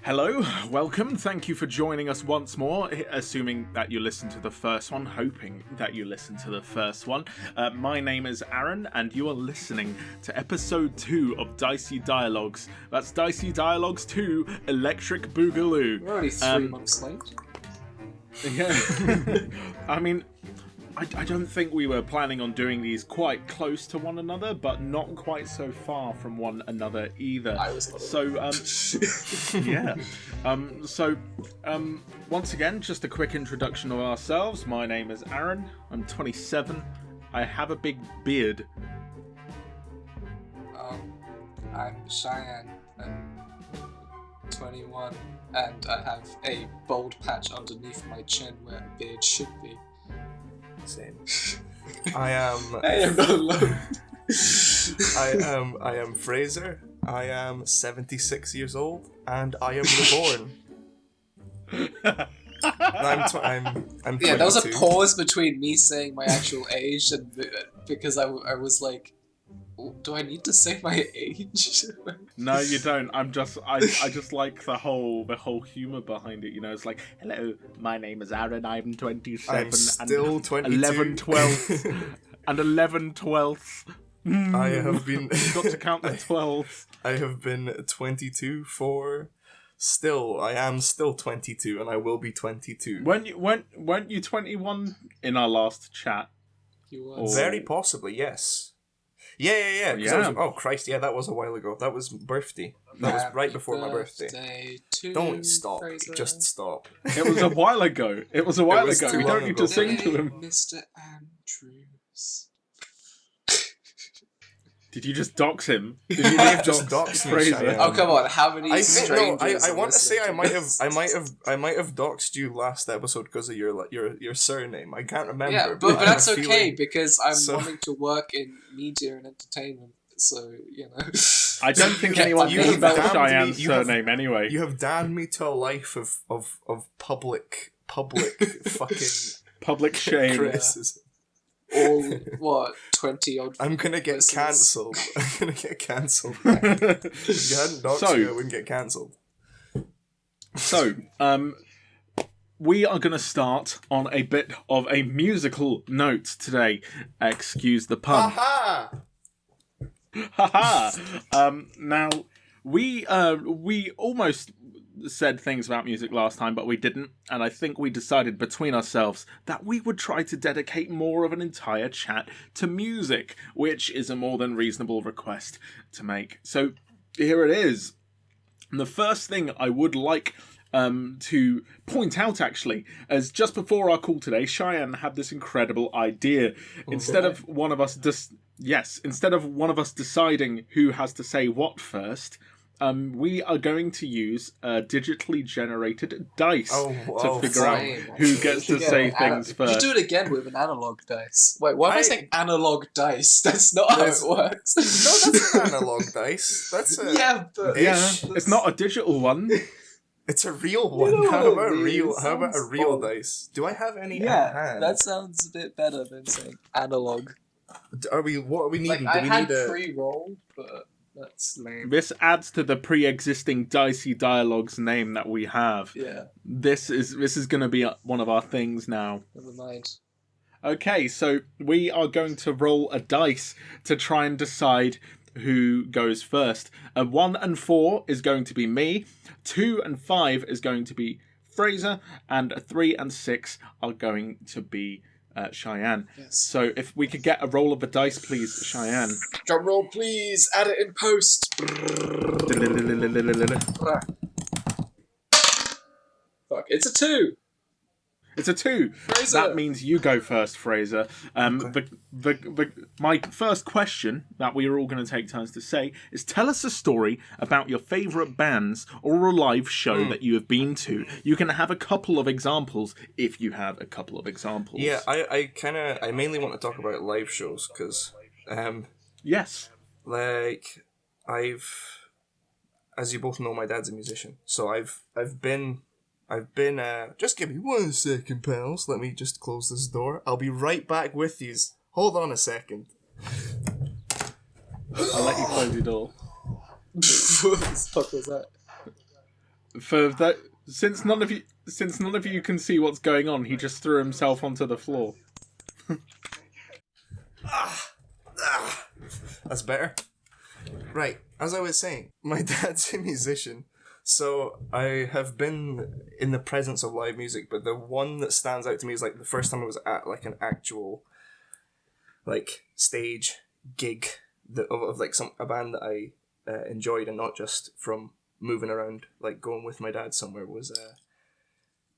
Hello, welcome, thank you for joining us once more, assuming that you listened to the first one, hoping that you listened to the first one. My name is Aaron, and you are listening to episode 2 of Dicey Dialogues. That's Dicey Dialogues 2, Electric Boogaloo. We're only 3 months late. Yeah, I mean, I don't think we were planning on doing these quite close to one another, but not quite so far from one another either. I was yeah. Once again, just a quick introduction of ourselves. My name is Aaron. I'm 27. I have a big beard. I'm Shayan. I'm 21, and I have a bald patch underneath my chin where a beard should be. Same. I am. I am not alone. I am Fraser. I am 76 years old, and I am reborn. I'm 22. Yeah, there was a pause between me saying my actual age and because I was like, do I need to say my age? No, you don't. I just like the whole humor behind it. You know, it's like, hello, my name is Aaron. I'm 27. I'm still 22. 11 12ths and 11 12ths. I have been. You've got to count the 12ths. I have been 22 for. I am still 22, and I will be 22. Weren't you 21 in our last chat? You was. Very possibly, yes. Yeah. Oh Christ, yeah, that was a while ago. That was birthday. That was right before my birthday. Don't stop. Fraser. Just stop. It was a while ago. It was a while was ago. too We long don't need ago. to sing to him. Mr. Andrews. Did you just dox him? Did you I have just doxed me, Fraser? Cheyenne. Oh come on! How many I strangers? I want to say I might have. have doxed you last episode because of your surname. I can't remember. Yeah, but I have that's a okay feeling- because I'm so- wanting to work in media and entertainment. So you know. I don't think Yeah, anyone you knows have about damned me- Cheyenne's you have- surname anyway. You have damned me to a life of public fucking Public shame. criticism. All what 20 odd. I'm gonna get listeners. cancelled. I'm gonna get cancelled. If you hadn't doxed me, I wouldn't get cancelled. So, we are going to start on a bit of a musical note today. Excuse the pun. Aha! Haha. Now, we almost said things about music last time, but we didn't, and I think we decided between ourselves that we would try to dedicate more of an entire chat to music, which is a more than reasonable request to make. So, here it is. And the first thing I would like to point out, actually, as just before our call today, Cheyenne had this incredible idea. Instead of one of us deciding who has to say what first, we are going to use digitally generated dice to figure out who gets to say things first. You do it again with an analog dice. Wait, why am I saying analog dice? That's not how it works. No, that's an analog dice. That's a but It's not a digital one. It's a real one. You know How what about it a real? means. How about a Sounds real fun. dice? Do I have any? Yeah, at hand? that sounds a bit better than saying analog. Are we? What are we needing? Like, I Do we had need a? pre-rolled, but that's lame. This adds to the pre-existing Dicey Dialogues name that we have. Yeah, This is going to be one of our things now. never mind. Okay, so we are going to roll a dice to try and decide who goes first. 1 and 4 is going to be me. 2 and 5 is going to be Fraser, and 3 and 6 are going to be Cheyenne. Yes. So if we could get a roll of the dice, please, Cheyenne. Drum roll, please. Add it in post. Fuck, it's a 2. It's a 2. Fraser. That means you go first, Fraser. My first question that we are all going to take turns to say is, tell us a story about your favourite bands or a live show that you have been to. You can have a couple of examples if you have a couple of examples. Yeah, I mainly want to talk about live shows because, Yes. like, as you both know, my dad's a musician, so I've been just give me 1 second, pals. Let me just close this door. I'll be right back with yous. Hold on a second. I'll let you close your door. What the fuck was that? For that, since none of you can see what's going on, he just threw himself onto the floor. That's better. Right, as I was saying, my dad's a musician, so I have been in the presence of live music, but the one that stands out to me is like the first time I was at like an actual like stage gig of like a band that I enjoyed, and not just from moving around, like going with my dad somewhere, was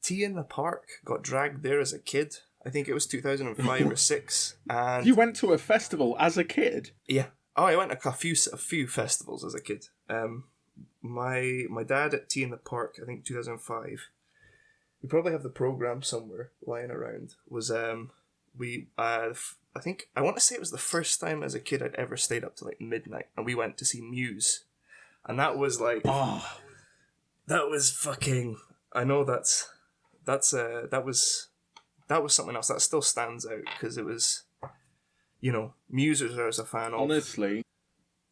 Tea in the Park. Got dragged there as a kid. I think it was 2005 or 6. And You went to a festival as a kid? yeah. Oh, I went to a few festivals as a kid. My dad at Tea in the Park, I think 2005. We probably have the program somewhere lying around. Was I think I want to say it was the first time as a kid I'd ever stayed up to like midnight, and we went to see Muse, and that was like, that was fucking. I know that was something else that still stands out because it was, Muse was a fan of. Honestly,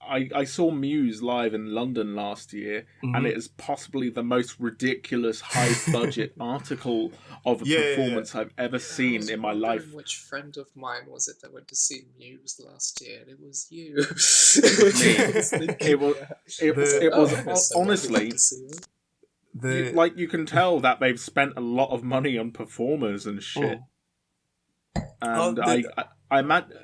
I saw Muse live in London last year, and it is possibly the most ridiculous high-budget article of a performance I've ever seen in my life. Which friend of mine was it that went to see Muse last year? And it was you. It was honestly. You can tell that they've spent a lot of money on performers and shit. And I imagine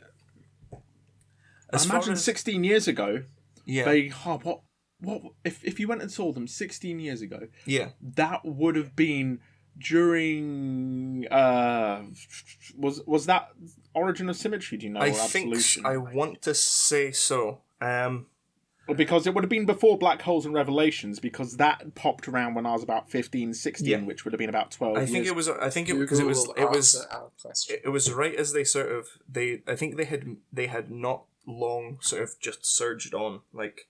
16 years ago, what if you went and saw them 16 years ago? Yeah, that would have been during was that Origin of Symmetry? Do you know? I or think Absolution? I want to say so. Because it would have been before Black Holes and Revelations, because that popped around when I was about 15, 16, which would have been about 12 years. I think it was right as they sort of I think they had not long sort of just surged on, like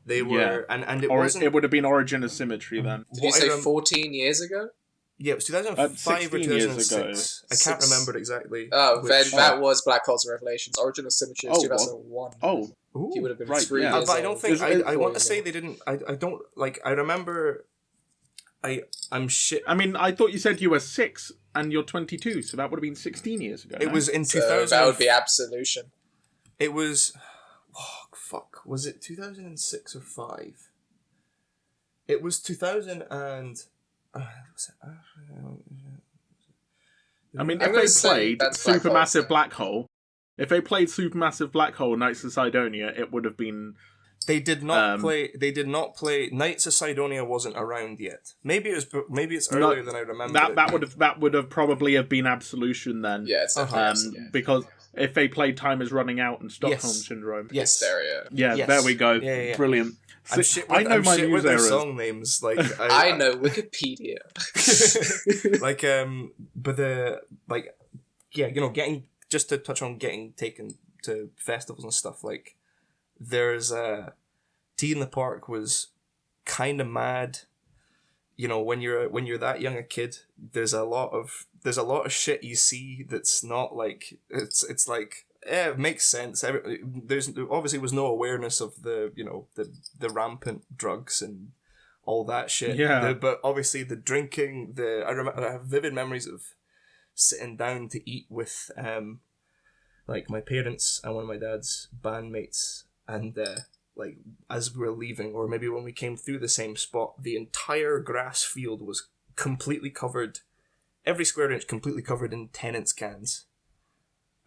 they were, and it wasn't. It would have been Origin of Symmetry then. Did you say 14 years ago? Yeah, it was 2005 or 2006. I can't remember exactly. Oh, then that was Black Holes and Revelations. Origin of Symmetry is 2001. Oh. He would have been 3 years but I don't think I want to say old. they didn't. I don't like. I remember. I'm shit. I mean, I thought you said you were 6 and you're 22, so that would have been 16 years ago. It was in 2000. That would be Absolution. It was. Oh fuck! Was it 2006 or 5? It was 2000 and. I mean, if they played Supermassive Black Hole. If they played Supermassive Black Hole, Knights of Sidonia, it would have been. They did not play. They did not play. Knights of Sidonia wasn't around yet. Maybe it's earlier than I remember. That would have probably have been Absolution then. Yeah, it's because if they played Time Is Running Out and Stockholm Syndrome. Yes, Hysteria. Yeah, there we go. Yeah. Brilliant. I know my Muse errors. Song names like I know Wikipedia. Getting. Just to touch on getting taken to festivals and stuff, like there's Tea in the Park was kind of mad. When you're that young a kid, there's a lot of shit you see that's not like it's like it makes sense. There obviously was no awareness of the rampant drugs and all that shit. Yeah. But obviously the drinking, I have vivid memories of sitting down to eat with like my parents and one of my dad's bandmates, and like as we were leaving, or maybe when we came through the same spot, the entire grass field was completely covered, every square inch completely covered in Tennent's cans.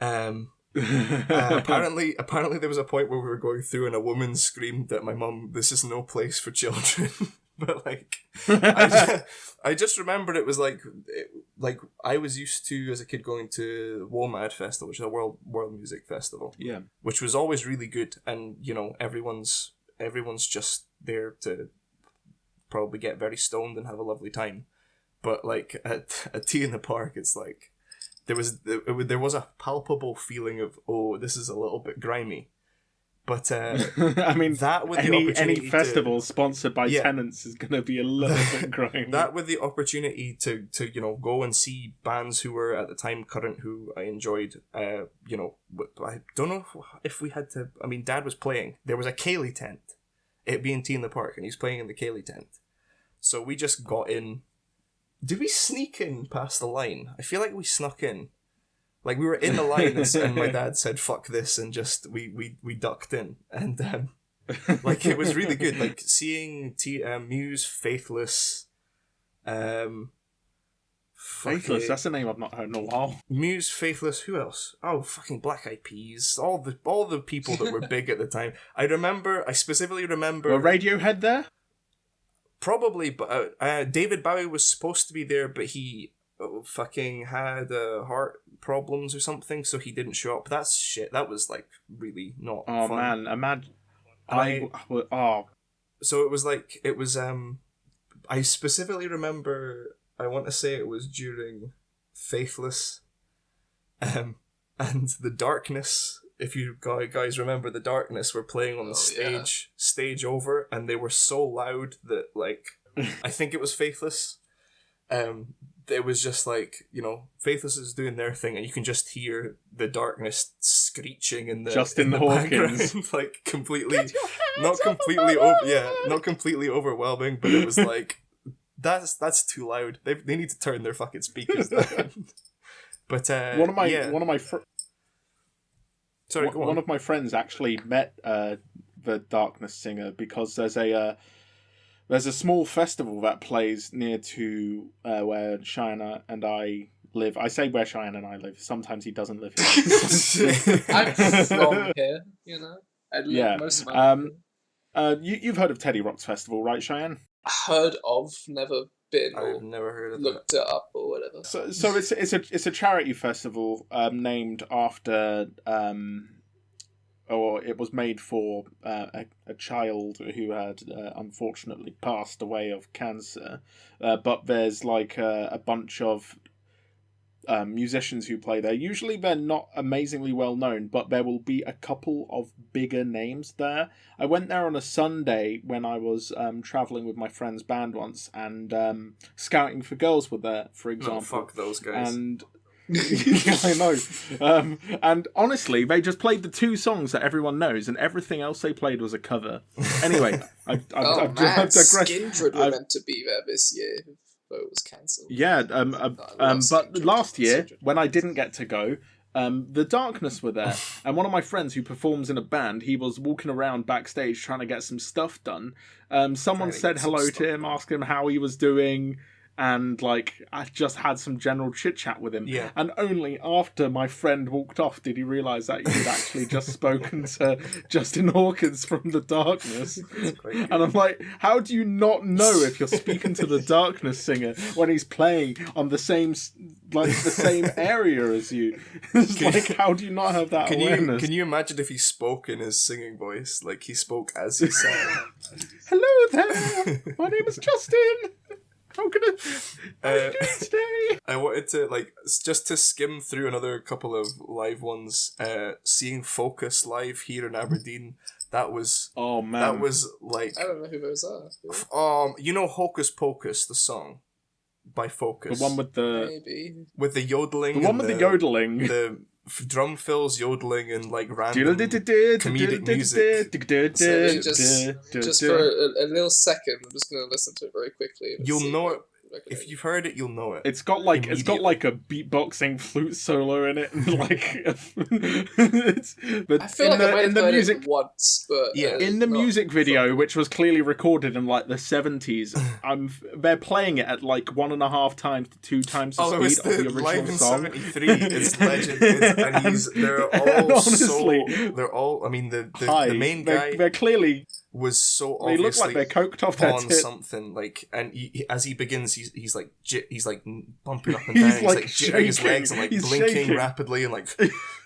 Apparently there was a point where we were going through and a woman screamed at my mum, "This is no place for children." But like, I just remembered it was like I was used to as a kid going to WOMAD Festival, which is a world music festival. Yeah, which was always really good, and everyone's just there to probably get very stoned and have a lovely time. But like at Tea in the Park, it's like there was a palpable feeling of, oh, this is a little bit grimy. But I mean, that with any festival sponsored by Tenants is going to be a little bit grimy. That with the opportunity to go and see bands who were at the time current, who I enjoyed. I don't know if we had to. I mean, Dad was playing. There was a Cayley tent. It being Tea in the Park, and he's playing in the Cayley tent. So we just got in. Did we sneak in past the line? I feel like we snuck in. Like, we were in the line, and my dad said, fuck this, and just, we ducked in. And, like, it was really good. Like, seeing Muse, Faithless, Faithless, that's a name I've not heard in a while. Muse, Faithless, who else? Oh, fucking Black Eyed Peas. All the people that were big at the time. I specifically remember... Were Radiohead there? Probably, but David Bowie was supposed to be there, but he fucking had heart problems or something, so he didn't show up. That's shit. That was, like, really not Oh, fun. man, imagine... So it was like, I specifically remember, I want to say it was during Faithless, and The Darkness, if you guys remember The Darkness, were playing on the stage over, and they were so loud that, like, I think it was Faithless, it was just like, you know, Faithless is doing their thing, and you can just hear The Darkness screeching in the background, like completely, not completely overwhelming, but it was like, that's too loud. They need to turn their fucking speakers down. But one of my one of my friends actually met the Darkness singer because there's a small festival that plays near to where Shayan and I live. I say where Shayan and I live. Sometimes he doesn't live here. I'm from here, you know. I live most of my life. You've heard of Teddy Rock's festival, right, Shayan? Heard of, never been, or I've never heard of looked it up or whatever. So it's a charity festival named after or it was made for a child who had unfortunately passed away of cancer. But there's like a bunch of musicians who play there. Usually they're not amazingly well known, but there will be a couple of bigger names there. I went there on a Sunday when I was travelling with my friend's band once, and Scouting for Girls were there, for example. No, fuck those guys. And yeah, I know. And honestly, they just played the two songs that everyone knows, and everything else they played was a cover. Anyway, I've digressed. Skindred were meant to be there this year, but it was cancelled. Yeah, but last year, when I didn't get to go, The Darkness were there, and one of my friends who performs in a band, he was walking around backstage trying to get some stuff done. Someone said hello to him, asked him how he was doing, and like I just had some general chit chat with him. Yeah. And only after my friend walked off did he realise that he'd actually just spoken to Justin Hawkins from The Darkness. And I'm like, how do you not know if you're speaking to the Darkness singer when he's playing on the same area as you? It's like, how do you not have that awareness? Can you imagine if he spoke in his singing voice, like he spoke as he sang? Hello there, my name is Justin. How can I do today? I wanted to just to skim through another couple of live ones. Seeing Focus live here in Aberdeen, that was that was like, I don't know who those are. You know Hocus Pocus, the song by Focus, the one with the yodeling, the one with the yodeling, the drum fills yodeling and like random comedic music. So just for a little second, I'm just gonna listen to it very quickly. You'll know it. If you've heard it, you'll know it. It's got like a beatboxing flute solo in it, and like it's. But I feel like I might have heard it once, but in the music video, which was clearly recorded in like the 70s, they're playing it at like 1.5 times to 2 times the speed of the original live in song. 73. It's legend, and they're all honestly, they're all. I mean, the main guy. They're clearly. Was so they obviously look like they're coked off their on tit. Something like, and as he begins, he's like bumping up and down, he's like jittering his legs and like blinking shaking rapidly, and like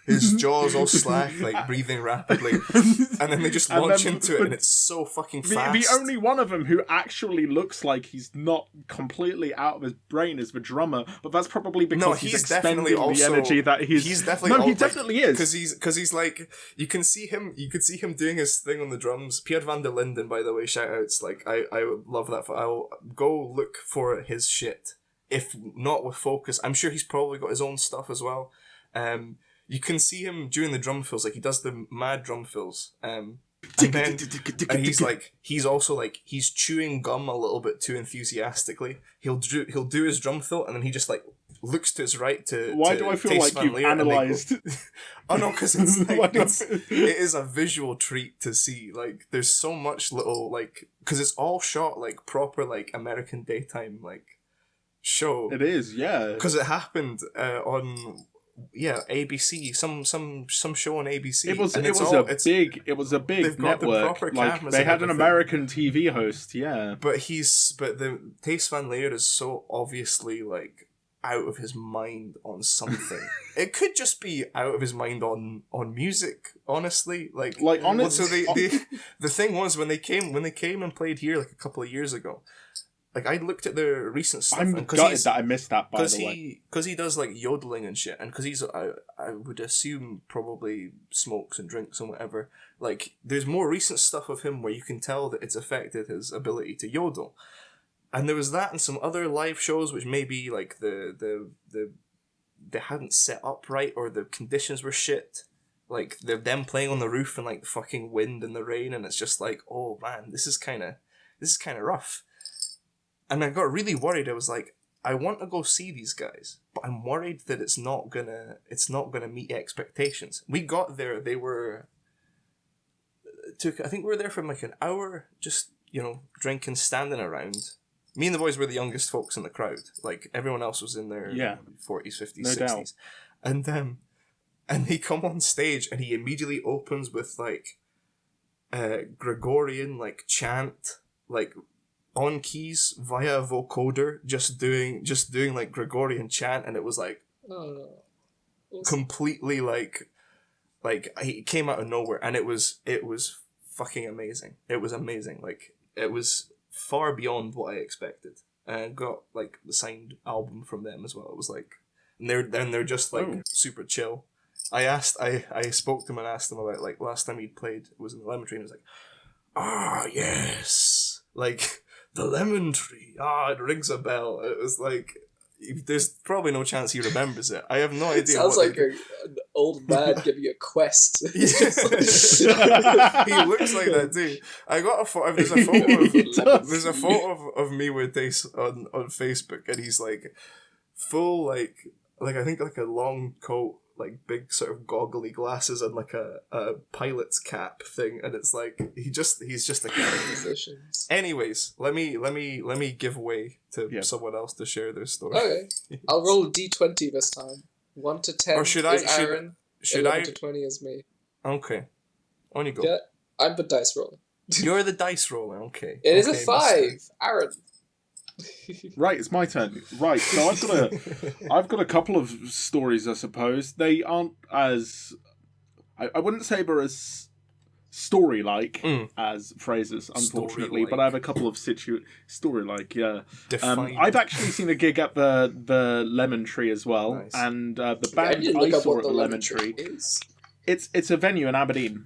his jaw's all slack, like breathing rapidly, and then they just launch into it, and it's so fucking fast. The only one of them who actually looks like he's not completely out of his brain is the drummer, but that's probably because he's expending the energy that he's definitely. No, he definitely is because he's like you could see him doing his thing on the drums. Pierre van der Linden, by the way, shout outs. Like I love that. I'll go look for his shit. If not with Focus, I'm sure he's probably got his own stuff as well. You can see him during the drum fills, like he does the mad drum fills. And then and he's also like he's chewing gum a little bit too enthusiastically. He'll do his drum fill and then he just like looks to his right to. Why do I feel Taste like you've Van Leer and they go- analysed? Oh no, because it's Why like do I it is a visual treat to see. Like there's so much little like because it's all shot like proper like American daytime like show. It is, yeah. Because it happened on ABC, some show on ABC. It was and a big they've got the network. proper Like cameras they and had an everything. American TV host, yeah. But the Taste Van Leer is so obviously like out of his mind on something. It could just be out of his mind on music, honestly. Like honestly, so the thing was when they came and played here like a couple of years ago. Like I looked at their recent stuff. I'm gutted that I missed that. By the way, because he does like yodeling and shit, and because he's I would assume probably smokes and drinks and whatever. Like there's more recent stuff of him where you can tell that it's affected his ability to yodel, and there was that and some other live shows which maybe like the they hadn't set up right or the conditions were shit. Like they're them playing on the roof and like the fucking wind and the rain, and it's just like, oh man, this is kind of rough. And I got really worried. I was like, I want to go see these guys, but I'm worried that it's not gonna meet expectations. We got there. They were I think we were there for like an hour, just drinking, standing around. Me and the boys were the youngest folks in the crowd. Like everyone else was in their 40s, 50s, No 60s. doubt. And he come on stage and he immediately opens with like Gregorian like chant, like on keys via a vocoder, just doing like Gregorian chant, and it was like completely like he came out of nowhere, and it was fucking amazing. It was amazing. Like it was far beyond what I expected, and I got like the signed album from them as well. It was like, and they're just like super chill. I spoke to him and asked him about like last time he'd played. It was in the Lemon Tree, and he was like, yes, like. The Lemon Tree. It rings a bell. It was like, there's probably no chance he remembers it. I have no idea. Sounds like an old man giving you a quest. He looks like that too. I got a photo. There's a photo of me with Dace on Facebook, and he's like full like I think like a long coat, like big sort of goggly glasses and like a pilot's cap thing, and it's like he's just a character. Anyways, let me give way to someone else to share their story. Okay, I'll roll a d20 this time. 1 to 10 or should is I? Aaron. Should 11 I? to 20 is me. Okay, on you go. Yeah, I'm the dice roller. You're the dice roller. Okay. It is a Okay, 5. mister. Aaron. Right, it's my turn. Right, so I've got a couple of stories. I suppose they aren't as I wouldn't say they're as story-like as Fraser's, unfortunately, Story-like. but I have a couple of story-like. Yeah, Define. I've actually seen a gig at the Lemon Tree as well, Nice. and the I band didn't I look up saw what at the the Lemon Lemon Tree Tree. is. It's a venue in Aberdeen.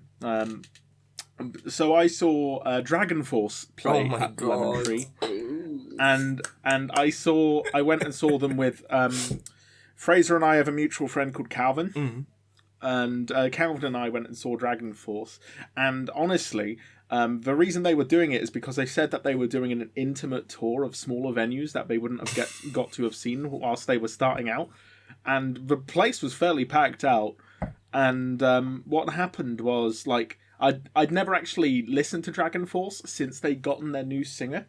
So I saw Dragon Force play at the Lemon Tree. Ooh. And I went and saw them with Fraser and I have a mutual friend called Calvin, and Calvin and I went and saw Dragon Force. And honestly, the reason they were doing it is because they said that they were doing an intimate tour of smaller venues that they wouldn't have got to have seen whilst they were starting out, and the place was fairly packed out. And what happened was like I'd never actually listened to Dragon Force since they'd gotten their new singer.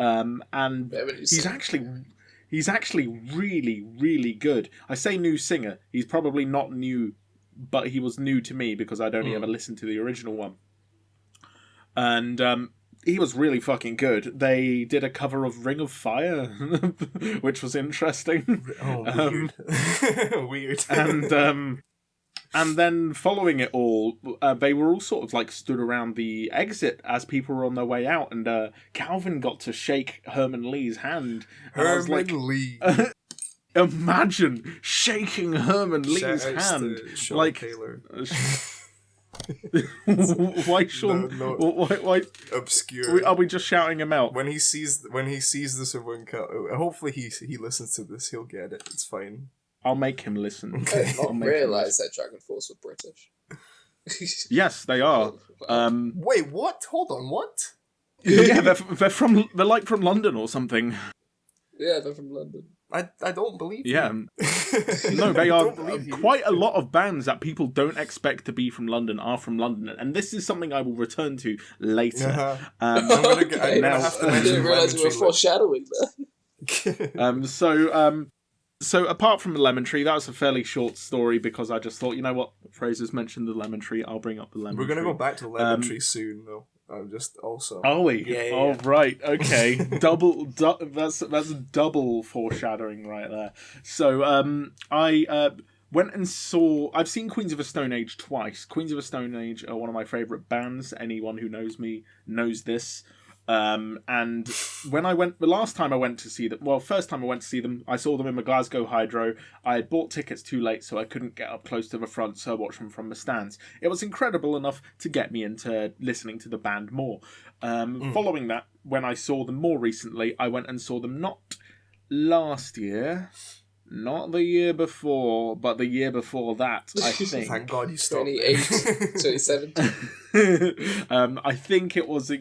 And he's actually really, really good. I say new singer. He's probably not new, but he was new to me because I'd only ever listened to the original one. And he was really fucking good. They did a cover of Ring of Fire, which was interesting. Oh, weird. Weird. And then following it all, they were all sort of like stood around the exit as people were on their way out, and Calvin got to shake Herman Lee's hand. And I was like, Lee. Imagine shaking Herman Lee's hand. Like, Taylor. why Sean? No. Why Obscure. are we just shouting him out? When he sees this hopefully he listens to this, he'll get it. It's fine. I'll make him listen. I did not realise that Dragon Force were British. Yes, they are. Wait, what? Hold on, what? Yeah, they're like from London or something. Yeah, they're from London. I don't believe Yeah. you. No, they I are don't believe you. quite a lot of bands that people don't expect to be from London are from London, and this is something I will return to later. Uh-huh. Um, I'm gonna now- have to I mention didn't realise we were Lemon Tree. foreshadowing that. So apart from the lemon tree, that was a fairly short story because I just thought, you know what, Fraser's mentioned the lemon tree, I'll bring up the lemon We're tree. gonna go back to Lemon Tree soon, though. Just also. Are we? Yeah. Oh, right. Okay. That's double foreshadowing right there. So I went and saw. I've seen Queens of the Stone Age twice. Queens of the Stone Age are one of my favourite bands. Anyone who knows me knows this. And when I went, the last time I went to see them, well, first time I went to see them, I saw them in the Glasgow Hydro. I had bought tickets too late, so I couldn't get up close to the front, so I watched them from the stands. It was incredible enough to get me into listening to the band more. Following that, when I saw them more recently, I went and saw them not last year, not the year before, but the year before that, I think. Thank God you stopped. 2017. I think it was...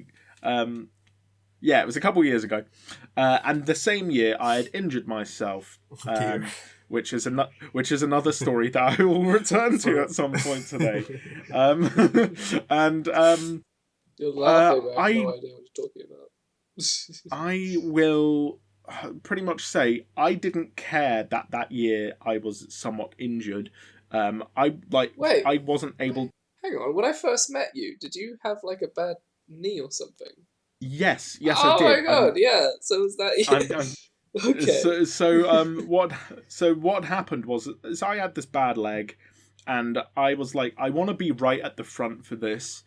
yeah, it was a couple of years ago, and the same year I had injured myself, which is another story that I will return to at some point today. You're laughing. I have I- no idea what you're talking about. I will pretty much say I didn't care that year I was somewhat injured. Wait. I wasn't able. Hang on. When I first met you, did you have like a bad knee or something? Yes, I did. Oh my god! Yeah. So was that you? Okay. So what happened was I had this bad leg, and I was like, I want to be right at the front for this,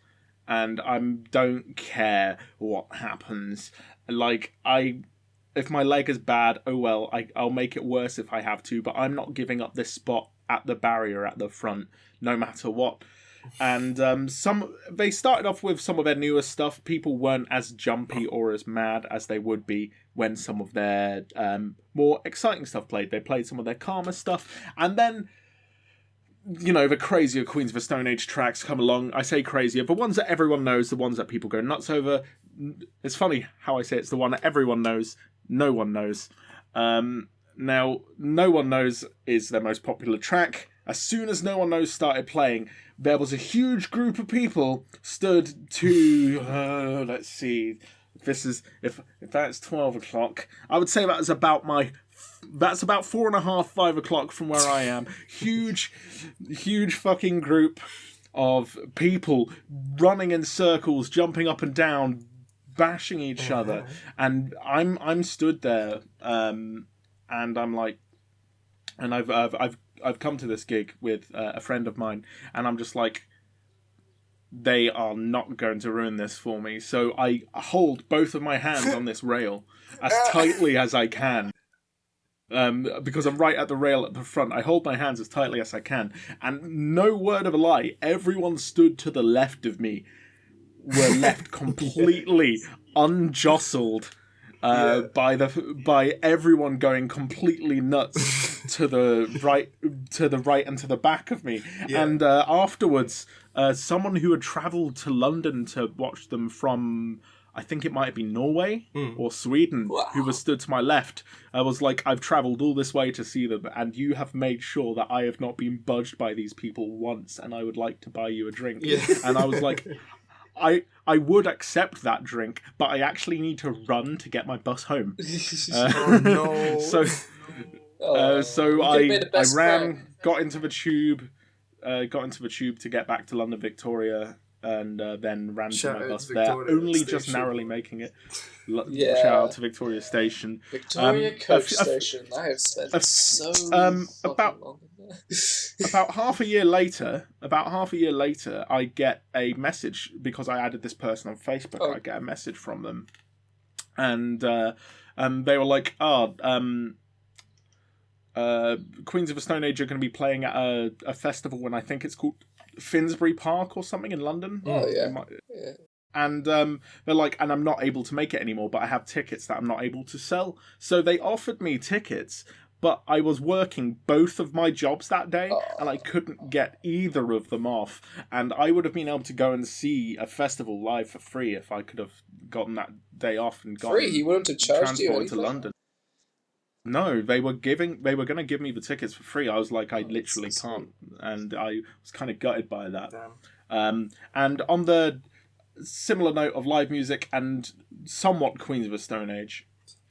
and I don't care what happens. Like if my leg is bad, oh well, I'll make it worse if I have to, but I'm not giving up this spot at the barrier at the front, no matter what. And they started off with some of their newer stuff. People weren't as jumpy or as mad as they would be when some of their more exciting stuff played. They played some of their calmer stuff, and then the crazier Queens of the Stone Age tracks come along. I say crazier, the ones that everyone knows, the ones that people go nuts over. It's funny how I say it's the one that everyone knows, no one knows. Now, No One Knows is their most popular track. As soon as No One Knows started playing, there was a huge group of people stood to, let's see, if that's 12 o'clock, I would say that's about 4:30, 5 o'clock from where I am. Huge fucking group of people running in circles, jumping up and down, bashing each other, and I'm stood there, and I'm like, and I've come to this gig with a friend of mine, and I'm just like, they are not going to ruin this for me. So I hold both of my hands on this rail as tightly as I can. Because I'm right at the rail at the front. I hold my hands as tightly as I can. And no word of a lie, everyone stood to the left of me were left completely unjostled by everyone going completely nuts to the right and to the back of me. Yeah. And afterwards, someone who had travelled to London to watch them from, I think it might have been Norway or Sweden, who was stood to my left, was like, I've travelled all this way to see them, and you have made sure that I have not been budged by these people once, and I would like to buy you a drink. Yeah. And I was like, I would accept that drink, but I actually need to run to get my bus home. Oh no. So I ran, got into the tube to get back to London Victoria, and then ran Shout to my out bus to there, Victoria only just Station. narrowly making it. Yeah. Shout out to Victoria Station. Victoria Coach Station. I have spent so fucking long in there. About half a year later, I get a message because I added this person on Facebook. Oh. I get a message from them, and they were like, Queens of the Stone Age are going to be playing at a festival, and I think it's called Finsbury Park or something in London. Oh, yeah. Yeah. And they're like, and I'm not able to make it anymore, but I have tickets that I'm not able to sell. So they offered me tickets, but I was working both of my jobs that day, and I Oh. couldn't get either of them off. And I would have been able to go and see a festival live for free if I could have gotten that day off and gotten Free? He wouldn't have charged you transported to anything? London. No, they were going to give me the tickets for free. I was like, I Oh, that's literally so can't, and I was kind of gutted by that. Damn. And on the similar note of live music and somewhat Queens of the Stone Age,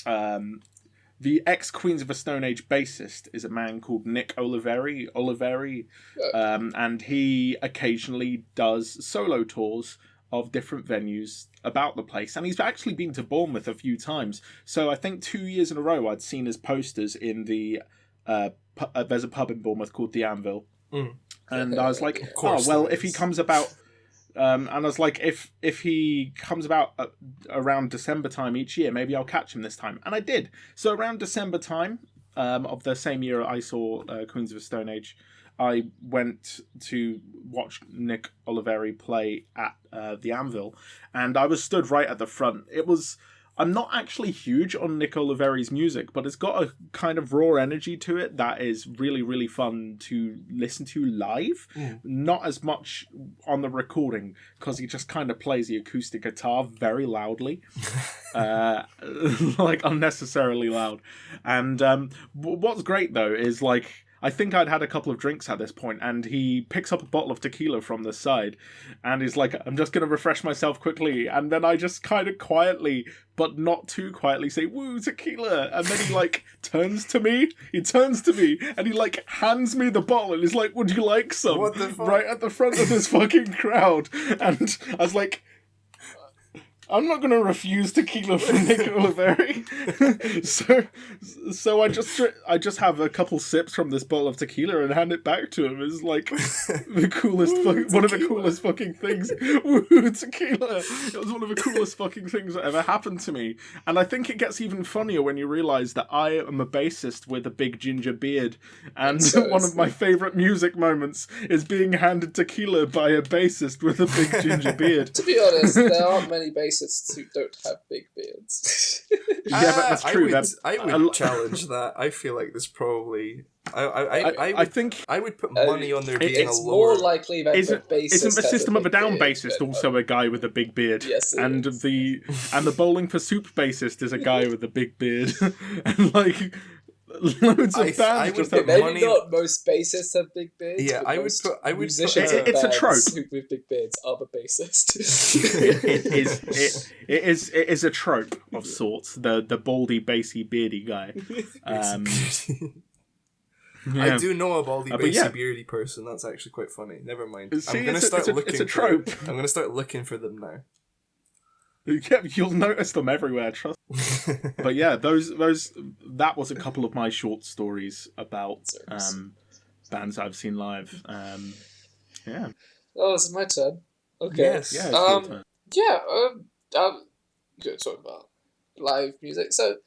the ex-Queens of the Stone Age bassist is a man called Nick Oliveri, and he occasionally does solo tours of different venues about the place. And he's actually been to Bournemouth a few times. So I think 2 years in a row I'd seen his posters in the... there's a pub in Bournemouth called the Anvil. Mm. And I was like, Of course well, there if he is. comes about... and I was like, if he comes about around December time each year, maybe I'll catch him this time. And I did. So around December time of the same year I saw Queens of the Stone Age, I went to watch Nick Oliveri play at the Anvil, and I was stood right at the front. I'm not actually huge on Nick Oliveri's music, but it's got a kind of raw energy to it that is really, really fun to listen to live. Not as much on the recording, because he just kind of plays the acoustic guitar very loudly. Like, unnecessarily loud. And what's great, though, is, like, I think I'd had a couple of drinks at this point, and he picks up a bottle of tequila from the side, and he's like, I'm just going to refresh myself quickly. And then I just kind of quietly, but not too quietly, say, woo, tequila. And then he, like, turns to me, and he, like, hands me the bottle, and he's like, would you like some? What the fuck? Right at the front of this fucking crowd. And I was like... I'm not going to refuse tequila from Nick Oliveri. so I just have a couple sips from this bottle of tequila and hand it back to him. It's like the coolest, one of the coolest fucking things. Woo, tequila! It was one of the coolest fucking things that ever happened to me. And I think it gets even funnier when you realise that I am a bassist with a big ginger beard, and one of my favourite music moments is being handed tequila by a bassist with a big ginger beard. To be honest, there aren't many bassists who don't have big beards. Yeah, but that's true. I would challenge that. I feel like there's probably... I think I would put money on there being it's a lower... more likely that the bassist Isn't the has System of a big Down beard bassist than- also a guy with a big beard? Yes, it and is. the Bowling for Soup bassist is a guy with a big beard, and like loads of I bands would just put have. Maybe money- not most bassists have big beards. Yeah, but I would most put- I would put- musicians of It's a bands trope. With big beards are the bassist. It is a trope of sorts. The baldy, bassy, beardy guy. I do know a baldy, but bassy, yeah. beardy person. That's actually quite funny. Never mind. See, I'm gonna it's a- start it's a- looking. it's a trope. I'm gonna start looking for them now. Yeah, you'll notice them everywhere. Trust. But yeah, that was a couple of my short stories about bands I've seen live. Yeah. Oh, is it my turn? Okay. Yes. Yeah. It's your turn. Yeah, I'm going to talk about live music. So,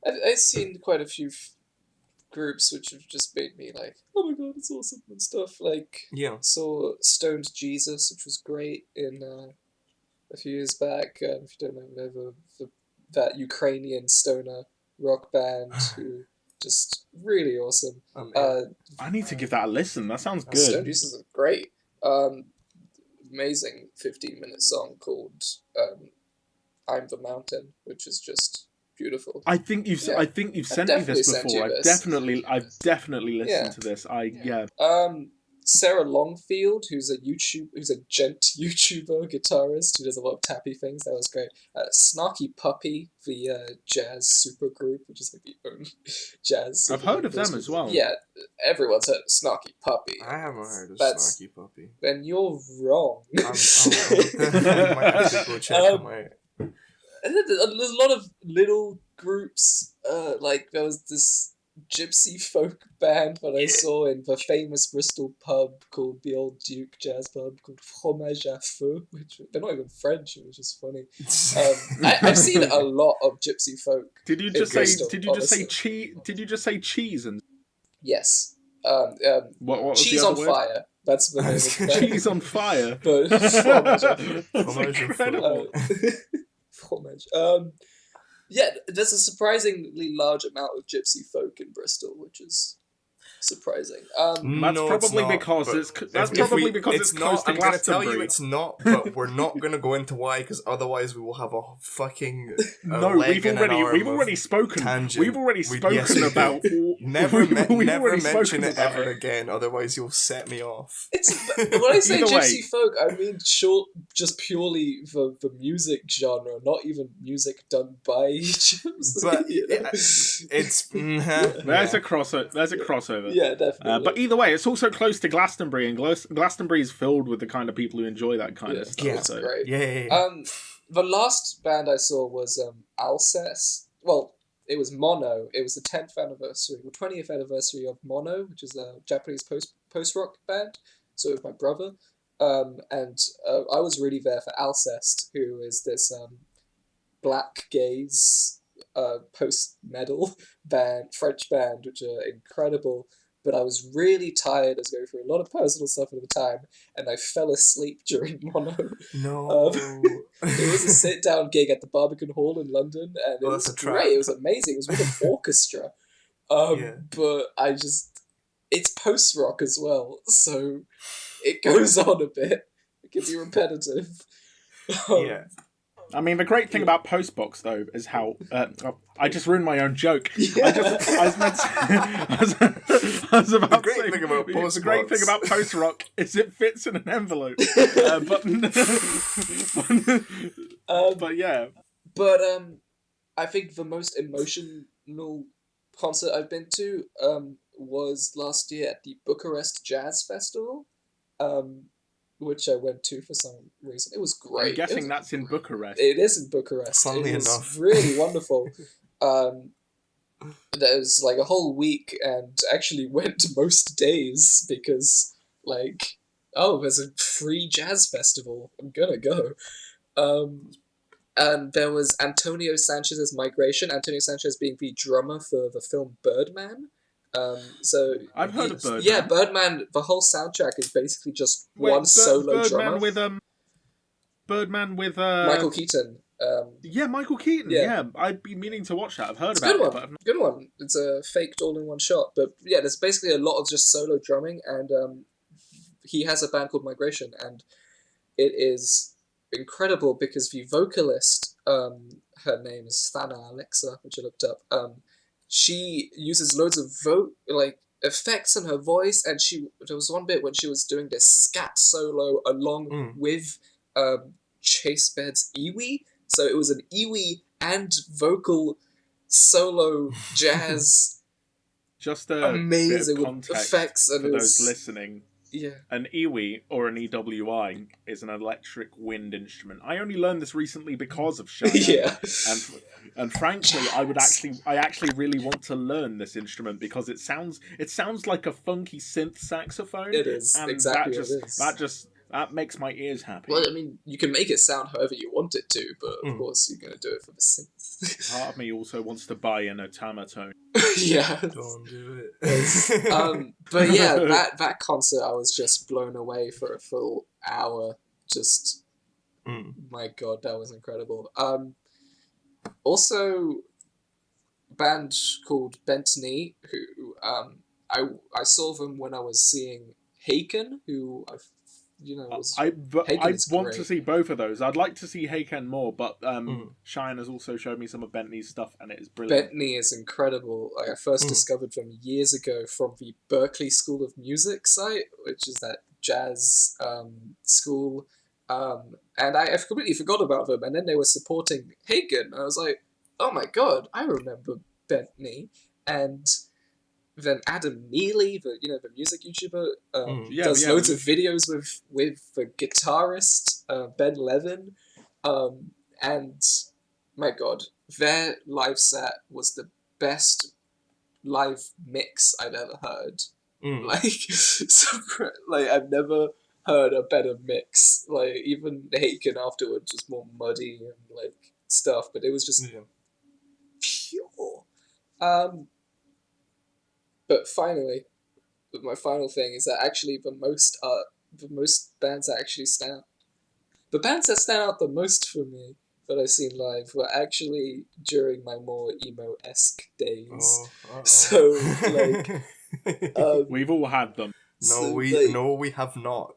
I've seen quite a few groups which have just made me like, oh my god, it's awesome and stuff. Like, Yeah. saw Stoned Jesus, which was great in a few years back. If you don't know, that Ukrainian stoner rock band who just really awesome. I need to give that a listen. That sounds Stoned good. Jesus is great. Amazing 15-minute song called I'm the Mountain, which is just beautiful. I think you've Yeah. sent me definitely this sent before. you I've this. definitely listened Yeah. to this. Yeah. Sarah Longfield, who's a gent YouTuber guitarist who does a lot of tappy things. That was great. Snarky Puppy, the jazz supergroup, which is like the only jazz. I've heard of them as well. Yeah, everyone's heard of Snarky Puppy. I haven't heard of That's- Snarky Puppy. Then you're wrong. I might have to go check them out. And then there's a lot of little groups. Like there was this gypsy folk band that I saw in the famous Bristol pub called the Old Duke Jazz Pub called Fromage à Feu, which they're not even French, which is funny. I've seen a lot of gypsy folk. Did you just say? Bristol, Did you just say honestly. cheese? Did you just say cheese and Yes. what was Cheese the on other word? Fire. That's the name of the band. Cheese on fire. But Fromage à Feu. That's Fromage à feu. incredible. Fromage. Yeah, there's a surprisingly large amount of gypsy folk in Bristol, which is surprising. That's No, it's probably not. because But it's close not. to I'm gonna tell you Glastonbury. it's not, but we're not gonna go into why, because otherwise we will have a fucking No, leg and an arm we've of already spoken. tangent. We've already Yes, we spoken do. about. Never, we've never already mention spoken it about ever again. Otherwise, you'll set me off. It's when I say Either gypsy way. folk, I mean just purely the music genre, not even music done by gypsy. But you know? it's There's a crossover. There's a crossover. Yeah, definitely. But either way, it's also close to Glastonbury, and Glastonbury is filled with the kind of people who enjoy that kind of stuff. Yeah. It's so. great. Yeah. The last band I saw was Alcest. Well, it was Mono. It was the 10th anniversary, or 20th anniversary of Mono, which is a Japanese post rock band. So it was my brother, and I was really there for Alcest, who is this black gaze post metal band, French band, which are incredible. But I was really tired. I was going through a lot of personal stuff at the time, and I fell asleep during Mono. No. It was a sit-down gig at the Barbican Hall in London, and it was great. It was amazing. It was with an orchestra. But it's post-rock as well, so it goes on a bit. It can be repetitive. Yeah. I mean, the great thing about Postbox, though, is how I just ruined my own joke. Yeah. I was about The great to say, thing about the great thing about post rock is it fits in an envelope. But yeah. But I think the most emotional concert I've been to was last year at the Bucharest Jazz Festival, which I went to for some reason. It was great. I'm guessing that's in Bucharest. It is in Bucharest. Funnily it was enough. really wonderful. There was like a whole week, and actually went most days because there's a free jazz festival. I'm gonna go. And there was Antonio Sanchez's Migration. Antonio Sanchez being the drummer for the film Birdman. So I've heard of Birdman. Yeah, Birdman. The whole soundtrack is basically just one solo drummer. Birdman with Michael Keaton. Yeah, Michael Keaton. Yeah. Yeah, I'd be meaning to watch that. I've heard It's about a good it. one. But I've not... Good one. It's a faked all in one shot. But yeah, there's basically a lot of just solo drumming, and he has a band called Migration, and it is incredible because the vocalist, her name is Thana Alexa, which I looked up. She uses loads of effects in her voice, and there was one bit when she was doing this scat solo along with Chase Bed's Iwi. So it was an Iwi and vocal solo jazz. Just a amazing bit of context effects and for those listening. Yeah. An iwi, or an EWI, is an electric wind instrument. I only learned this recently because of Shayan. Yeah. And frankly, I actually really want to learn this instrument because it sounds like a funky synth saxophone. It is, and exactly what it is. That makes my ears happy. Well, I mean, you can make it sound however you want it to, but of course you're going to do it for the synth. Part of me also wants to buy an automaton. Yeah. Don't do it. But yeah, that concert, I was just blown away for a full hour. Just, my God, that was incredible. Also, a band called Bent Knee, who I saw them when I was seeing Haken, who I want great. to see both of those. I'd like to see Haken more, but Shayan has also showed me some of Bentley's stuff, and it is brilliant. Bentley is incredible. I first discovered them years ago from the Berklee School of Music site, which is that jazz school. And I've completely forgot about them. And then they were supporting Hagen. I was like, oh my God, I remember Bentley. And then Adam Neely, the music YouTuber, does loads of videos with the guitarist Ben Levin, and my God, their live set was the best live mix I've ever heard. I've never heard a better mix. Like even Haken afterwards was more muddy and stuff, but it was just pure. But finally, my final thing is that actually the most bands that actually stand out. The bands that stand out the most for me, that I've seen live were actually during my more emo-esque days. So, like, We've all had them. we have not.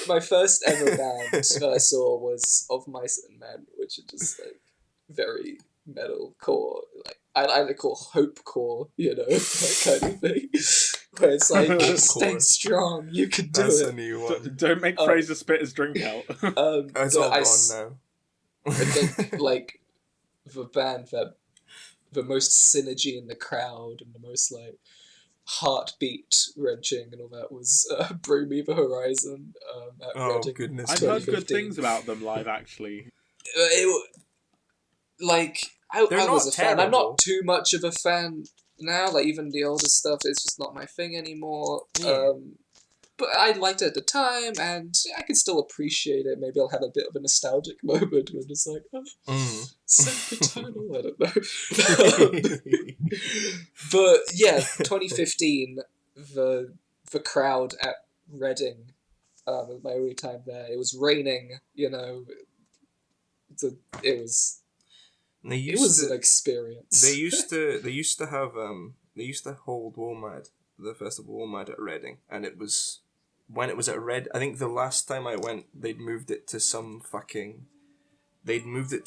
My first ever band that I saw was Of Mice and Men, which are just like very metal core, like I call hope core, that kind of thing. Where it's like, stay strong, you can do That's it. a new one. Don't make Fraser spit his drink out. It's all gone now. I think like the band that the most synergy in the crowd and the most like heartbeat wrenching and all that was Bring Me the Horizon at Reading. Goodness! I've heard good things about them live, actually. I was a fan. I'm not too much of a fan now. Like even the older stuff, it's just not my thing anymore. Yeah. But I liked it at the time, and I can still appreciate it. Maybe I'll have a bit of a nostalgic moment when it's like, sempiternal, I don't know. But yeah, 2015, the crowd at Reading, my only time there, it was raining, it was an experience. They used to hold WOMAD, the festival WOMAD at Reading, and it was when it was at Red. I think the last time I went, they'd moved it to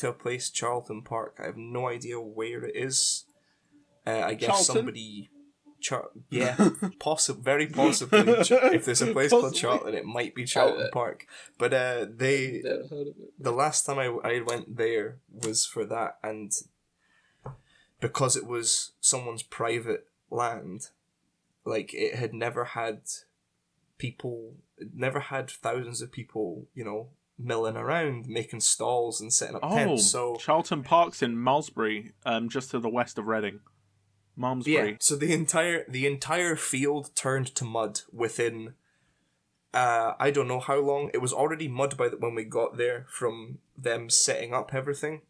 a place, Charlton Park. I have no idea where it is. I guess Charlton? somebody. Very possibly. If there's a place called Charlton, it might be Charlton Park. But Never heard of it. The last time I went there was for that, and because it was someone's private land, like it had never had thousands of people, milling around, making stalls and setting up tents. So Charlton Park's in Malmesbury, just to the west of Reading. Malmesbury. Yeah, so the entire field turned to mud within I don't know how long. It was already mud when we got there from them setting up everything.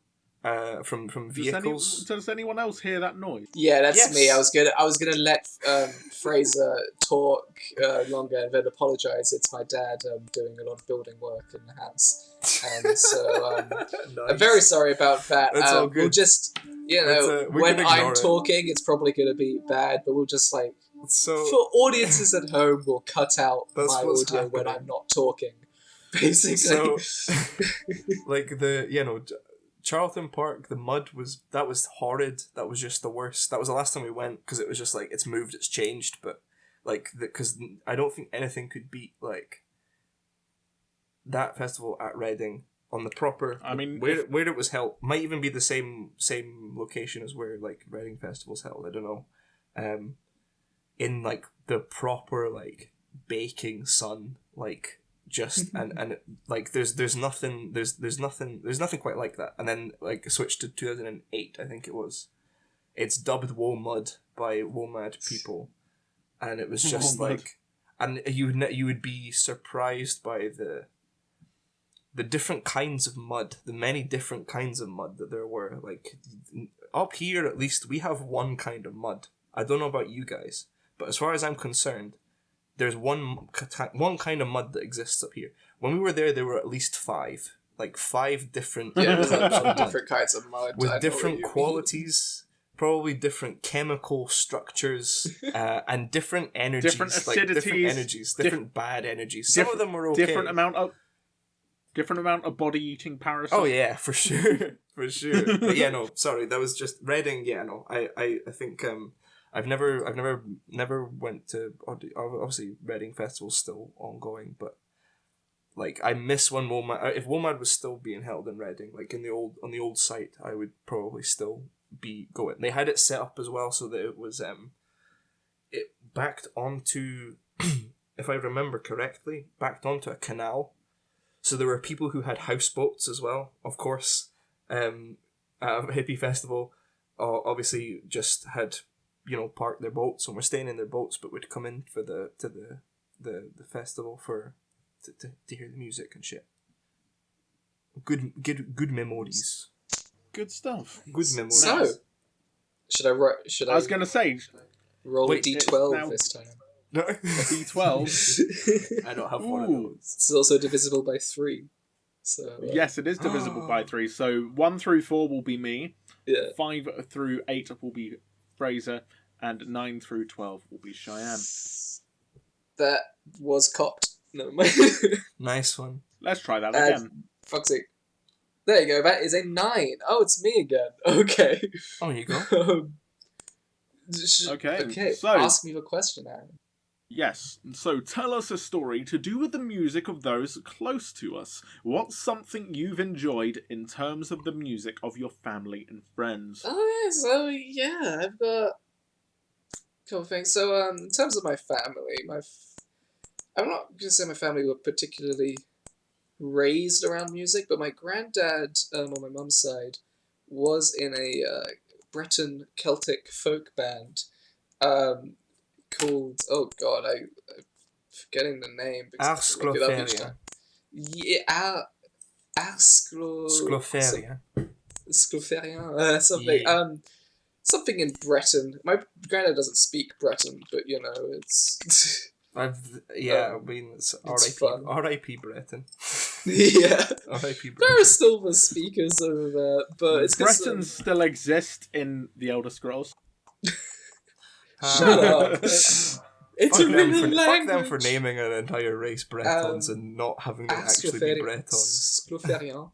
From vehicles. Does anyone else hear that noise? Yeah, that's me. I was gonna let Fraser talk longer and then apologise. It's my dad doing a lot of building work in the house, and so Nice. I'm very sorry about that. That's all good. We'll just when I'm talking, it's probably gonna be bad, but we'll just for audiences at home, we'll cut out my audio when I'm not talking. Basically, so like Charlton Park, the mud was horrid. That was just the worst. That was the last time we went because it was just like it's moved, it's changed. But because I don't think anything could beat like that festival at Reading on the proper. I mean, where it was held might even be the same location as where like Reading Festival's held. I don't know, in like the proper like baking sun, like. Just and like there's nothing quite like that. And then like switched to 2008, I think it was. It's dubbed WOMAD by WOMAD people, and it was just like, and you would be surprised by the different kinds of mud, the many different kinds of mud that there were. Like up here, at least we have one kind of mud. I don't know about you guys, but as far as I'm concerned. There's one kind of mud that exists up here. When we were there were at least five different different kinds of mud with different qualities, probably different chemical structures, and different energies, different acidities, different bad energies. Some of them were okay. Different amount of body eating parasites. Oh yeah, for sure, for sure. But yeah, no, sorry, that was just Reading. Yeah, no, I think. I've never went to, obviously Reading Festival's still ongoing, but like I miss when WOMAD, if WOMAD was still being held in Reading, like on the old site, I would probably still be going. They had it set up as well so that it was it backed onto, if I remember correctly, backed onto a canal. So there were people who had houseboats as well, of course. At a hippie festival, obviously just had park their boats and were staying in their boats, but would come in for the festival to hear the music and shit. Good memories. Good stuff. Good memories. So, should I? I was gonna say, roll a D12 this time. No. D12. I don't have one of those. It's also divisible by 3. So Yes, it is divisible by 3. So 1 through 4 will be me. yeah. 5 through 8 will be Fraser, and 9 through 12 will be Cheyenne. That was cocked. No, my Nice one. Let's try that again. fuck's sake. There you go. That is a 9. Oh, it's me again. Okay. Oh, you go. Okay. So Ask me the question, Aaron. yes, so tell us a story to do with the music of those close to us. What's something you've enjoyed in terms of the music of your family and friends? Oh yeah, so yeah, I've got a couple of things. So in terms of my family, I'm not gonna say my family were particularly raised around music, but my granddad on my mum's side was in a Breton Celtic folk band called, oh god, I'm forgetting the name because I have to look it up each Arscloferia. time. Yeah, Scloferia. Scloferien, something. Yeah. Something in Breton. My granddad doesn't speak Breton, but you know, it's I mean, it's fun. R.I.P. Breton. yeah. R.I.P. There are Breton. still the speakers over there, but it's 'cause, Bretons still exist in the Elder Scrolls. Shut up. It's Fuck a them, real for, language. fuck them for naming an entire race Bretons and not having them actually be Bretons. Scloferien.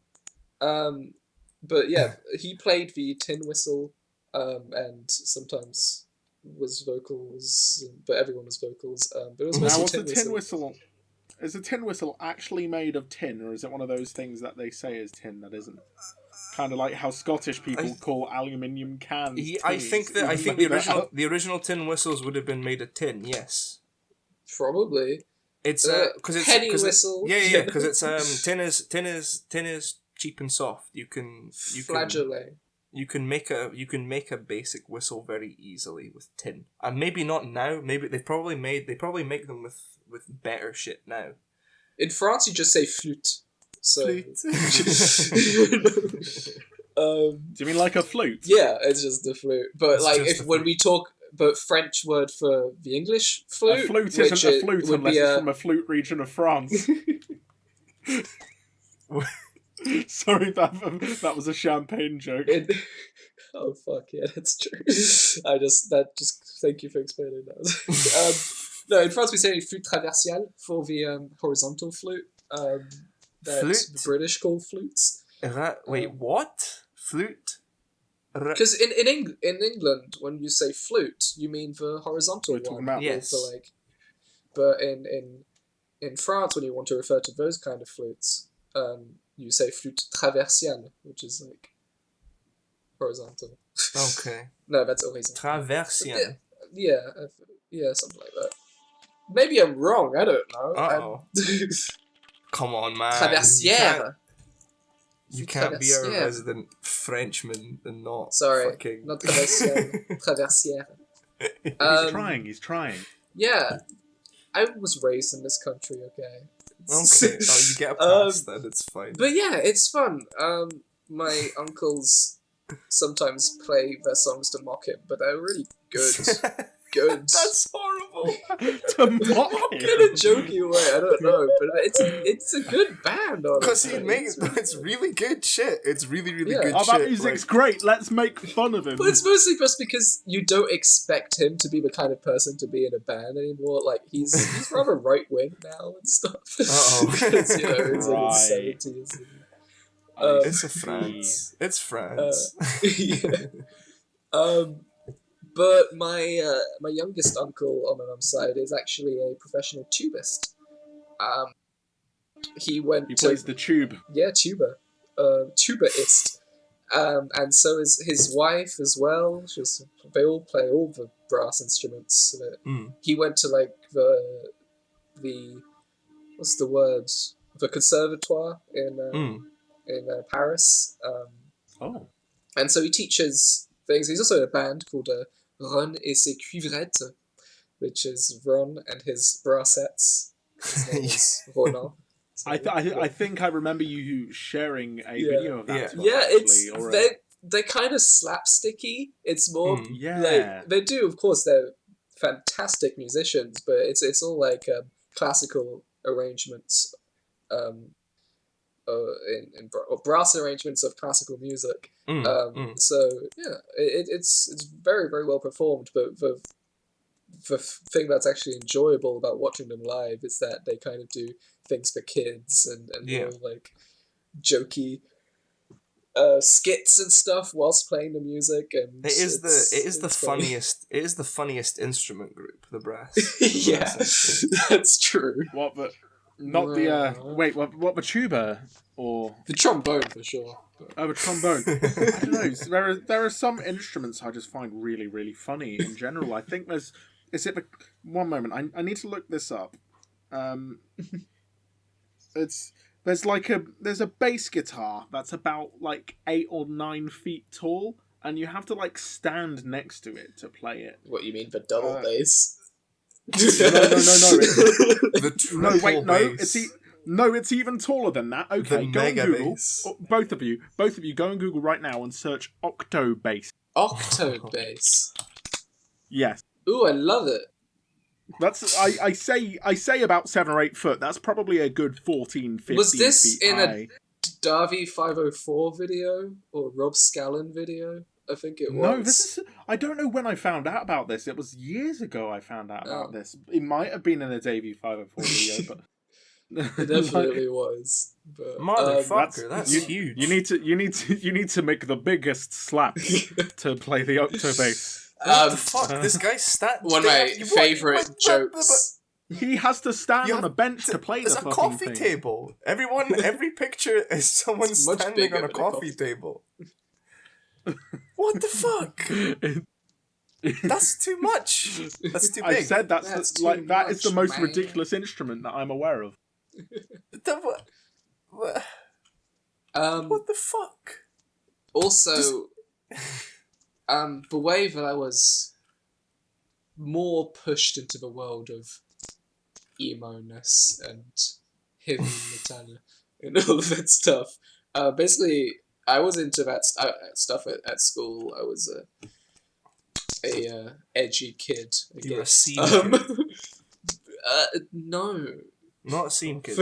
But yeah, he played the tin whistle, and sometimes was vocals, but everyone was vocals. But it was Now, mostly what's a tin tin whistle. whistle? Is a tin whistle actually made of tin, or is it one of those things that they say is tin that isn't? Kind of like how Scottish people call aluminium cans. I think the original tin whistles would have been made of tin. Yes, Probably. it's because it's penny cause whistle. because it's tin is cheap and soft. You can Flageolet. you can make a basic whistle very easily with tin, and maybe not now. Maybe they probably make them with better shit now. In France, you just say flute. So. Flute. Do you mean like a flute? Yeah, it's just the flute. But It's like, just if the when flute. we talk, but French word for the English flute, A flute which isn't a it flute would unless be it's from a flute region of France. Sorry, that was a champagne joke. Oh fuck yeah, that's true. Thank you for explaining that. No, in France we say flûte traversiale for the horizontal flute. That Flute? the British call flutes. Wait, what? Flute? Because in England, when you say flute, you mean the horizontal We're talking one. about- Yes. For but in France, when you want to refer to those kind of flutes, you say flûte traversiale, which is like horizontal. Okay. No, that's horizontal. Traversien. Yeah, something like that. Maybe I'm wrong. I don't know. Uh-oh. Come on, man. Traversière. You can't be a Traversière. resident Frenchman and not Sorry, fucking... not traversière. Traversière. He's trying. Yeah, I was raised in this country. Okay. Okay, you get a pass then, it's fine. But yeah, it's fun. My uncles sometimes play their songs to mock him, but they're really good. Good. That's horrible. To mock In him. a jokey way, I don't know, but it's a good band. Because Honestly. he makes it's really good shit. It's really, really good Oh, shit. that music's great. Let's make fun of him. But it's mostly just because you don't expect him to be the kind of person to be in a band anymore. Like he's rather right wing now and stuff. Uh-oh. Because you know it's in his Right. 70s. It's a France. It's France. Yeah. But my my youngest uncle on my mum's side is actually a professional tubist. He plays the tube. Yeah, tubaist. And so is his wife as well. They all play all the brass instruments. He went to like the what's the word? The conservatoire in Paris. And so he teaches things. He's also in a band called Ron et ses cuivrettes, which is Ron and his brassettes. His name is Ronan. So, I think I remember you sharing a video of that. They're kind of slapsticky. It's more yeah. like they do. Of course, they're fantastic musicians, but it's all like classical arrangements. brass arrangements of classical music. So yeah, it's very, very well performed. But the thing that's actually enjoyable about watching them live is that they kind of do things for kids and little, like, jokey skits and stuff whilst playing the music, and it is the funniest instrument group, the brass. Yeah, that's true. What the? Not the wait. What the tuba or the trombone for sure? Oh, the trombone. I don't know. There are some instruments I just find really, really funny in general. I think there's. Is it the one moment? I need to look this up. There's a bass guitar that's about like 8 or 9 feet tall, and you have to like stand next to it to play it. What, you mean the double bass? No. The triple bass. It's even taller than that. Okay, go on Google. Bass. Both of you, go on Google right now and search octo bass. Octo bass. Yes. Ooh, I love it. That's I say about 7 or 8 foot. That's probably a good 14, 15 Was this feet in high. a Darby 504 video or Rob Scallon video? I think it was. No, this is. I don't know when I found out about this. It was years ago I found out about this. It mimight have been in a Davey 504 video, but it definitely was. But, motherfucker, that's huge. You need to make the biggest slap to play the octo bass. What the fuck? This guy's one of my favourite jokes. He has to stand on a bench to play the fucking thing. It's a coffee table. Every picture is someone standing on a coffee table. What the fuck? That's too much. That's too big. I said that is the most ridiculous instrument that I'm aware of. What the fuck? Also, the way that I was more pushed into the world of emo-ness and heavy metal and all of that stuff. Basically, I was into that stuff at school. I was a edgy kid. You were a scene kid? No. Not a scene kid.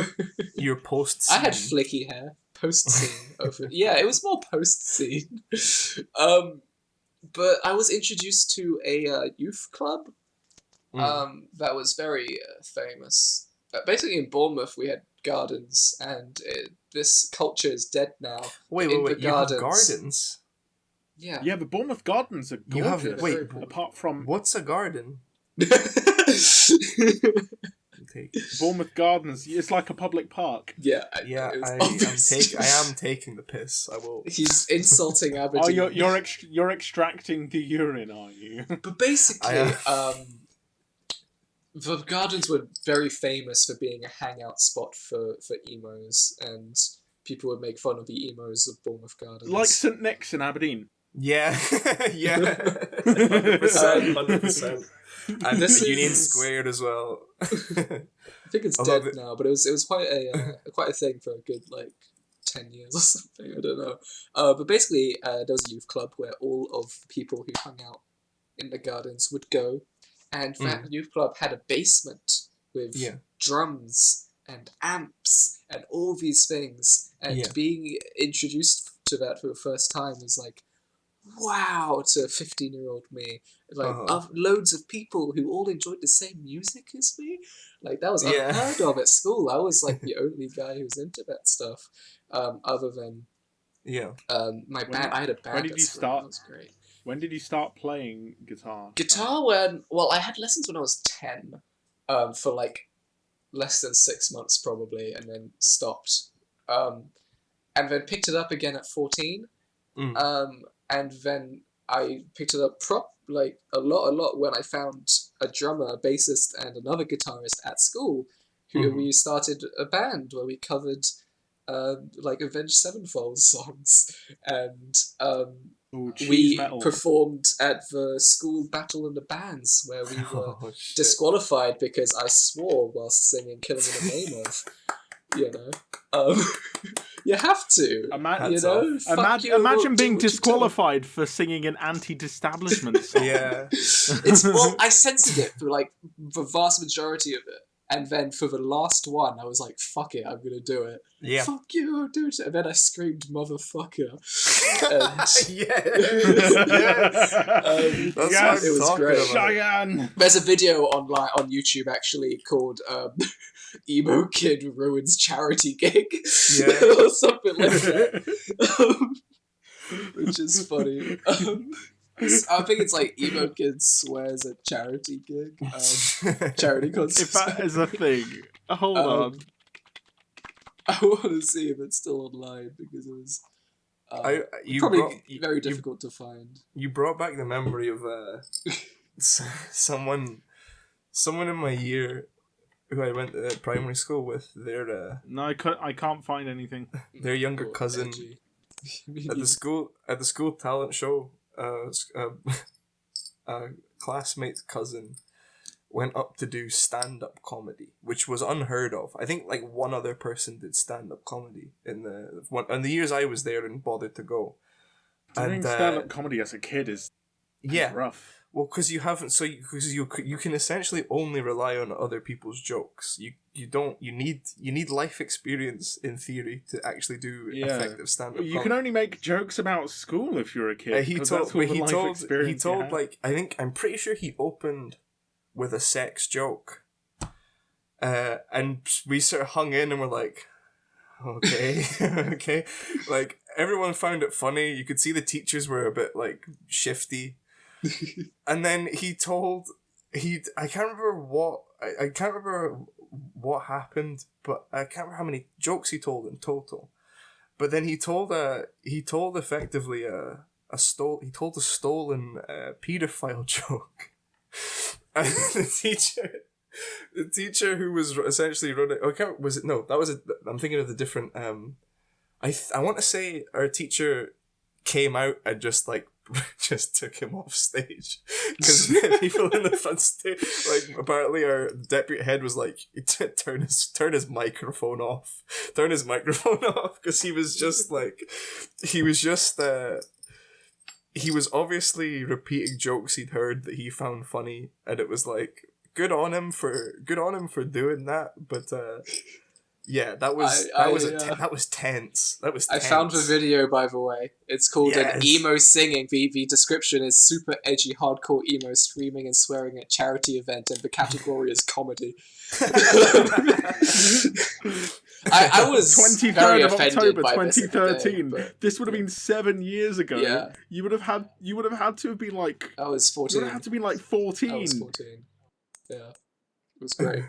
You're post-scene. I had flicky hair. Post-scene. Yeah, it was more post-scene. But I was introduced to a youth club that was very famous. Basically, in Bournemouth, we had gardens, and this culture is dead now. Wait, you have gardens? Yeah. Yeah, the Bournemouth gardens are gorgeous. Apart from... What's a garden? Bournemouth Gardens, it's like a public park. Yeah, I am taking the piss. I will. He's insulting Aberdeen. Oh, you're extracting the urine, are you? But basically, the gardens were very famous for being a hangout spot for emos, and people would make fun of the emos of Bournemouth Gardens. Like St Nick's in Aberdeen. Yeah, 100%. And this Union Squared as well. I think it's dead now, but it was quite a thing for a good 10 years or something. I don't know. But basically, there was a youth club where all of the people who hung out in the gardens would go, and that youth club had a basement with drums and amps and all these things, and being introduced to that for the first time was like, wow, to 15-year-old me. Loads of people who all enjoyed the same music as me. That was unheard of at school. I was the only guy who was into that stuff. Other than my band. I had a band. When did you start? That was great. When did you start playing guitar? I had lessons when I was 10, for less than 6 months probably, and then stopped. And then picked it up again at 14. And then I picked it up a lot when I found a drummer, a bassist, and another guitarist at school, who we started a band where we covered Avenged Sevenfold songs, and we performed at the school battle in the bands where we were disqualified because I swore whilst singing "Killing in the Name of." You have to. Imagine being disqualified for singing an anti-establishment song. Yeah. I censored it for the vast majority of it, And then for the last one, I was like, fuck it, I'm going to do it. Yeah. Fuck you, dude. And then I screamed, motherfucker. And Yes. Yes. That's Yes, what it I'm was talking great. about. Cheyenne! there's a video online on YouTube actually called Emo Kid Ruins Charity Gig. Yeah. Or something like that. Which is funny. I think it's like Emo Kid swears at charity gig. Charity concert. If that is a thing, hold on. I want to see if it's still online because it was You probably brought- very difficult to find. You brought back the memory of someone in my year who I went to primary school with. No, I can't find anything. Their younger Oh, cousin edgy. at the school talent show. A classmate's cousin went up to do stand-up comedy, which was unheard of. I think like one other person did stand-up comedy in the years I was there and bothered to go. Doing stand-up comedy as a kid is rough. Well, because you haven't, because you can essentially only rely on other people's jokes. You need life experience in theory to actually do effective stand-up. You can only make jokes about school if you're a kid. He told like I'm pretty sure he opened with a sex joke, and we sort of hung in and were like, okay, okay, like everyone found it funny. You could see the teachers were a bit like shifty. And then I can't remember what happened, but I can't remember how many jokes he told in total. But then he told effectively a stolen pedophile joke. And the teacher who was essentially running, I'm thinking of the different, I want to say our teacher came out and just took him off stage because people in the front stage, like apparently our deputy head was like, turn his microphone off because he was obviously repeating jokes he'd heard that he found funny, and it was like good on him for doing that, but yeah, that was tense. That was tense. I found the video, by the way. It's called an emo singing. The description is super edgy, hardcore emo screaming and swearing at charity event, and the category is comedy. I was 23rd of offended October by this 2013. day, This would have been 7 years ago. Yeah. You would have had to have been like. I was 14. You would have had to be like 14. I was 14. Yeah, it was great.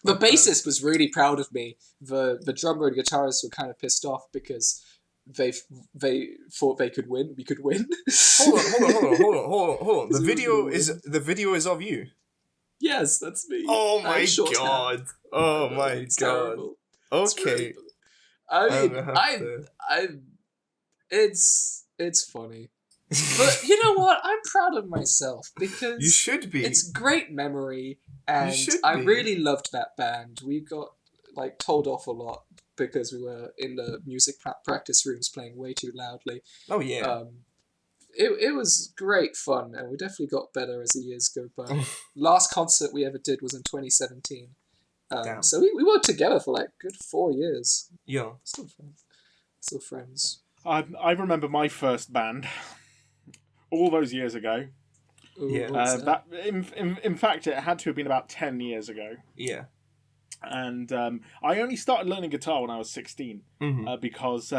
The bassist was really proud of me. The drummer and guitarist were kind of pissed off because they thought they could win. We could win. Hold on. The video is of you. Yes, that's me. Oh my god. Oh my god. Terrible. Okay. It's funny. But you know what? I'm proud of myself because you should be. It's great memory, and I really loved that band. We got told off a lot because we were in the music practice rooms playing way too loudly. Oh yeah. It was great fun, and we definitely got better as the years go by. Last concert we ever did was in 2017. So we worked together for good 4 years. Yeah. Still friends. I remember my first band. All those years ago. Ooh, that in fact, it had to have been about 10 years ago. Yeah. And I only started learning guitar when I was 16 because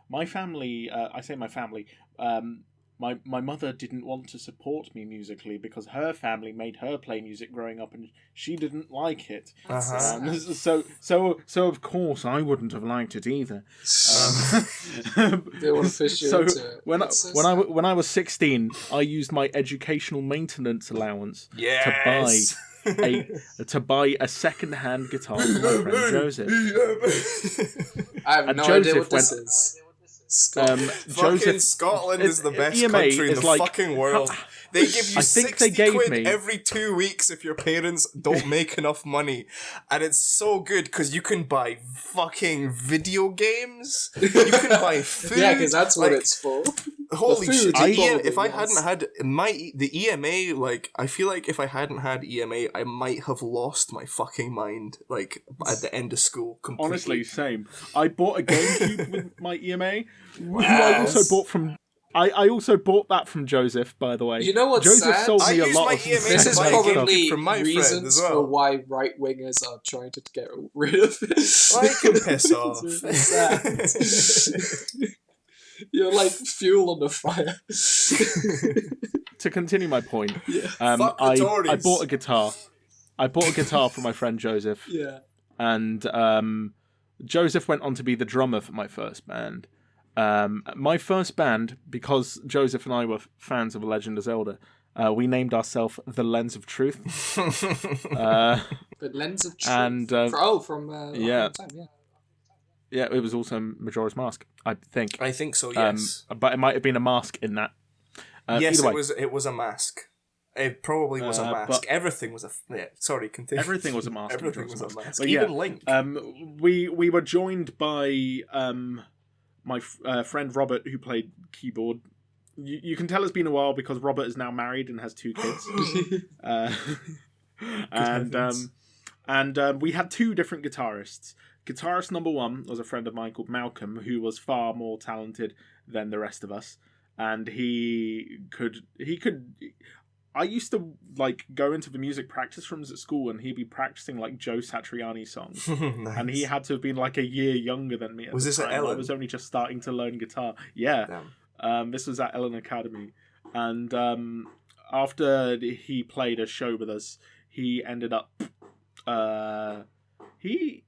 my family, I say my family, my mother didn't want to support me musically because her family made her play music growing up and she didn't like it. So of course I wouldn't have liked it either. They want to push you into it. When I was 16, I used my educational maintenance allowance to buy a second-hand guitar for my friend Joseph. I have no idea what this is. Scotland is the best EMA country in the is fucking world. They give you I think 60 they gave quid me- every 2 weeks if your parents don't make enough money. And it's so good because you can buy fucking video games. You can buy food. Yeah, because that's what like, it's for. Holy The shit! food, If I yes. hadn't had the EMA, like I feel like if I hadn't had EMA, I might have lost my fucking mind. Like at the end of school, completely. Honestly, same. I bought a GameCube with my EMA, who I Wow. also bought from. I also bought that from Joseph, by the way. You know what's Joseph sad? sold I me a used lot my of EMA This to is buy a GameCube probably from my friend reasons as well. for why right wingers are trying to get rid of it. I can piss off. It's really sad. You're like fuel on the fire. To continue my point, Yeah. Fuck the I Tories. bought a guitar. I bought a guitar for my friend Joseph, Yeah. and Joseph went on to be the drummer for my first band. My first band, because Joseph and I were fans of Legend of Zelda, we named ourselves The Lens of Truth. But Lens of Truth. And, from yeah. Time, yeah. Yeah, it was also Majora's Mask, I think. I think so. Yes. But it might have been a mask in that. Yes, either way, it was a mask. It probably was a mask. but- Everything was a. Yeah, sorry, continue. everything was a mask. in Everything was Majora's a Mask. mask. But Even yeah, Link. we were joined by my friend Robert, who played keyboard. You can tell it's been a while because Robert is now married and has 2 kids. And we had 2 different guitarists. Guitarist number 1 was a friend of mine called Malcolm, who was far more talented than the rest of us, and he could. I used to like go into the music practice rooms at school, and he'd be practicing like Joe Satriani songs, Nice. and he had to have been like a year younger than me. Was the this at time. I Ellen? was only just starting to learn guitar. Yeah, Damn. this was at Ellen Academy, and after he played a show with us, he ended up he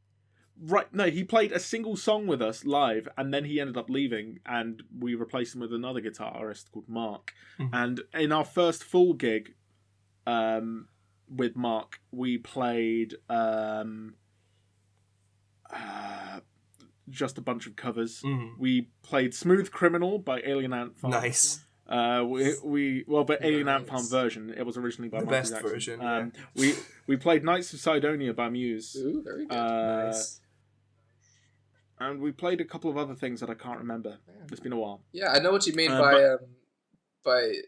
played a single song with us live, and then he ended up leaving, and we replaced him with another guitarist called Mark. Mm-hmm. And in our first full gig with Mark, we played just a bunch of covers. Mhm. We played Smooth Criminal by Alien Ant Farm. Nice. The Alien Ant Nice. Farm version, it was originally by The Michael best Jackson. version, yeah. We played Knights of Sidonia by Muse. Ooh, very good. Nice. And we played a couple of other things that I can't remember. It's been a while. Yeah, I know what you mean by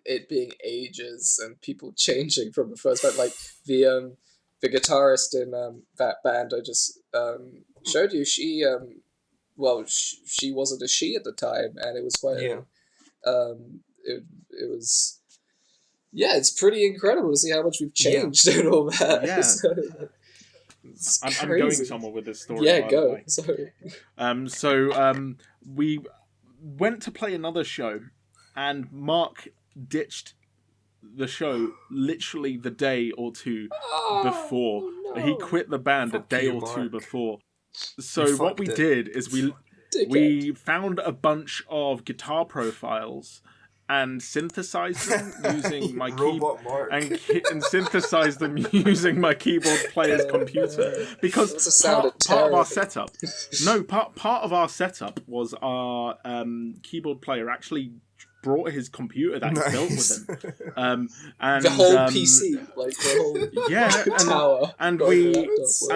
it being ages and people changing from the first band. Like the guitarist in that band I just showed you. She she wasn't a she at the time, and it was quite. Yeah. It was. Yeah, it's pretty incredible to see how much we've changed and all that. Yeah. So, it's I'm going crazy. somewhere with this story. Yeah, by the go. way. Sorry. We went to play another show, and Mark ditched the show literally the day or 2 before. no. He quit the band Fuck a day you, or 2 Mark. before. So You what fucked we it. did is we found a bunch of guitar profiles and synthesized them using my keyboard. Robot Mark. And synthesized them using my keyboard player's computer, because That sounded part of our terrible. setup. Part of our setup was our keyboard player actually brought his computer that he built Nice. with him, and The whole PC, like the whole yeah, tower. and got we the laptop.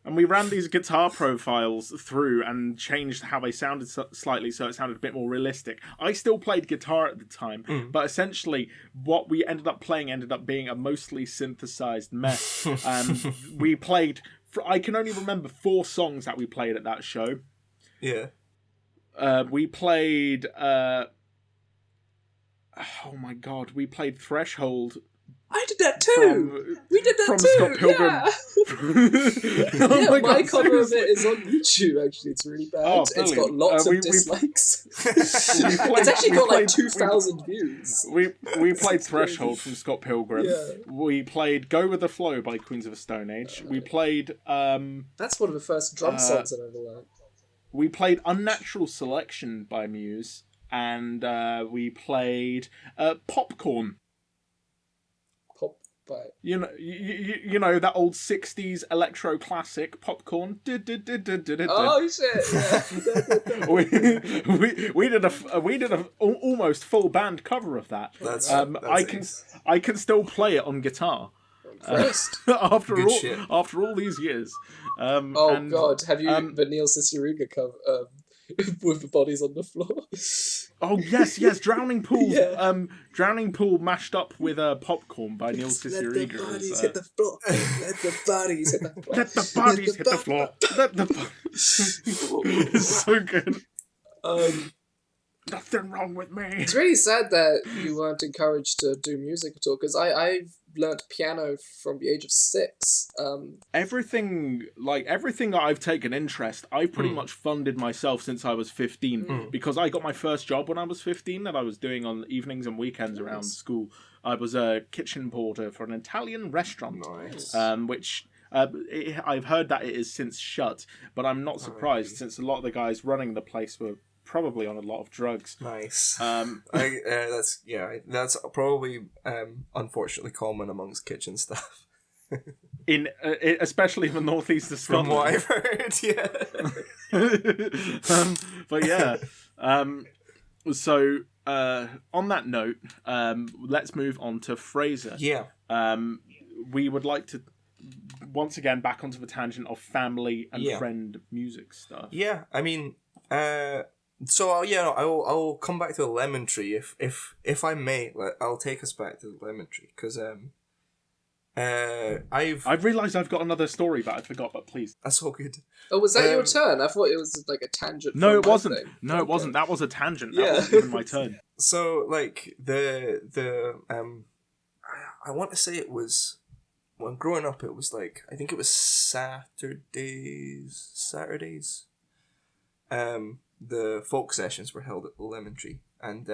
and we ran these guitar profiles through and changed how they sounded slightly, so it sounded a bit more realistic. I still played guitar at the time, but essentially what we ended up playing ended up being a mostly synthesized mess. We played. I can only remember 4 songs that we played at that show. Yeah. We played. Oh my god, we played Threshold. I did that too. We did that from too. Scott Pilgrim. Yeah, Oh my my God, cover of seriously. it is on YouTube. Actually, it's really bad. Oh, It's got brilliant. lots We- of dislikes. We played- It's actually we got like played- 2,000 views. We played It's Threshold crazy. from Scott Pilgrim. Yeah. We played Go With The Flow by Queens of the Stone Age. We played That's one of the first drum songs I've ever learned. we played Unnatural Selection by Muse, and we played Popcorn. But You know that old '60s electro classic Popcorn. oh shit! Yeah. we did a almost full band cover of that. That's I can still play it on guitar. Impressed. After shit. all these years. Oh and, god, have you the Neil Cicerega cover with the bodies on the floor? Oh yes, Drowning Pool. Yeah. Drowning Pool mashed up with Popcorn by Neil Cicerega. Let the bodies hit the floor. Let the bodies hit the floor. Let the bodies hit the floor. Let the It's so good. Nothing wrong with me. It's really sad that you weren't encouraged to do music at all, because I've learnt piano from the age of 6. Everything that I've taken interest, I've pretty much funded myself since I was 15 because I got my first job when I was 15 that I was doing on evenings and weekends around school. I was a kitchen porter for an Italian restaurant. Nice. Which I've heard that it is since shut, but I'm not surprised since a lot of the guys running the place were probably on a lot of drugs. Nice. That's probably unfortunately common amongst kitchen staff. Especially in the northeast of Scotland. From what I've heard, yeah. But yeah. So on that note, let's move on to Fraser. Yeah. We would like to once again back onto the tangent of family and friend music stuff. Yeah, I mean, I'll come back to the Lemon Tree if I may. I'll take us back to the Lemon Tree because I've realised I've got another story that I forgot, but please. That's all good. Oh, was that your turn? I thought it was like a tangent. No, it from my wasn't. thing. No, it wasn't. That was a tangent. That Yeah. wasn't even my turn. So like the I want to say it was when growing up. It was like I think it was Saturdays. The folk sessions were held at the Lemon Tree, and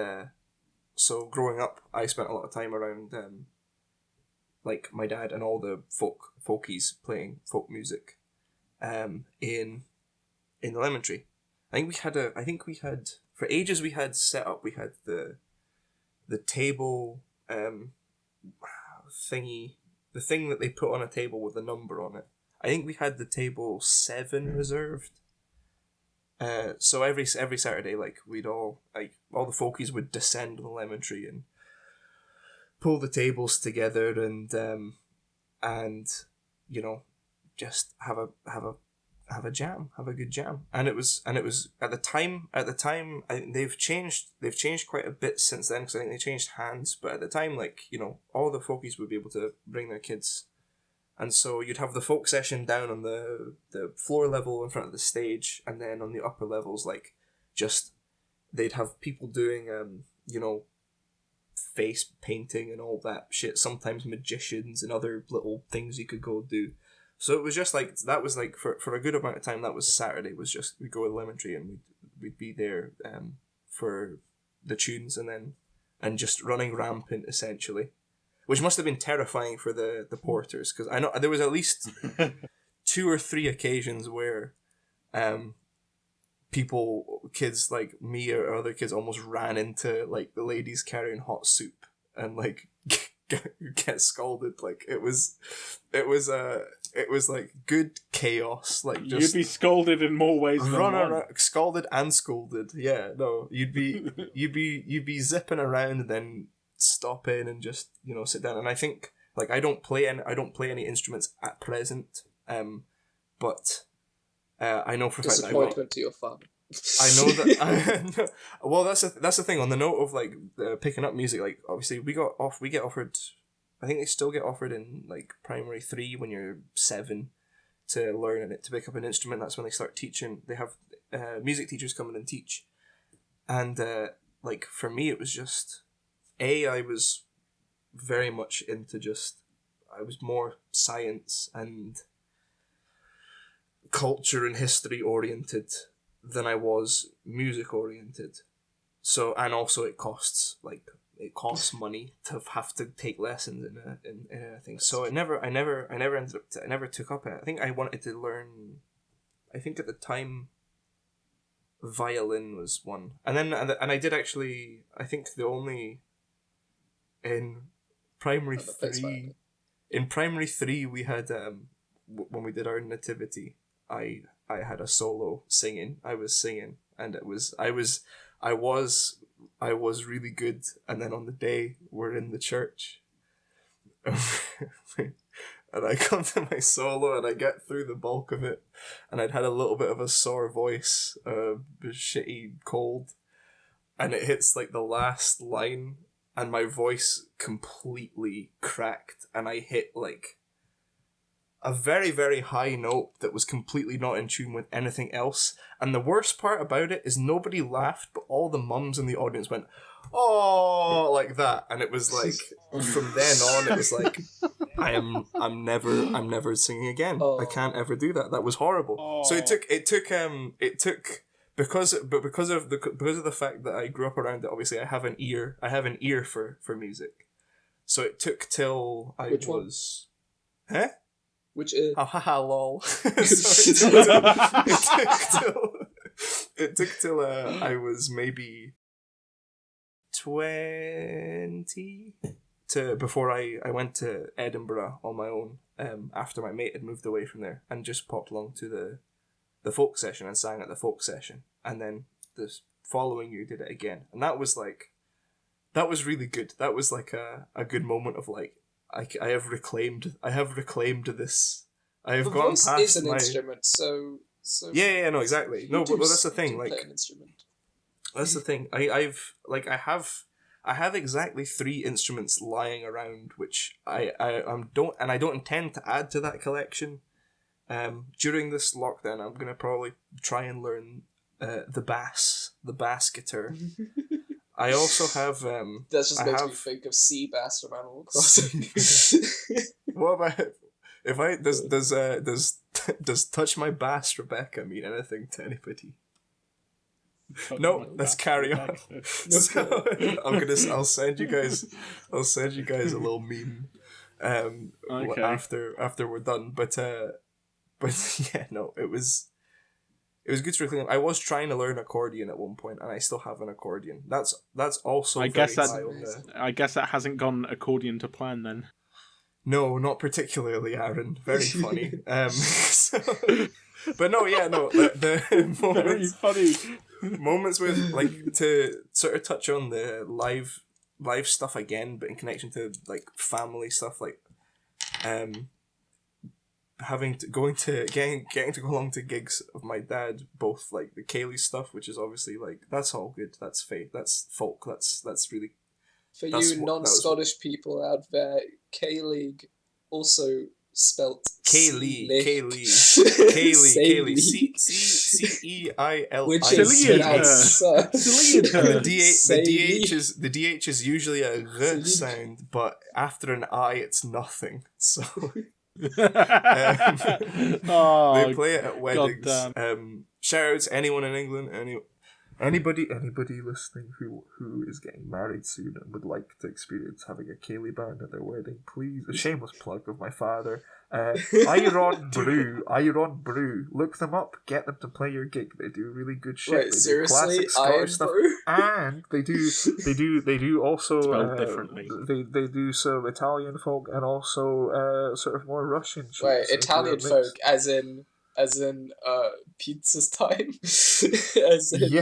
so growing up, I spent a lot of time around like my dad and all the folkies playing folk music, in the Lemon Tree. I think we had for ages we had set up. We had the table thingy, the thing that they put on a table with a number on it. I think we had the table 7 reserved. So every Saturday, like we'd all the folkies would descend on the Lemon Tree and pull the tables together and you know just have a jam, have a good jam. And it was at the time I think they've changed quite a bit since then because I think they changed hands. But at the time, like you know, all the folkies would be able to bring their kids. And so you'd have the folk session down on the floor level in front of the stage, and then on the upper levels, like, just, they'd have people doing, you know, face painting and all that shit, sometimes magicians and other little things you could go do. So it was just like, that was like, for a good amount of time, that was Saturday, was just, we'd go to Lemon Tree and we'd be there for the tunes and just running rampant, essentially. Which must have been terrifying for the porters, because I know there was at least 2 or 3 occasions where kids like me or other kids almost ran into like the ladies carrying hot soup and like get scalded. Like it was like good chaos. Like just you'd be scolded in more ways than one. Around, scalded and scolded. Yeah, no, you'd be zipping around and then stop in and just, you know, sit down. And I think like I don't play any instruments at present, but I know for a fact that disappointment to your father. I know that. Well, that's the thing. On the note of like picking up music, like obviously we get offered. I think they still get offered in like primary 3 when you're 7 to learn it, to pick up an instrument. That's when they start teaching. They have music teachers come in and teach, and like for me it was just. I was very much into I was more science and culture and history oriented than I was music oriented. So, and also it costs money to have to take lessons in a thing. So I never took up it. I think I wanted to learn, I think at the time, violin was one. And I did actually, I think the only, in primary 3, in primary 3 we had when we did our nativity, I had a solo singing. I was singing, and I was really good. And then on the day we're in the church, and I come to my solo and I get through the bulk of it, and I'd had a little bit of a sore voice, shitty cold, and it hits like the last line, and my voice completely cracked, and I hit like a very, very high note that was completely not in tune with anything else. And the worst part about it is nobody laughed, but all the mums in the audience went, "Oh," like that. And it was like, from then on, it was like, I'm never singing again. I can't ever do that. That was horrible. So it took because of the fact that I grew up around it. Obviously, I have an ear for music. So it took till I Which was, one? huh? Which Ha ha ha lol. So it took till I was maybe 20 before I went to Edinburgh on my own, after my mate had moved away from there, and just popped along to the folk session and sang at the folk session, and then the following year did it again, and that was really good. That was like a good moment of like, I have reclaimed this. I have gone voice past is an my instrument, so yeah, no, exactly. No, but that's the thing. Like, play an instrument. that's the thing. I have exactly 3 instruments lying around, which I don't intend to add to that collection. During this lockdown, I'm gonna probably try and learn the bass guitar. I also have That just makes me think of sea bass from Animal Crossing. What about if I does Touch My Bass Rebecca mean anything to anybody? No, let's carry on. So I'll send you guys a little meme Okay. after we're done. But yeah, no, it was good to reclaim. I was trying to learn accordion at one point, and I still have an accordion. That's also I very guess high on the... I guess that hasn't gone according to plan then. No, not particularly, Aaron. Very funny. But no, yeah, no. The moments, Very funny. moments with, like, to sort of touch on the live stuff again, but in connection to like family stuff, like getting to go along to gigs of my dad, both like the Kaylee stuff, which is obviously like, that's all good. That's faith. That's folk. That's really... For you non-Scottish people out there, K-League also spelt Kaylee, C-E-I-L-I, which is the DH is usually a R sound, but after an I, it's nothing. So they play it at weddings. Shout out to anyone in England, anybody listening who is getting married soon and would like to experience having a Kaylee band at their wedding, please, a shameless plug of my father, Iron Brew, look them up, get them to play your gig. They do really good shit. Wait, they seriously? do classic Scottish stuff, Brew? and they do also Spelled differently. they do some Italian folk and also sort of more Russian shit. Wait, So Italian folk, as in pizza's time? As in, yeah.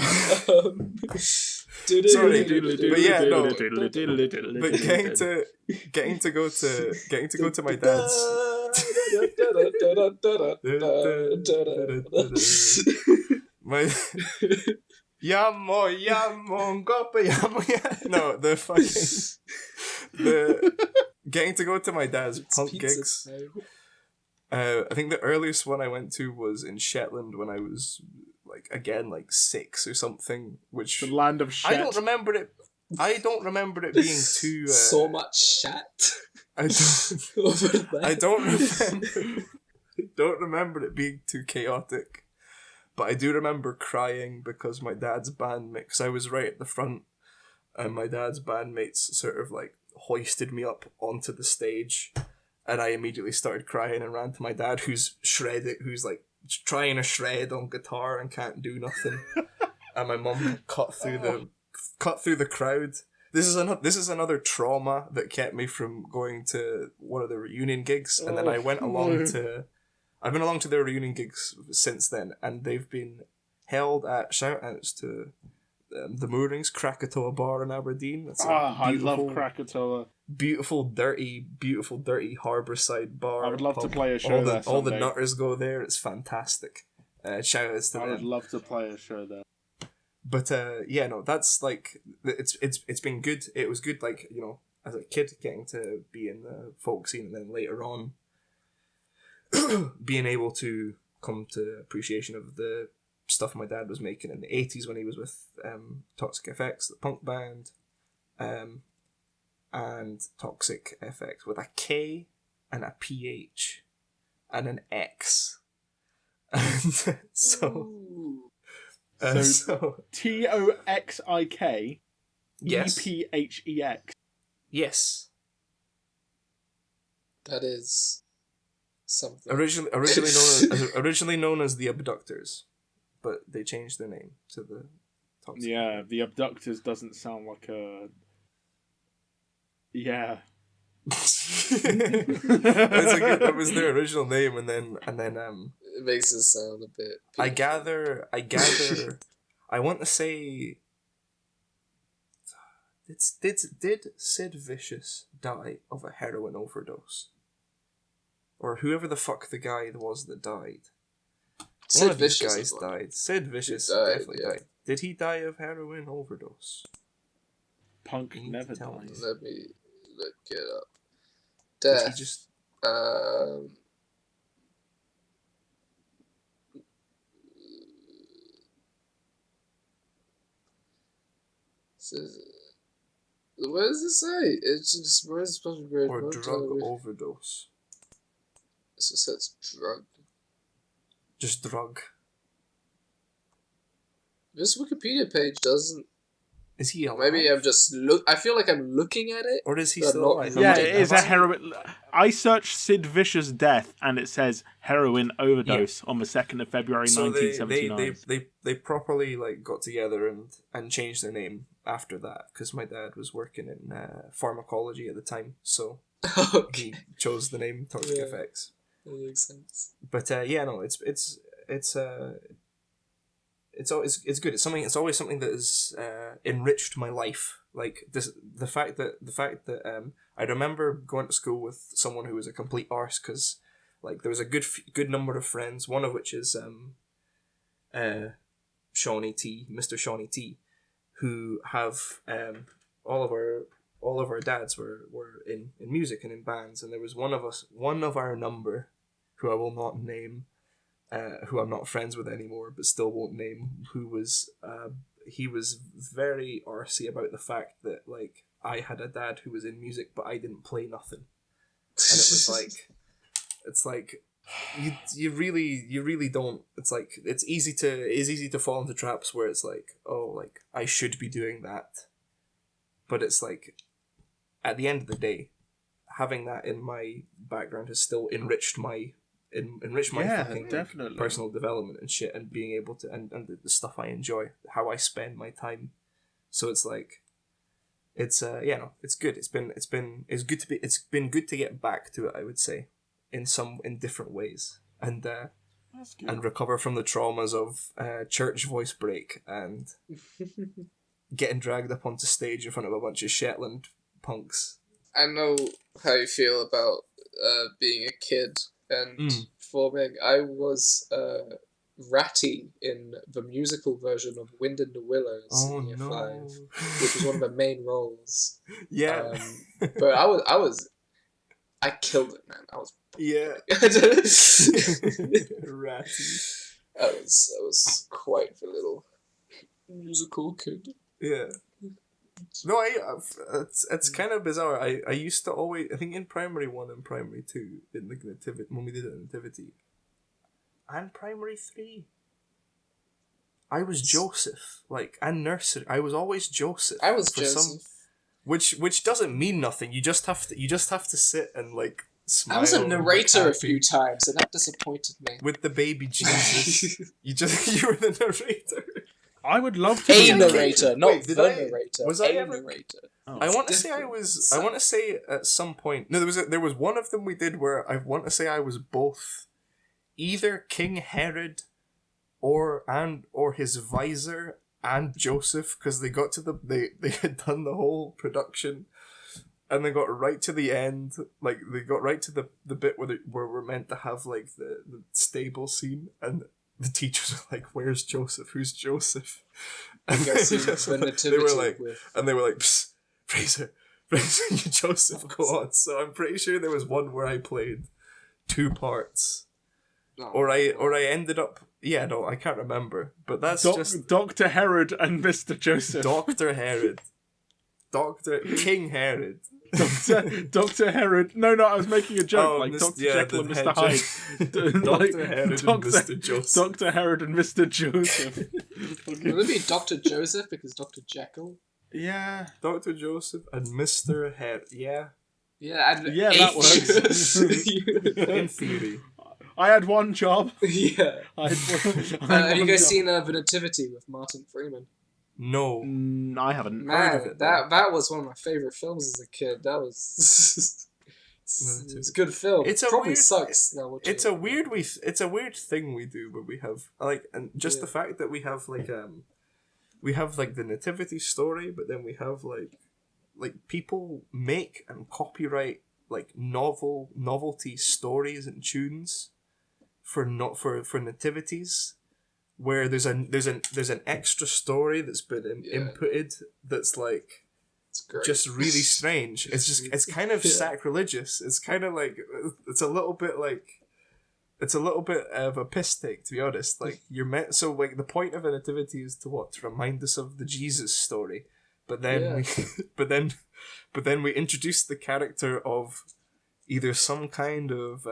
Sorry, but yeah, no. But getting to go to my dad's. My yamo ngopa yamo. No, the getting to go to my dad's punk gigs. I think the earliest one I went to was in Shetland when I was like 6 or something, which The land of shit. I don't remember it being too so much shat. I don't remember it being too chaotic, but I do remember crying because my dad's bandmates, I was right at the front, and my dad's bandmates sort of like hoisted me up onto the stage. And I immediately started crying and ran to my dad, who's like trying to shred on guitar and can't do nothing. And my mum cut through the crowd. this is another trauma that kept me from going to one of the reunion gigs, and then I went along to. I've been along to their reunion gigs since then, and they've been held at shout-outs to the Moorings, Krakatoa Bar in Aberdeen. That's I love Krakatoa. Beautiful, dirty harbourside bar. I would love to play a show all there all the someday. nutters go there. It's fantastic. Shout-outs to I them. would love to play a show there. But yeah, no, that's like it's been good. It was good, like, you know, as a kid getting to be in the folk scene, and then later on being able to come to appreciation of the stuff my dad was making in the 80s when he was with Toxic FX, the punk band, and Toxic FX with a K and a PH and an X. And so TOXIK yes. EPHEX. Yes. That is something. Originally known as the Abductors, but they changed their name to the Toxic. Yeah, the Abductors doesn't sound like a... Yeah. That was their original name, and then It makes it sound a bit. I gather I want to say did Sid Vicious die of a heroin overdose? Or whoever the fuck the guy was that died. One of these guys died. Sid Vicious definitely died. Did he die of heroin overdose? Punk never died. Let me look it up. Did Death. he just... What does it say? It's just where's supposed to be or drug overdose. So it says drug. Just drug. This Wikipedia page doesn't. Is he alive? Maybe I'm just I feel like I'm looking at it. Or is he but still not alive? really. Yeah, it is a heroin... I searched Sid Vicious death, and it says heroin overdose on the 2nd of February, So 1979. they properly like got together and changed their name after that, because my dad was working in pharmacology at the time, so Okay, he chose the name Toxic Yeah. FX. that makes sense. But yeah, no, it's good. It's something. It's always something that has enriched my life. Like this, the fact that I remember going to school with someone who was a complete arse, because like there was a good number of friends. One of which is Shawnee T, Mr. Shawnee T, who have all of our dads were in music and in bands, and there was one of our number, who I will not name. Who I'm not friends with anymore, but still won't name, who was he was very arsey about the fact that like I had a dad who was in music, but I didn't play nothing, and it was like, it's like you really don't. It's like it's easy to fall into traps where it's like, oh, like I should be doing that, but it's like at the end of the day, having that in my background has still enriched my fucking definitely. personal development and shit, and being able to and the stuff I enjoy, how I spend my time. So it's like, it's it's good. It's been good to get back to it, I would say, in different ways, and That's good. and recover from the traumas of church voice break and getting dragged up onto stage in front of a bunch of Shetland punks. I know how you feel about being a kid and performing. I was Ratty in the musical version of Wind in the Willows in Year 5, which was one of the main roles. Yeah. But I killed it, man. I was Yeah. Ratty. I was quite the little musical kid. Yeah. No, it's kind of bizarre. I used to always, I think in primary 1 and primary 2 in the nativity, when we did it nativity, and primary 3, I was Joseph, like, and nursery. I was always Joseph. I was Joseph. Which doesn't mean nothing. You just have to sit and like smile. I was a narrator a few times, and that disappointed me. With the baby Jesus. you were the narrator. I would love to A be narrator, not Wait, the narrator. Was a I ever? narrator. Oh. I want to say different. I want to say at some point. No, there was one of them we did where I want to say I was both, either King Herod, or his visor and Joseph, because they got to they had done the whole production, and they got right to the end. Like they got right to the bit where we're meant to have like the stable scene, and the teachers are like, "Where's Joseph? Who's Joseph?" And they were like, Psst, Fraser, you Joseph, go on. So I'm pretty sure there was one where I played two parts, or I ended up. Yeah, no, I can't remember, but that's just Dr. Herod and Mr. Joseph. Dr. Herod, King Herod. Dr. Herod. No, I was making a joke, like Dr. Yeah, Jekyll and Mr. Hyde. Dr. Herod and Mr. Joseph. Dr. Herod and Mr. Joseph. Okay. Would it be Dr. Joseph because Dr. Jekyll? Yeah. Dr. Joseph and Mr. Herod. Yeah. Yeah, and Yeah, that works. In theory. I had one job. Yeah. Have you guys seen The Nativity with Martin Freeman? No. I haven't. Man, that was one of my favorite films as a kid. That was it's a good film. It's a probably weird, sucks now. It's a weird thing we do where we have like, and just the fact that we have like the nativity story, but then we have like people make and copyright like novelty stories and tunes for nativities, where there's an extra story that's been inputted that's like just really strange. It's kind of sacrilegious. It's kind of like it's a little bit of a piss take, to be honest. Like you're meant, so like the point of a nativity is to remind us of the Jesus story, but then we introduce the character of either some kind of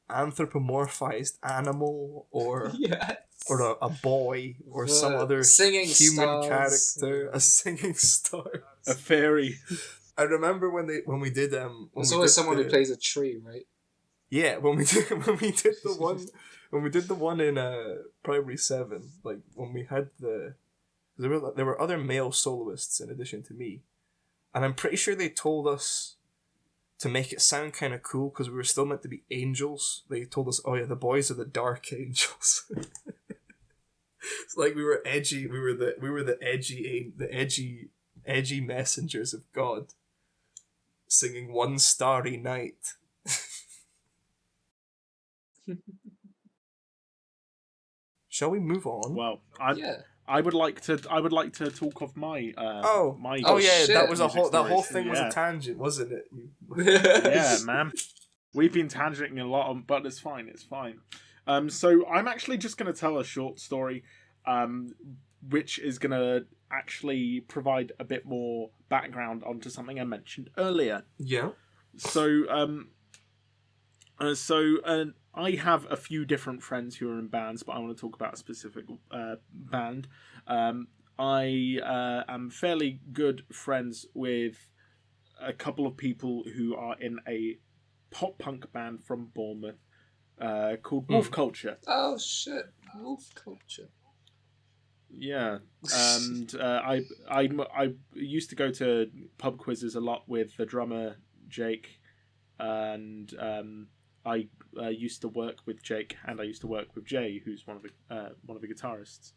anthropomorphized animal or a boy or some other human character, a singing star, a fairy. I remember when we did there's always someone who plays a tree, right? Yeah, when we did the one in Primary 7, like when we had there were other male soloists in addition to me, and I'm pretty sure they told us to make it sound kind of cool because we were still meant to be angels. They told us, "Oh yeah, the boys are the dark angels." It's like we were edgy. We were the edgy messengers of God, singing "One Starry Night." Shall we move on? Well, I would like to talk of my that was that whole thing was a tangent, wasn't it? Yeah, man. We've been tangenting a lot, but it's fine. So I'm actually just going to tell a short story, which is going to actually provide a bit more background onto something I mentioned earlier. Yeah. So I have a few different friends who are in bands, but I want to talk about a specific band. I am fairly good friends with a couple of people who are in a pop punk band from Bournemouth called Wolf Culture. Oh shit, Wolf Culture. Yeah, and I used to go to pub quizzes a lot with the drummer Jake, and I used to work with Jake, and I used to work with Jay, who's one of the guitarists.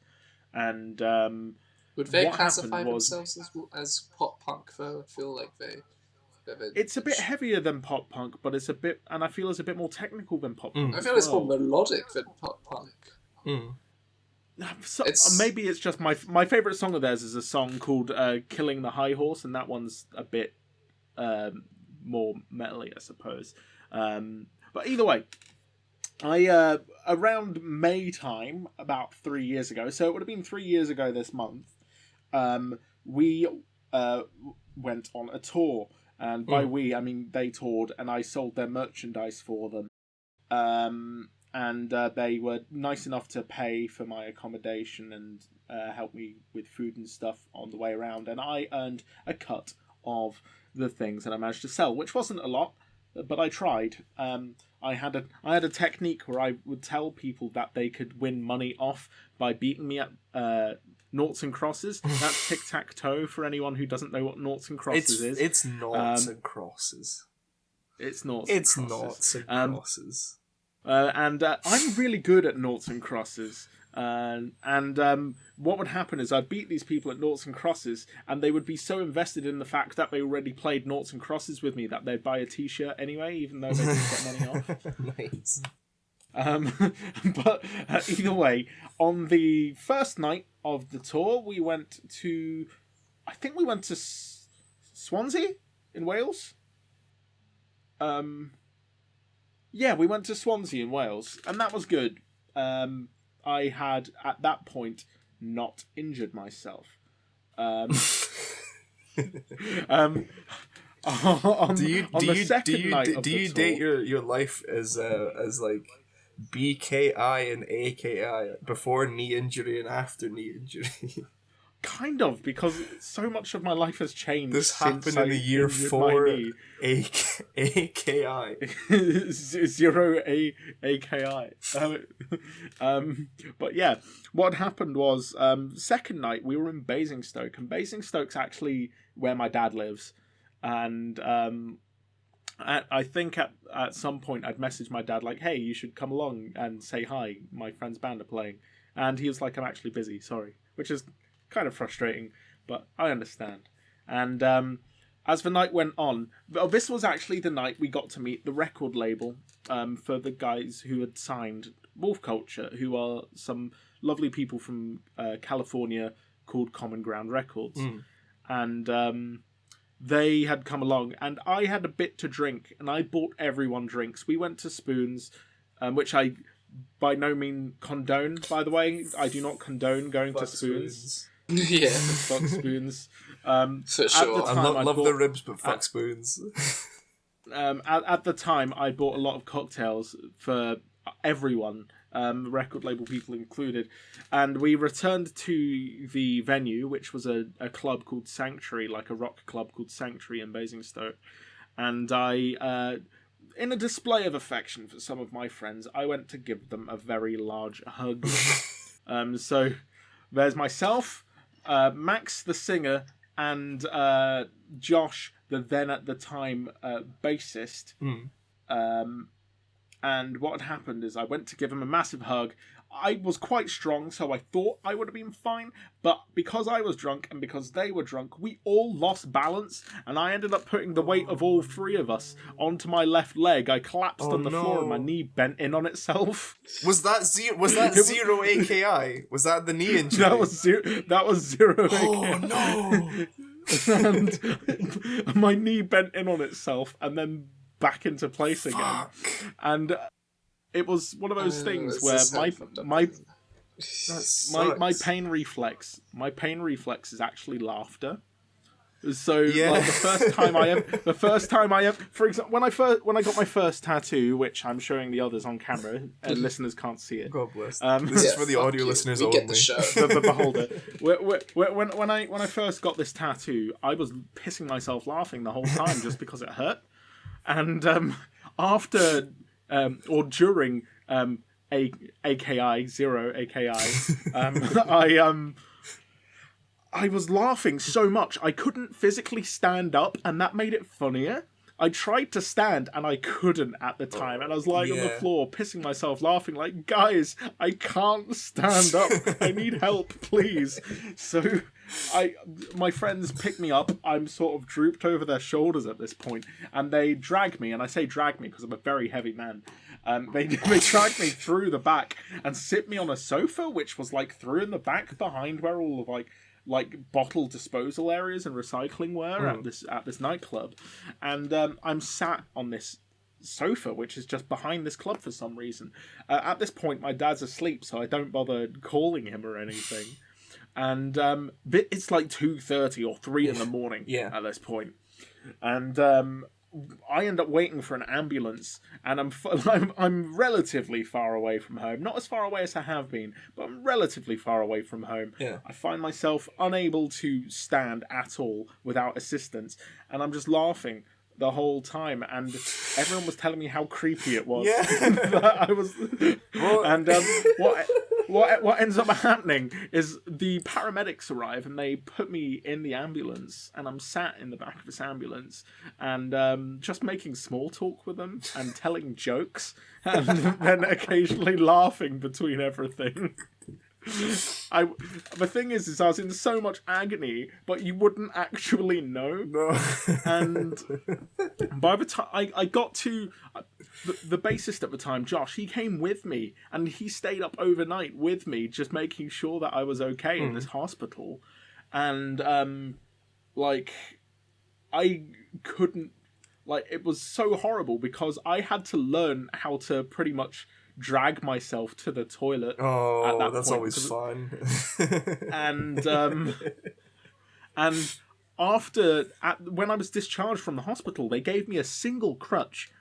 And would they classify themselves as pop punk though? I feel like they. It's a bit heavier than pop punk, but it's a bit, and I feel it's a bit more technical than pop punk. I feel it's more melodic than pop punk. So, maybe it's just my favorite song of theirs is a song called "Killing the High Horse," and that one's a bit more metally, I suppose. But either way, I around May time, about 3 years ago, so it would have been 3 years ago this month, we went on a tour. And by we, I mean they toured, and I sold their merchandise for them. And they were nice enough to pay for my accommodation and help me with food and stuff on the way around. And I earned a cut of the things that I managed to sell, which wasn't a lot, but I tried. I had a technique where I would tell people that they could win money off by beating me at noughts and crosses. That's tic-tac-toe for anyone who doesn't know what noughts and crosses is. It's noughts and crosses. It's noughts It's and crosses. noughts and crosses. And I'm really good at noughts and crosses. What would happen is I'd beat these people at noughts and crosses, and they would be so invested in the fact that they already played noughts and crosses with me that they'd buy a t-shirt anyway, even though they didn't get money off. Nice. But either way, on the first night of the tour, we went to Swansea in Wales. Yeah, we went to Swansea in Wales, and that was good. I had, at that point, not injured myself. Do you date your life as like BKI and AKI, before knee injury and after knee injury? Kind of, because so much of my life has changed. This happened in the year 4 AKI. 0 AKI. But yeah, what happened was, second night we were in Basingstoke, and Basingstoke's actually where my dad lives. And I think at some point I'd messaged my dad like, hey, you should come along and say hi, my friend's band are playing. And he was like, I'm actually busy, sorry. Which is kind of frustrating, but I understand. And as the night went on, this was actually the night we got to meet the record label for the guys who had signed Wolf Culture, who are some lovely people from California called Common Ground Records. And they had come along, and I had a bit to drink, and I bought everyone drinks. We went to Spoons, which I by no means condone, by the way. I do not condone going to Spoons. Yeah. Fuck Spoons. For sure. I love the ribs, but fuck Spoons. At the time, I bought a lot of cocktails for everyone, record label people included, and we returned to the venue, which was a club called Sanctuary, like a rock club called Sanctuary in Basingstoke. And I, in a display of affection for some of my friends, I went to give them a very large hug. So there's myself, Max the singer, and Josh, the then at the time bassist. And what had happened is I went to give him a massive hug. I was quite strong, so I thought I would have been fine. But because I was drunk and because they were drunk, we all lost balance. And I ended up putting the weight of all three of us onto my left leg. I collapsed on the floor and my knee bent in on itself. Was that zero AKI? Was that the knee injury? That was zero AKI. Oh no! And my knee bent in on itself and then back into place again. And it was one of those things where my pain reflex is actually laughter. So like the first time I ever, for example, when I got my first tattoo, which I'm showing the others on camera, and listeners can't see it. God bless. This is for the audio listeners only. Get the show. The beholder. When I first got this tattoo, I was pissing myself laughing the whole time just because it hurt. And after or during AKI 0 AKI, I was laughing so much I couldn't physically stand up, and that made it funnier. I tried to stand and I couldn't at the time, and I was lying on the floor pissing myself laughing like, guys, I can't stand up, I need help, please. So my friends pick me up. I'm sort of drooped over their shoulders at this point, and they drag me, and I say drag me because I'm a very heavy man. They drag me through the back and sit me on a sofa, which was like through in the back behind where all of like bottle disposal areas and recycling were at this nightclub. And I'm sat on this sofa, which is just behind this club for some reason. At this point, my dad's asleep, so I don't bother calling him or anything. And it's like 2:30 or 3 in the morning at this point. And I end up waiting for an ambulance, and I'm relatively far away from home. Not as far away as I have been, but I'm relatively far away from home. Yeah. I find myself unable to stand at all without assistance, and I'm just laughing the whole time, and everyone was telling me how creepy it was. Yeah. I was, and what ends up happening is the paramedics arrive and they put me in the ambulance, and I'm sat in the back of this ambulance and just making small talk with them and telling jokes and then occasionally laughing between everything. The thing is I was in so much agony, but you wouldn't actually know. No. And by the time I got to the bassist at the time, Josh, he came with me and he stayed up overnight with me, just making sure that I was okay in this hospital. And I couldn't, it was so horrible because I had to learn how to pretty much drag myself to the toilet. Oh, at that that's point. always fun. And when I was discharged from the hospital, they gave me a single crutch.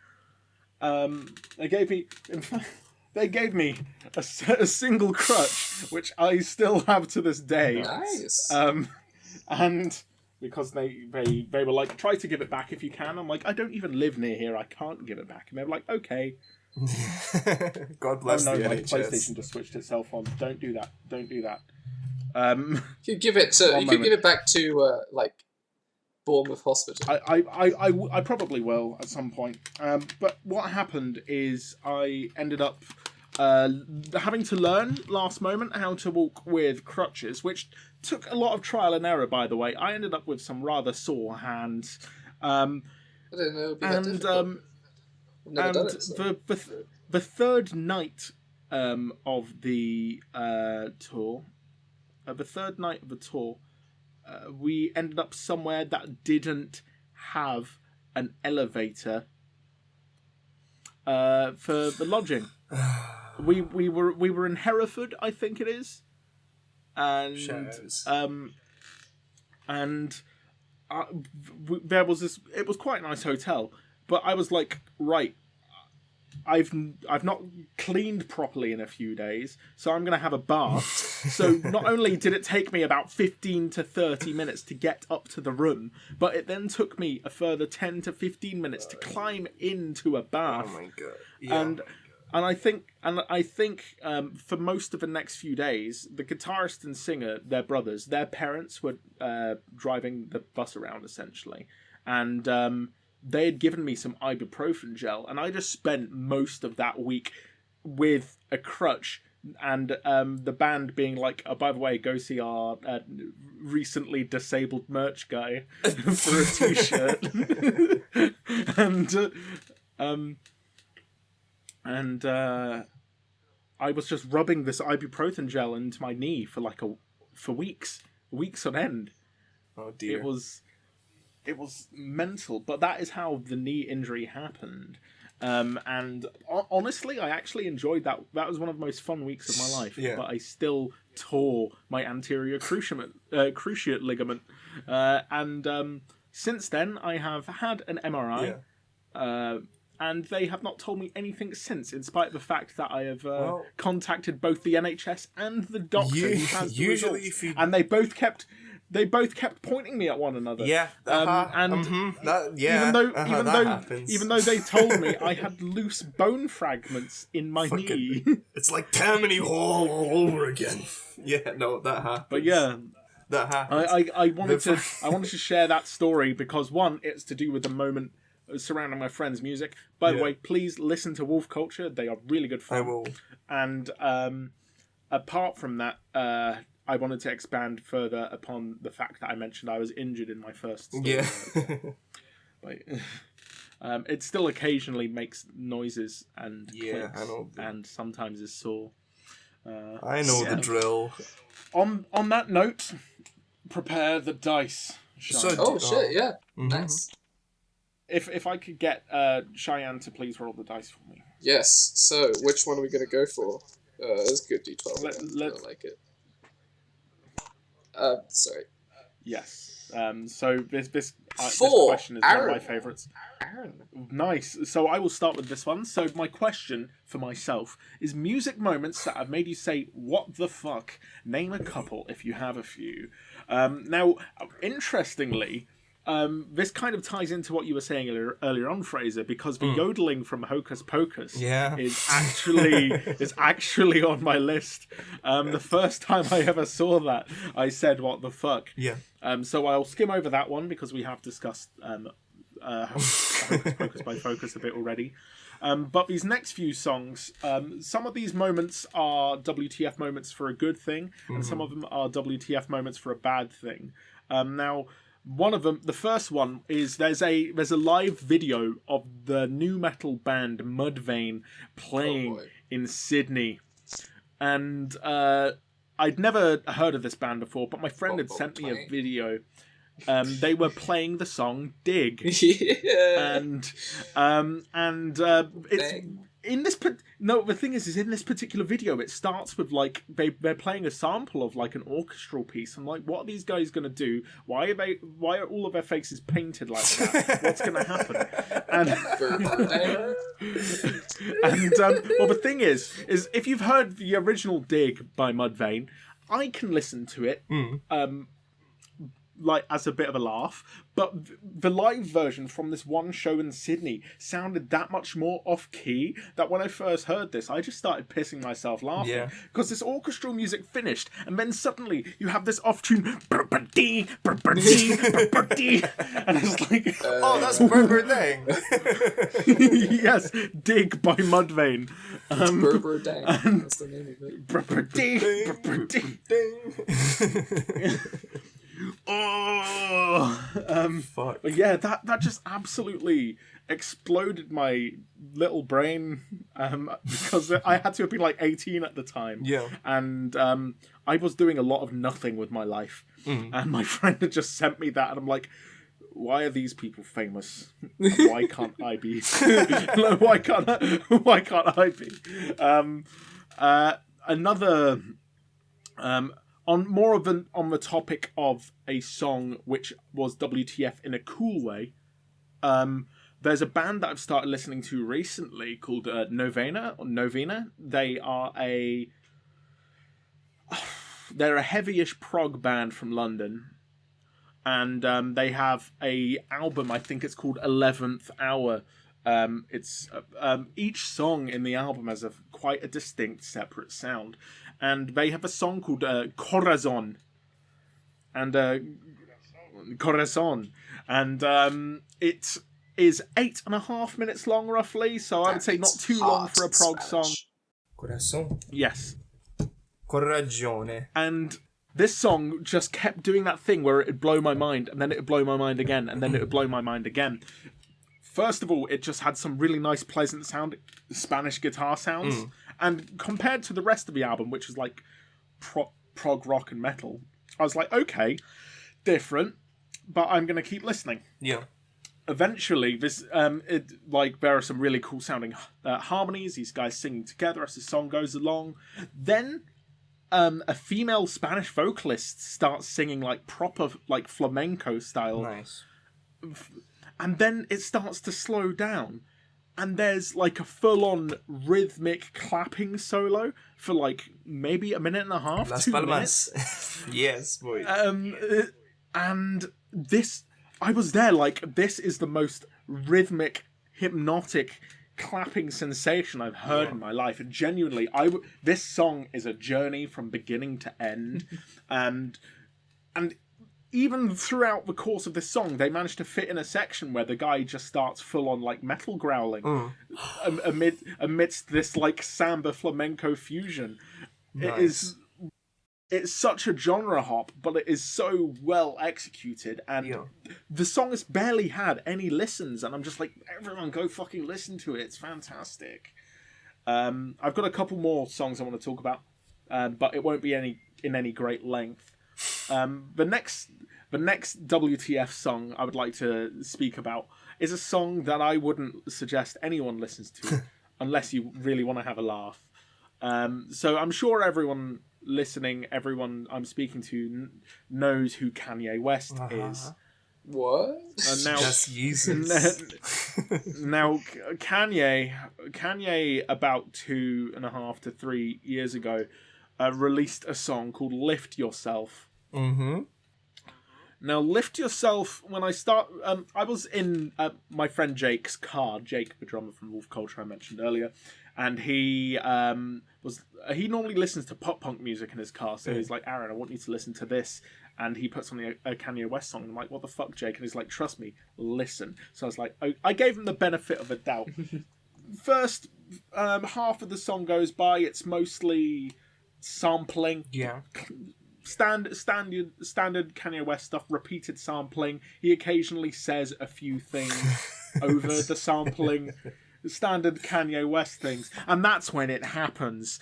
They gave me a single crutch, which I still have to this day. Nice. And because they were like, try to give it back if you can. I'm like, I don't even live near here. I can't give it back. And they were like, okay. God bless oh no, the my NHS. PlayStation just switched itself on. Don't do that. You give it to. You could give it back to Bournemouth Hospital. I probably will at some point. But what happened is I ended up having to learn last moment how to walk with crutches, which took a lot of trial and error. By the way, I ended up with some rather sore hands. I didn't know it would be that difficult. I've never done it, so. the third night of the tour, we ended up somewhere that didn't have an elevator for the lodging. we were in Hereford, I think it is, and there was this. It was quite a nice hotel. But I was like, right, I've not cleaned properly in a few days, so I'm going to have a bath. So not only did it take me about 15 to 30 minutes to get up to the room, but it then took me a further 10 to 15 minutes to climb into a bath. Oh my god! Yeah. And I think for most of the next few days, the guitarist and singer, their brothers, their parents were driving the bus around essentially, and they had given me some ibuprofen gel, and I just spent most of that week with a crutch, and the band being like, oh, by the way, go see our recently disabled merch guy for a t-shirt. and I was just rubbing this ibuprofen gel into my knee for weeks on end. Oh dear. It was mental, but that is how the knee injury happened. And honestly, I actually enjoyed that. That was one of the most fun weeks of my life. Yeah. But I still tore my anterior cruciate ligament. And since then, I have had an MRI. Yeah. And they have not told me anything since, in spite of the fact that I have contacted both the NHS and the doctor who has the results. And they both kept pointing me at one another. Yeah. Even though they told me I had loose bone fragments in my knee. It's like Tammany Hall all over again. Yeah, no, that happened. But yeah, that happened. I wanted to share that story because one, it's to do with the moment surrounding my friend's music. By the way, please listen to Wolf Culture. They are really good fun. I will. And apart from that, I wanted to expand further upon the fact that I mentioned I was injured in my first story. Yeah. It still occasionally makes noises and clicks, I know. and sometimes is sore. I know the drill. On that note, prepare the dice. Yeah. Mm-hmm. Nice. If I could get Shayan to please roll the dice for me. Yes. So, which one are we going to go for? It's good D12. I like it. Sorry. Yes. So this Four. question is Aaron. one of my favourites. Aaron. Nice. So I will start with this one. So my question for myself is music moments that have made you say, what the fuck? Name a couple if you have a few. Now, interestingly, this kind of ties into what you were saying earlier on, Fraser, because the yodeling from Hocus Pocus is actually on my list. The first time I ever saw that, I said, "What the fuck?" Yeah. So I'll skim over that one because we have discussed Hocus Pocus by Focus a bit already. But these next few songs, some of these moments are WTF moments for a good thing, and some of them are WTF moments for a bad thing. Now, one of them, the first one, is there's a live video of the nu metal band Mudvayne playing in Sydney, and I'd never heard of this band before, but my friend had sent me a video. They were playing the song "Dig," and it's in this. The thing is in this particular video, it starts with like they're playing a sample of like an orchestral piece. I'm like, what are these guys gonna do? Why are all of their faces painted like that? What's gonna happen? Well, the thing is if you've heard the original "Dig" by Mudvayne, I can listen to it. Like as a bit of a laugh, but the live version from this one show in Sydney sounded that much more off key that when I first heard this, I just started pissing myself laughing because this orchestral music finished, and then suddenly you have this off tune, and it's like, oh, that's Berberdang. Yes, "Dig" by Mudvayne. Berberdang. That's the name of it. Fuck. But yeah, that just absolutely exploded my little brain because I had to have been like 18 at the time. Yeah. And I was doing a lot of nothing with my life. And my friend had just sent me that, and I'm like, why are these people famous? And why can't I be? Why can't I be? Another on the topic of a song which was WTF in a cool way, there's a band that I've started listening to recently called Novena. They're a heavy-ish prog band from London, and they have a album. I think it's called 11th Hour. It's each song in the album has quite a distinct separate sound. And they have a song called Corazon. And Corazon. And it is 8.5 minutes long, roughly. So I would say not too long for a prog song. Corazon. Yes. Coragione. And this song just kept doing that thing where it would blow my mind, and then it would blow my mind again, and then it would blow my mind again. First of all, it just had some really nice, pleasant sound Spanish guitar sounds. And compared to the rest of the album, which is like prog rock and metal, I was like, okay, different, but I'm going to keep listening. Yeah. Eventually, there are some really cool sounding harmonies, these guys singing together as the song goes along. Then a female Spanish vocalist starts singing like proper like flamenco style. Nice. And then it starts to slow down. And there's like a full-on rhythmic clapping solo for like maybe 1.5 minutes. Las 2 Palmas. minutes. Yes, boy. And this, I was there like, this is the most rhythmic, hypnotic clapping sensation I've heard in my life. And genuinely, this song is a journey from beginning to end. and even throughout the course of this song, they managed to fit in a section where the guy just starts full on like metal growling amidst this like samba flamenco fusion. Nice. It's such a genre hop, but it is so well executed, and the song has barely had any listens, and I'm just like, everyone go fucking listen to it. It's fantastic. I've got a couple more songs I want to talk about, but it won't be in any great length. The next WTF song I would like to speak about is a song that I wouldn't suggest anyone listens to unless you really want to have a laugh. So I'm sure everyone listening, everyone I'm speaking to knows who Kanye West is. What? And now, That's Jesus. now Kanye about 2.5 to 3 years ago released a song called "Lift Yourself." Mm-hmm. Now, lift yourself. When I start, I was in my friend Jake's car. Jake, the drummer from Wolf Culture I mentioned earlier, and he he normally listens to pop punk music in his car. So he's like, Aaron, I want you to listen to this. And he puts on a Kanye West song. And I'm like, what the fuck, Jake? And he's like, trust me, listen. So I was like, I gave him the benefit of a doubt. First half of the song goes by. It's mostly sampling. Yeah. Standard Kanye West stuff, repeated sampling. He occasionally says a few things over the sampling. Standard Kanye West things. And that's when it happens.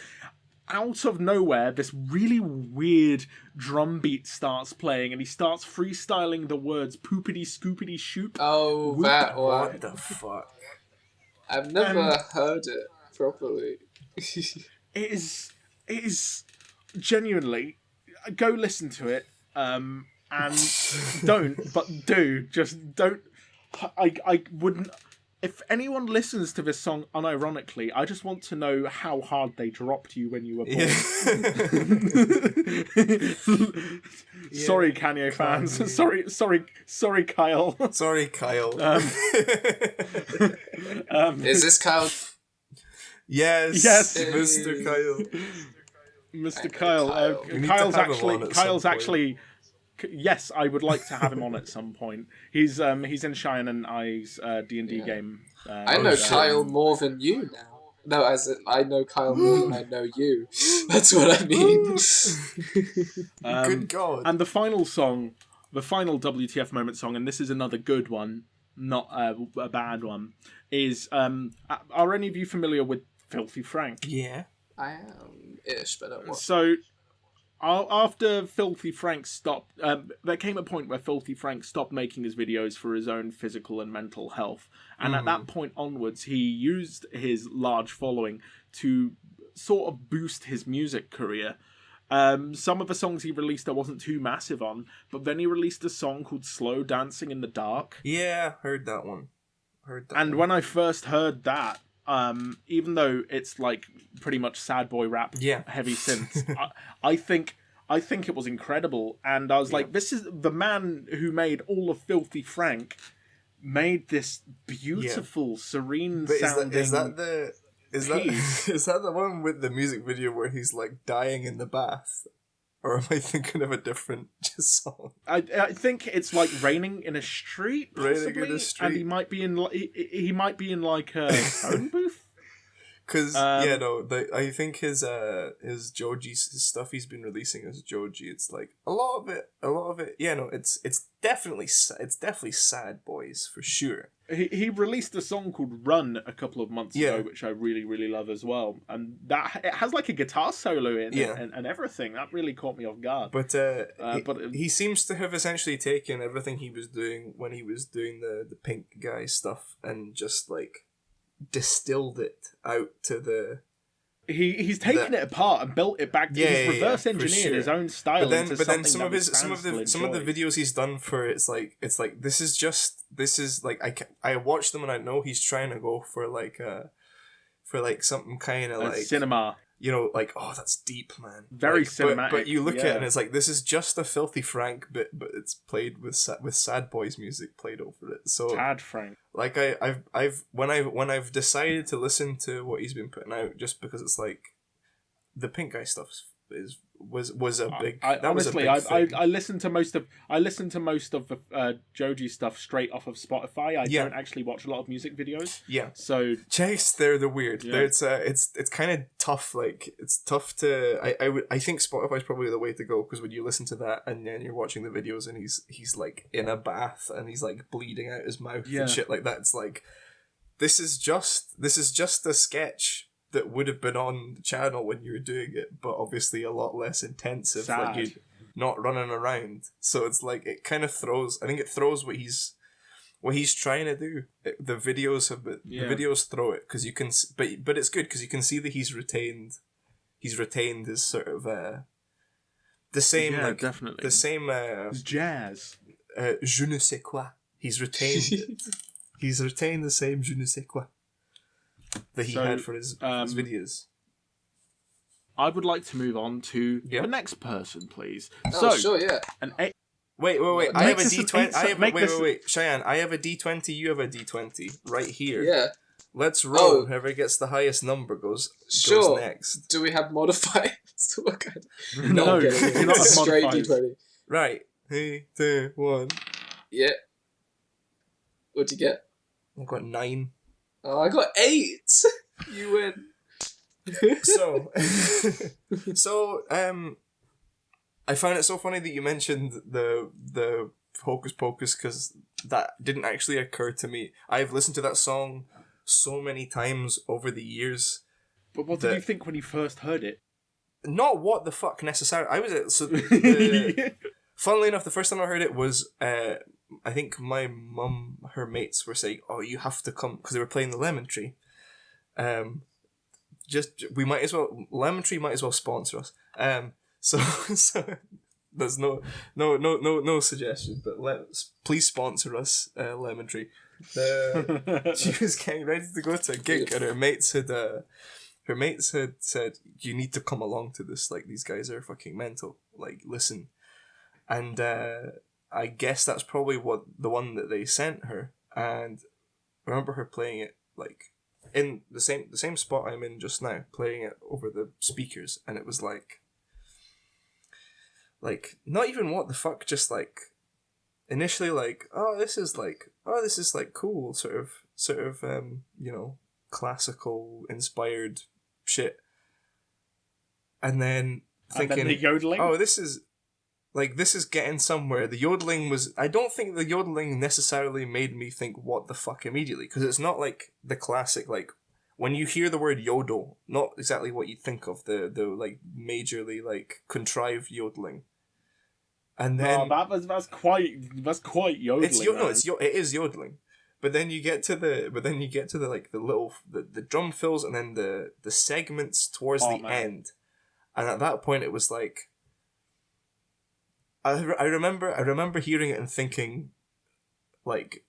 Out of nowhere, this really weird drum beat starts playing, and he starts freestyling the words poopity scoopity shoop. Oh, whoop. that one. What the fuck? I've never heard it properly. It is genuinely, go listen to it, and just don't. I wouldn't. If anyone listens to this song unironically, I just want to know how hard they dropped you when you were born. Yeah. Sorry, Kanye fans. Sorry, Kyle. Sorry, Kyle. Is this Kyle? Yes, Yes. Mr. Kyle. Mr. Kyle. Kyle. We need to Kyle's have him on at some point. actually. Yes, I would like to have him on at some point. He's in Shayan and I's D&D game. I know Kyle more than you now. No, as in, I know Kyle more than I know you. That's what I mean. Good God. And the final song, the final WTF moment song, and this is another good one, not a bad one, is, are any of you familiar with Filthy Frank? Yeah. I am-ish, but not what. So, after Filthy Frank stopped, there came a point where Filthy Frank stopped making his videos for his own physical and mental health. And at that point onwards, he used his large following to sort of boost his music career. Some of the songs he released I wasn't too massive on, but then he released a song called Slow Dancing in the Dark. Yeah, heard that one. And when I first heard that, even though it's like pretty much sad boy rap, heavy synths, I think it was incredible. And I was like, this is the man who made all of Filthy Frank made this beautiful, serene sounding. Is that the one with the music video where he's like dying in the bath? Or am I thinking of a different song? I think it's like raining in a street, possibly, Raining in a street. and he might be in like a phone booth. Because I think his Joji stuff he's been releasing as Joji, it's like a lot of it. Yeah, no, it's definitely sad boys for sure. He released a song called "Run" a couple of months ago, which I really, really love as well, and that it has like a guitar solo in it and everything. That really caught me off guard. But he seems to have essentially taken everything he was doing when he was doing the Pink Guy stuff and just like distilled it out to the. He's taken it apart and built it back. He's reverse engineered his own style. But then some of the videos he's done for it's like this is like I watch them and I know he's trying to go for something kind of like cinema. You know, like, oh, that's deep, man. Very cinematic. But you look at it and it's like, this is just a Filthy Frank bit, but it's played with Sad Boys music played over it. So Tad Frank. Like when I've decided to listen to what he's been putting out, just because it's like the Pink Guy stuff was a big. I listened to most of the Joji stuff straight off of Spotify. I don't actually watch a lot of music videos. Yeah. So Chase, they're weird. Yeah. It's kind of tough. Like it's tough to. I think Spotify's probably the way to go, because when you listen to that and then you're watching the videos and he's like in a bath and he's like bleeding out his mouth and shit like that. It's like this is just a sketch that would have been on the channel when you were doing it, but obviously a lot less intensive. Sad. Like you're not running around. So it's like it kind of throws. I think it throws what he's trying to do. The videos throw it because you can, but it's good because you can see that he's retained his sort of the same definitely the same it's jazz. Je ne sais quoi. He's retained it. He's retained the same je ne sais quoi that he had for his videos. I would like to move on to the next person, please. Oh, sure, yeah. Wait. Make I have a this an D20. eight- I have make this- wait. Cheyenne, I have a D20. You have a D20 right here. Yeah, Let's roll. Oh. Whoever gets the highest number goes sure. next. Do we have modifiers? What kind of... No, I'm you kidding. do not have Straight modifiers. D20. Right. 3, 2, 1. Yeah. What'd you get? I got 9. Oh, I got 8. You win. So, I found it so funny that you mentioned the Hocus Pocus, because that didn't actually occur to me. I've listened to that song so many times over the years. But what did you think when you first heard it? Not what the fuck necessarily. I was so. Funnily enough, the first time I heard it was I think my mum, her mates were saying, "Oh, you have to come," because they were playing the Lemon Tree. We might as well, Lemon Tree might as well sponsor us. So there's no suggestion, but please sponsor us, Lemon Tree. She was getting ready to go to a gig, and her mates had said, "You need to come along to this. Like, these guys are fucking mental. Like, listen." And I guess that's probably the one that they sent her. And I remember her playing it like in the same spot I'm in just now, playing it over the speakers, and it was like not even what the fuck, just like initially like, this is cool, sort of classical inspired shit, and then thinking, and then the yodeling. this is getting somewhere. The yodeling was... I don't think the yodeling necessarily made me think, what the fuck, immediately. Because it's not like the classic, like... When you hear the word yodel, not exactly what you think of, the like, majorly, like, contrived yodeling. And then... that's quite yodeling. It is yodeling. But then you get to the like, the little... The drum fills, and then the segments towards the end. And at that point, it was like... I remember hearing it and thinking, like,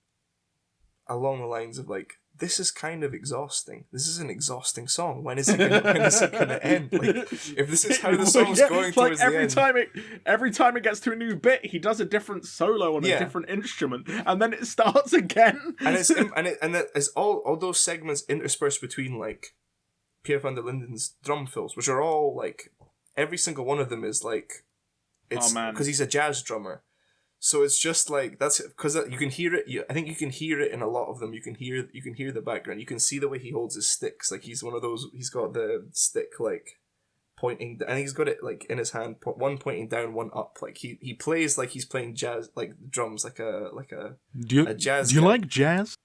along the lines of like, this is kind of exhausting. This is an exhausting song. When is it gonna end? Like, if this is how the song's going towards the end. Every time it gets to a new bit, he does a different solo on a different instrument, and then it starts again. And it's all those segments interspersed between like Pierre van der Linden's drum fills, which are all like, every single one of them is like. It's because he's a jazz drummer, so it's just like, that's because you can hear it. I think you can hear it in a lot of them. You can hear the background. You can see the way he holds his sticks. Like, he's one of those. He's got the stick like pointing, and he's got it like in his hand, one pointing down, one up. Like he plays like he's playing jazz, like drums, like a jazz. Do you like jazz?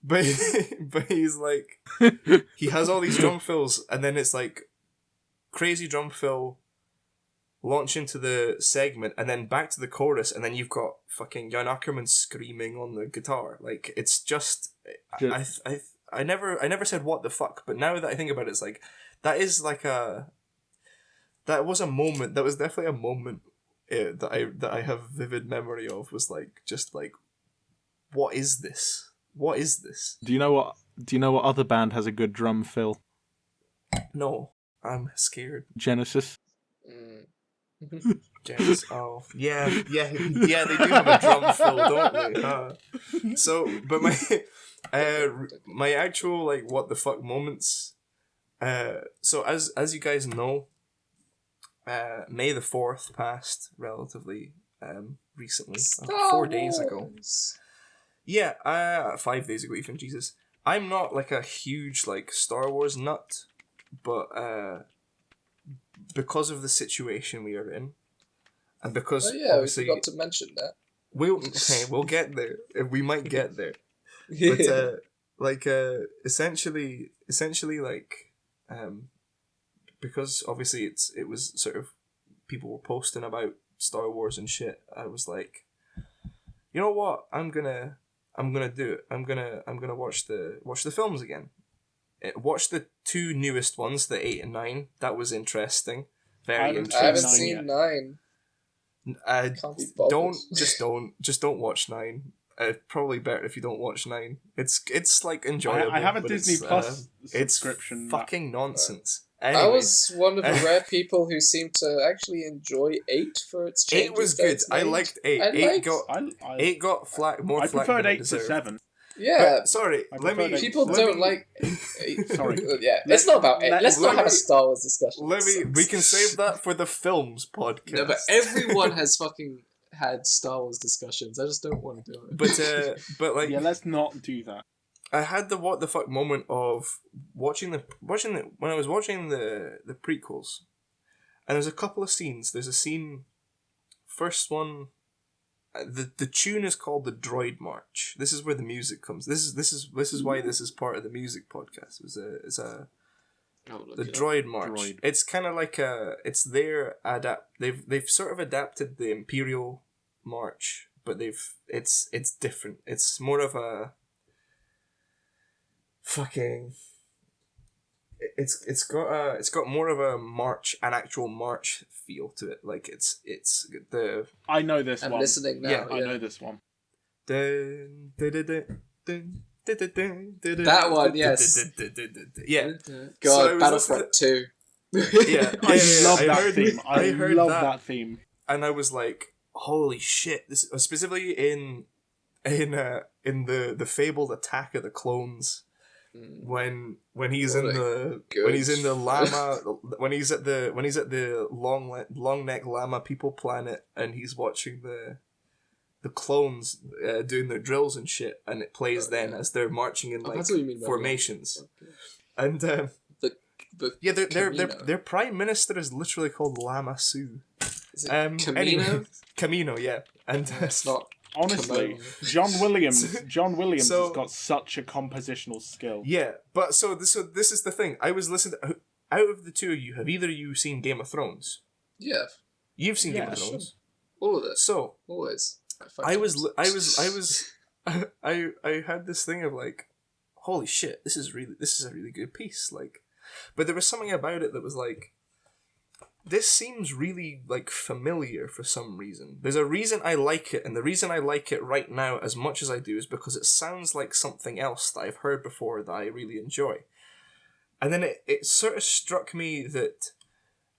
But he's like, he has all these drum fills, and then it's like crazy drum fill. Launch into the segment, and then back to the chorus, and then you've got fucking Jan Akkerman screaming on the guitar. Like, it's just... I never said what the fuck, but now that I think about it, it's like, that was a moment, that was definitely a moment that I have vivid memory of, was like, just like, what is this? What is this? Do you know what other band has a good drum fill? No, I'm scared. Genesis. Genesis. Oh, yeah, they do have a drum fill, don't they? So, but my actual, like, what the fuck moments. So as you guys know, May the 4th passed relatively recently, 4 days ago. Yeah, 5 days ago even. Jesus, I'm not like a huge like Star Wars nut, but because of the situation we are in, and because we forgot to mention that. We'll get there. We might get there. But essentially, like, because obviously it was sort of, people were posting about Star Wars and shit. I was like, you know what? I'm gonna do it. I'm gonna watch the films again. Watch the 2 newest ones, the 8 and 9. That was interesting. Very interesting. I haven't seen 9. Can't be bothered. Don't watch 9. Probably better if you don't watch 9. It's like enjoyable. I have a Disney Plus it's subscription. Fucking nonsense. Anyway, I was one of the rare people who seemed to actually enjoy 8 for its changes. 8 was that good. it's I made. liked 8. I 8 liked- got I 8 got more I flack preferred than it 8 to deserved. 7. Yeah, But, sorry, I let preferred me. 8 to people 7. don't like. Sorry. Yeah, Let- it's not about 8. let- Let's not let have a me- Star Wars discussion. Let It me. We sucks. can save that for the films podcast. No, but everyone has fucking had Star Wars discussions. I just don't want to do it. But like, Yeah, let's not do that. I had the what the fuck moment of watching the when I was watching the prequels, and there's a couple of scenes. There's a scene, first one, the tune is called the Droid March. This is where the music comes. This is why this is part of the music podcast. It's a the Droid March. Droid. It's kind of like it's their they've sort of adapted the Imperial March, but it's different. It's more of a fucking it's got more of a march, an actual march feel to it. Like it's the I know this I'm one. listening now. Yeah, I know this one. dun, dun, dun, dun, dun, dun, dun, dun, dun, That one, dun, yes. dun, dun, dun, dun, dun. Yeah. God, So I was Battlefront 2. Yeah. I love I that heard- theme. I heard love that theme. and I was like, holy shit, this specifically in the fabled Attack of the Clones, when he's What in a the good- when he's in the llama when he's at the long neck llama people planet, and he's watching the clones doing their drills and shit, and it plays then yeah. as they're marching in like that's what you mean by formations, Okay. and The yeah, Camino. their prime minister is literally called Lama Su. Is it Camino, Camino? Camino, yeah, and It's not. Honestly, Kimono. John Williams So- has got such a compositional skill. yeah, but so this is the thing. I was listening to, out of the two of you, have either of you seen Game of Thrones? Yeah, You've seen Game Yeah, of Thrones. all of this. So Always. I had this thing of like, holy shit, this is a really good piece. Like, but there was something about it that was like, this seems really like familiar for some reason. There's a reason I like it, and the reason I like it right now as much as I do is because it sounds like something else that I've heard before that I really enjoy. And then it sort of struck me that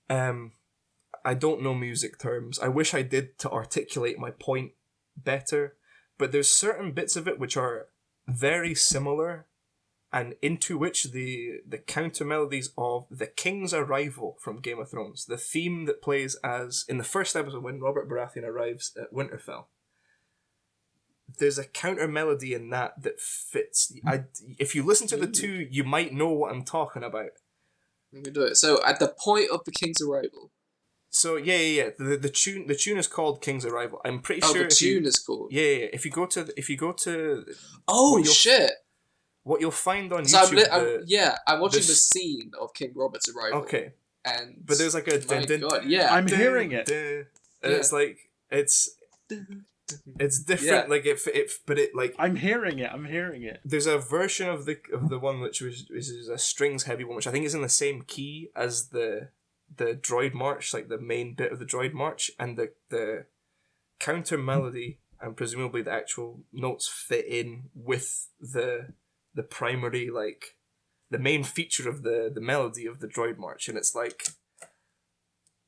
I don't know music terms. I wish I did to articulate my point better, but there's certain bits of it which are very similar, and into which the counter melodies of the King's arrival from Game of Thrones, the theme that plays as in the first episode when Robert Baratheon arrives at Winterfell, there's a counter melody in that fits. If you listen to the two, you might know what I'm talking about. Let me do it. So at the point of the king's arrival. So yeah. The tune is called King's Arrival. I'm pretty Oh, sure the tune is called. Yeah. If you go to Oh Well, you'll- shit! what you'll find on So YouTube. I'm watching the the scene of King Robert's arrival. Okay, And but there's like a my God, yeah. I'm hearing it. and Yeah. it's like it's different. Yeah. Like but it like I'm hearing it. there's a version of the one which is a strings heavy one, which I think is in the same key as the Droid March, like the main bit of the Droid March, and the counter melody and presumably the actual notes fit in with the primary, like the main feature of the melody of the Droid March, and it's like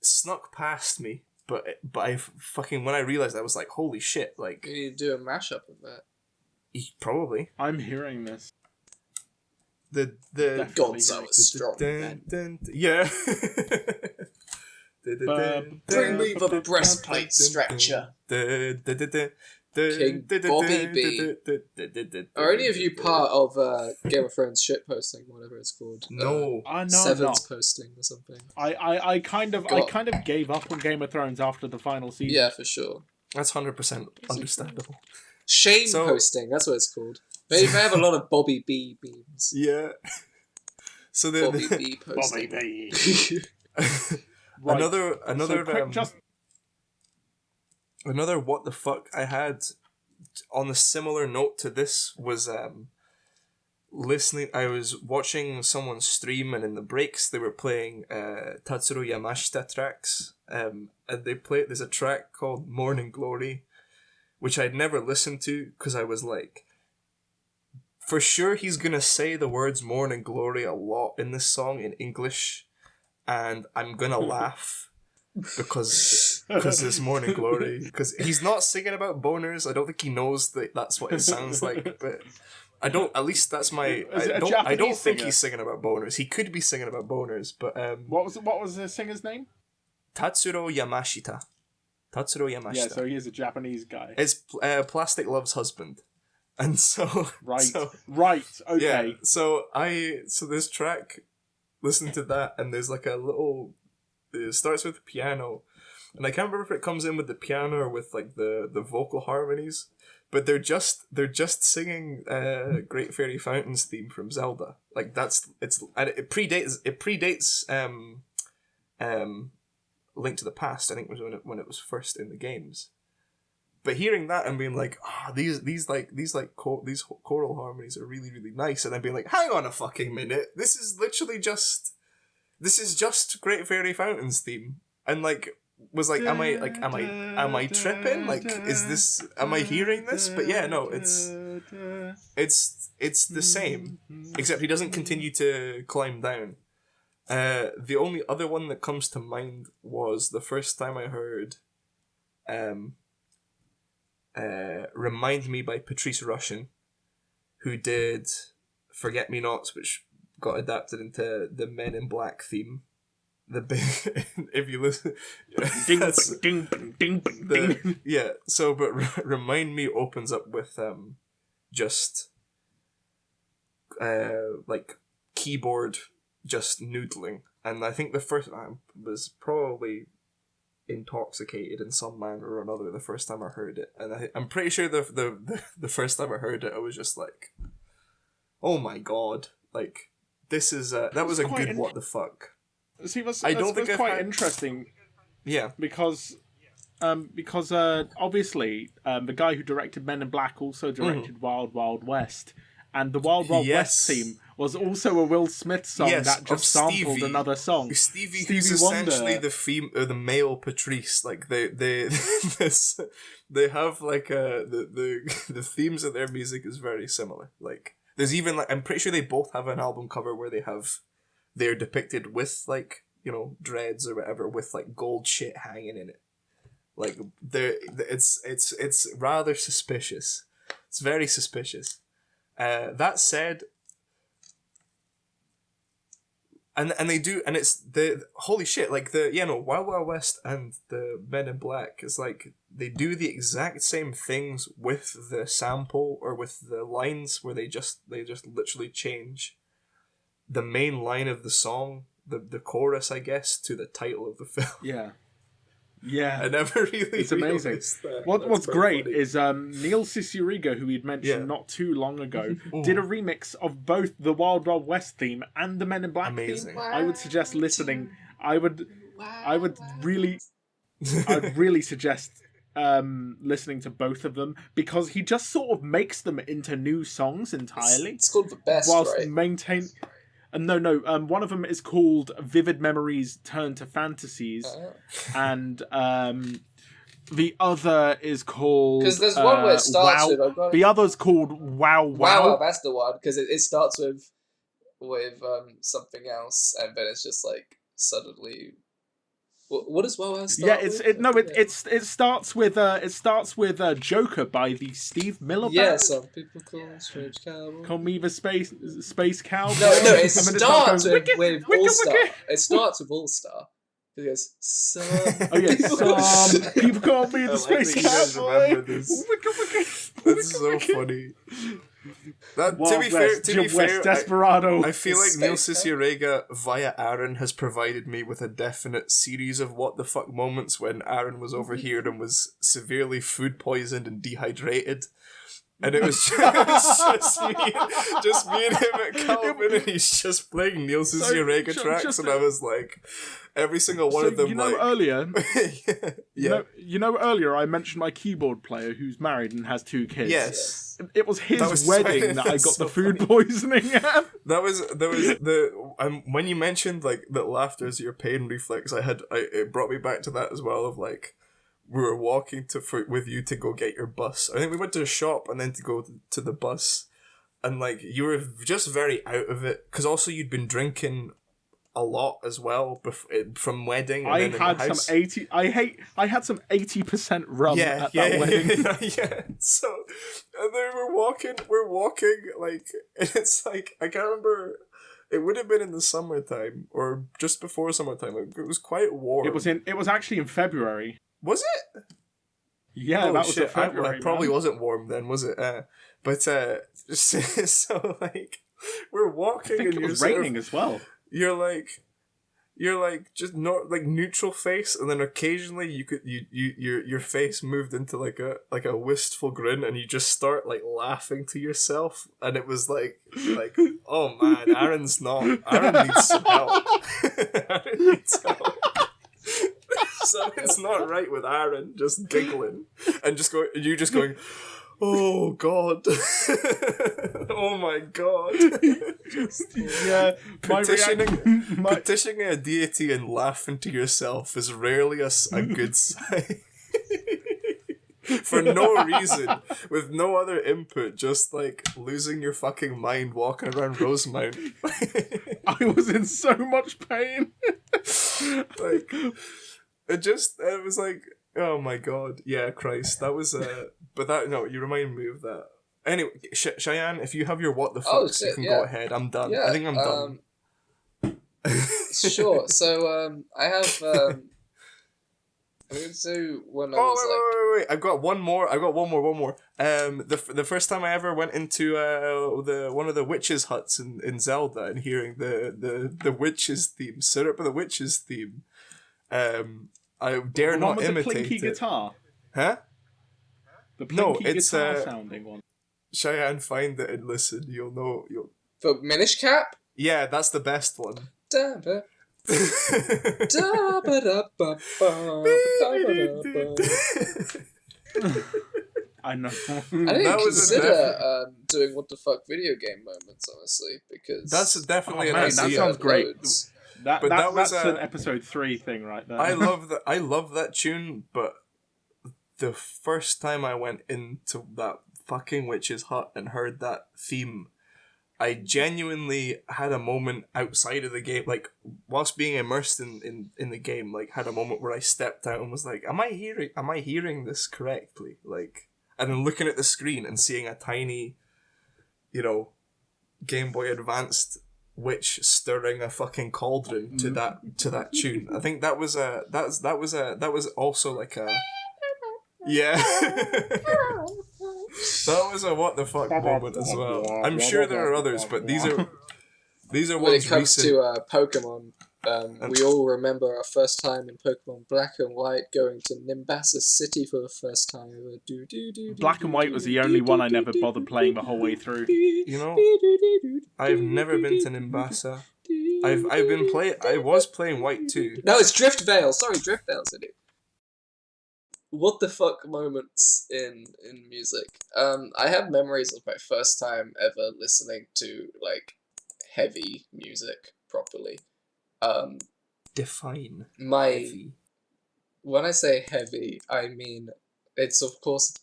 snuck past me, but I fucking, when I realized, I was like, holy shit, like You need to do a mashup of that. probably I'm hearing this. the Definitely. Gods are strong, man. yeah. Bring me the breastplate stretcher. King Bobby B. Are any of you part of Game of Thrones shit posting, whatever it's called? No. No, Sevens posting or something. I kind of gave up on Game of Thrones after the final season. Yeah, for sure. That's 100% understandable. Shame So- posting, that's what it's called. They have a lot of Bobby B memes. Yeah. So Bobby B posting. Right. another quick, just another what the fuck I had on a similar note to this was listening. I was watching someone stream, and in the breaks they were playing Tatsuro Yamashita tracks, and there's a track called Morning Glory, which I'd never listened to because I was like, for sure he's gonna say the words morning glory a lot in this song in English, and I'm gonna laugh because this Morning Glory, because he's not singing about boners. I don't think he knows that that's what it sounds like, but I don't. At least that's my. Is it a I don't Japanese think singer? he's singing about boners. He could be singing about boners, but What was the singer's name? Tatsuro Yamashita. Tatsuro Yamashita. Yeah, so he is a Japanese guy. It's Plastic Love's husband, and so Right. so, Right. Okay. yeah. So this track, listen to that, and there's like a little. It starts with the piano, and I can't remember if it comes in with the piano or with like the vocal harmonies, but they're just singing Great Fairy Fountains theme from Zelda. Like and it predates Link to the Past. I think was when it was first in the games. But hearing that and being like, these choral harmonies are really, really nice, and then being like, hang on a fucking minute, this is just Great Fairy Fountains theme, and like was like, am I tripping? Like, am I hearing this? But yeah, no, it's the same, except he doesn't continue to climb down. The only other one that comes to mind was the first time I heard Remind Me by Patrice Rushen, who did Forget Me Nots, which got adapted into the Men in Black theme. The big, if you listen, Ding. yeah. So, but Remind Me opens up with just like keyboard just noodling, and I think the first time was probably intoxicated in some manner or another the first time I heard it, and I'm pretty sure the first time I heard it I was just like, oh my god, like this is that was a good what the fuck. See, that's quite interesting. Yeah, because obviously the guy who directed Men in Black also directed Wild Wild West, and the Wild Wild West theme was also a Will Smith song that just sampled another song. Stevie who's essentially the male Patrice. Like they have like the themes of their music is very similar. Like there's even like I'm pretty sure they both have an album cover where they're depicted with like, you know, dreads or whatever with like gold shit hanging in it. Like it's rather suspicious. It's very suspicious. That said, and they do, and it's the holy shit, like Wild Wild West and the Men in Black is like they do the exact same things with the sample or with the lines where they just literally change the main line of the song, the chorus, I guess, to the title of the film. Yeah. I never really. It's amazing. That. What's great is Neil Cicierega, who we'd mentioned not too long ago, did a remix of both the Wild Wild West theme and the Men in Black theme. I would suggest listening. I'd really suggest listening to both of them, because he just sort of makes them into new songs entirely. It's called The Best, whilst right? maintain. No. One of them is called Vivid Memories Turn to Fantasies, and the other is called. Because there's one where it starts with. The other's called Wow Wow. Wow, that's the one, because it starts with something else, and then it's just like suddenly. What does Wow Wow start with? It starts with Joker by the Steve Miller Band. Yeah, some people call it Strange Cowboy. Call me the Space Cowboy. No, it And then starts with Wicked, All Star. Wicked. It starts with All Star. It goes, some people call me the I like Space that you guys Cowboy. remember this. Wicked. That's so funny. To be fair, Desperado. I feel like Neil Cicierega via Aaron has provided me with a definite series of what the fuck moments when Aaron was over here and was severely food poisoned and dehydrated. And it was just me and him at Calvin, and he's just playing Neil Cicierega tracks, and I was like, every single one of them. Earlier, yeah. Earlier I mentioned my keyboard player who's married and has 2 kids. Yes. It was his wedding that I got so the food funny. poisoning at. That was when you mentioned like that laughter is your pain reflex. It brought me back to that as well. Of like, we were walking with you to go get your bus. I think we went to a shop and then to go to the bus, and like you were just very out of it because also you'd been drinking a lot as well from wedding. And I then in had the house. some 80. I had some 80% rum at that wedding. Yeah. So, and then we're walking, like, and it's like, I can't remember, it would have been in the summertime, or just before summertime, like, it was quite warm. It was actually in February. Was it? Yeah, Oh, that was shit. in February. It probably man. wasn't warm then, was it? So, like, we're walking I think and it you're was sort of- raining as well. you're like just not like neutral face, and then occasionally your face moved into like a wistful grin, and you just start like laughing to yourself, and it was like oh man, Aaron needs some help. Aaron needs help. Something's not right with Aaron, just giggling and just going, oh god. Oh my god. Yeah, Petitioning a deity and laughing to yourself is rarely a good sign. For no reason, with no other input, just like losing your fucking mind walking around Rosemount. I was in so much pain. Like, it was like, oh my god, yeah, Christ, that was but that, no, you remind me of that. Anyway, Cheyenne, if you have your what the fucks, you can go ahead. I'm done. Yeah, I think I'm done. Sure. So I have I'm going to do when I was Wait. I've got one more. The first time I ever went into one of the witches' huts in Zelda and hearing the witches theme, Syrup of the Witches theme. I dare The not one with imitate the plinky it. guitar. Huh? The No, plinky it's, guitar sounding one. Cheyenne, find it and listen. You'll know. for Minish Cap. Yeah, that's the best one. Da-ba. Da-ba-da-ba-ba. I know. I didn't That was a consider doing what the fuck video game moments, honestly, because That's definitely Oh, an man, that idea. sounds great. Loads. That was that's an episode 3 thing right there. I love that tune, but the first time I went into that fucking witch's hut and heard that theme, I genuinely had a moment outside of the game, like whilst being immersed in the game, like had a moment where I stepped out and was like, am I hearing this correctly? Like, and then looking at the screen and seeing a tiny, Game Boy Advanced witch stirring a fucking cauldron to that tune. I think that was also like a that was a what the fuck moment as well. I'm sure there are others, but these are When ones it comes recent. to Pokemon, we all remember our first time in Pokemon Black and White, going to Nimbasa City for the first time ever. Black and White was the only one I never bothered playing the whole way through. I've never been to Nimbasa. I was playing White too. No, it's Drift Veil. Sorry, Drift Veil's in it. What the fuck moments in music? I have memories of my first time ever listening to like heavy music properly. Define My heavy. When I say heavy, I mean it's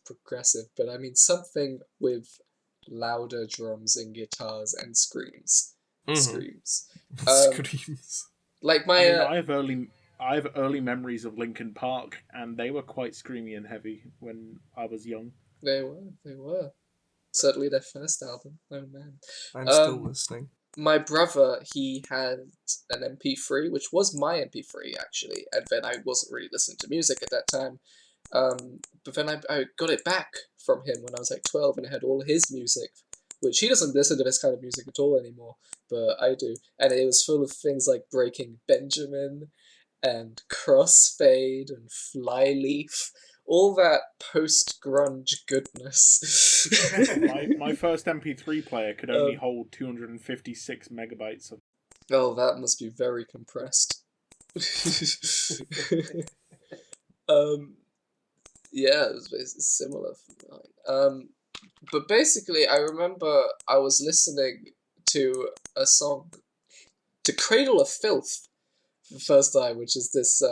progressive, but I mean something with louder drums and guitars and screams. Screams. Screams. Like my I have early memories of Linkin Park, and they were quite screamy and heavy when I was young. They were. Certainly their first album. Oh man. I'm still listening. My brother, he had an MP3, which was my MP3 actually, and then I wasn't really listening to music at that time. But then I got it back from him when I was like 12, and it had all his music, which he doesn't listen to this kind of music at all anymore, but I do. And it was full of things like Breaking Benjamin and Crossfade and Flyleaf, all that post-grunge goodness. my first MP3 player could only hold 256 megabytes of. Oh, that must be very compressed. Yeah, it was basically similar for mine. But basically, I remember I was listening to a song, to Cradle of Filth, for the first time, which is this.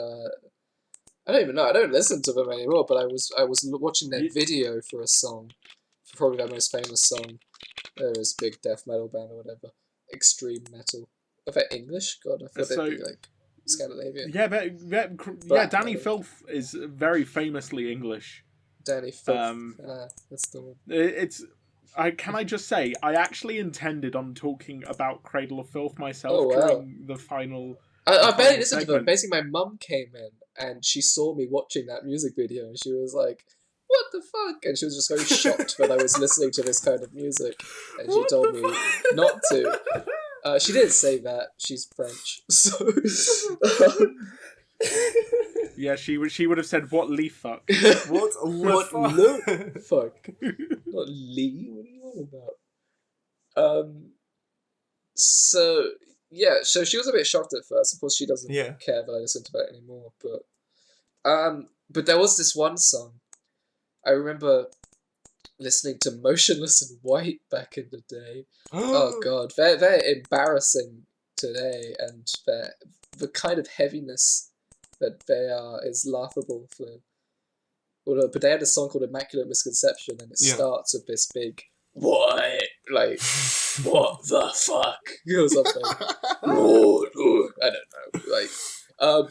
I don't even know. I don't listen to them anymore. But I was watching their video for a song, for probably their most famous song. It was big death metal band or whatever, extreme metal. Of it English? God, I thought So- it'd be like Scandinavian. Yeah, Black Danny Melody. Filth is very famously English. Danny Filth. Um, That's the one. It's. Can I just say, I actually intended on talking about Cradle of Filth myself Oh, wow. during the final. I barely final listened to them. segment. Basically, my mum came in and she saw me watching that music video and she was like, "What the fuck?" And she was just very shocked that I was listening to this kind of music. And she What told the me fuck? not to. She didn't say that. She's French, so. Yeah, she would have said, "What leaf fuck?" What What the fuck? fuck? Not Lee. What are you on about? So yeah, so she was a bit shocked at first. Of course, she doesn't Yeah. care that I listen to that anymore. But there was this one song. I remember listening to Motionless in White back in the day. Oh god, they're embarrassing today, and the kind of heaviness that they are is laughable for. Well, but they had a song called "Immaculate Misconception," and it Yeah. starts with this big "what," like "what the fuck" or something. I don't know, like.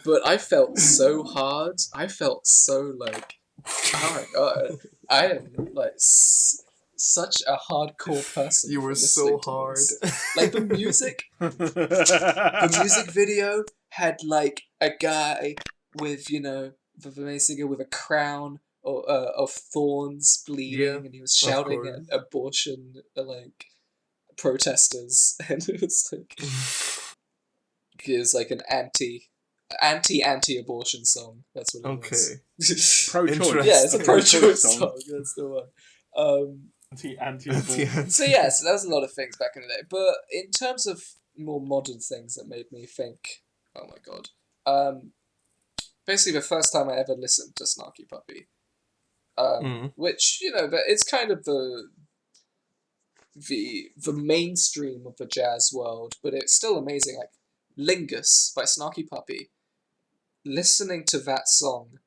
But I felt so hard. I felt so like, oh my god, I am like such a hardcore person. You for were listening so to hard. this. Like the music video had like a guy with, you know, the main singer with a crown of thorns bleeding, Yeah, and he was shouting course. at abortion like protesters, and it was like an anti-abortion song. That's what it was. Okay. Pro-choice. Yeah, it's a pro-choice Pro-choice song. That's the one. Anti-abortion. So yes, there was a lot of things back in the day. But in terms of more modern things that made me think, oh my god. Basically the first time I ever listened to Snarky Puppy. Which, you know, it's kind of the mainstream of the jazz world, but it's still amazing. Like Lingus by Snarky Puppy. Listening to that song,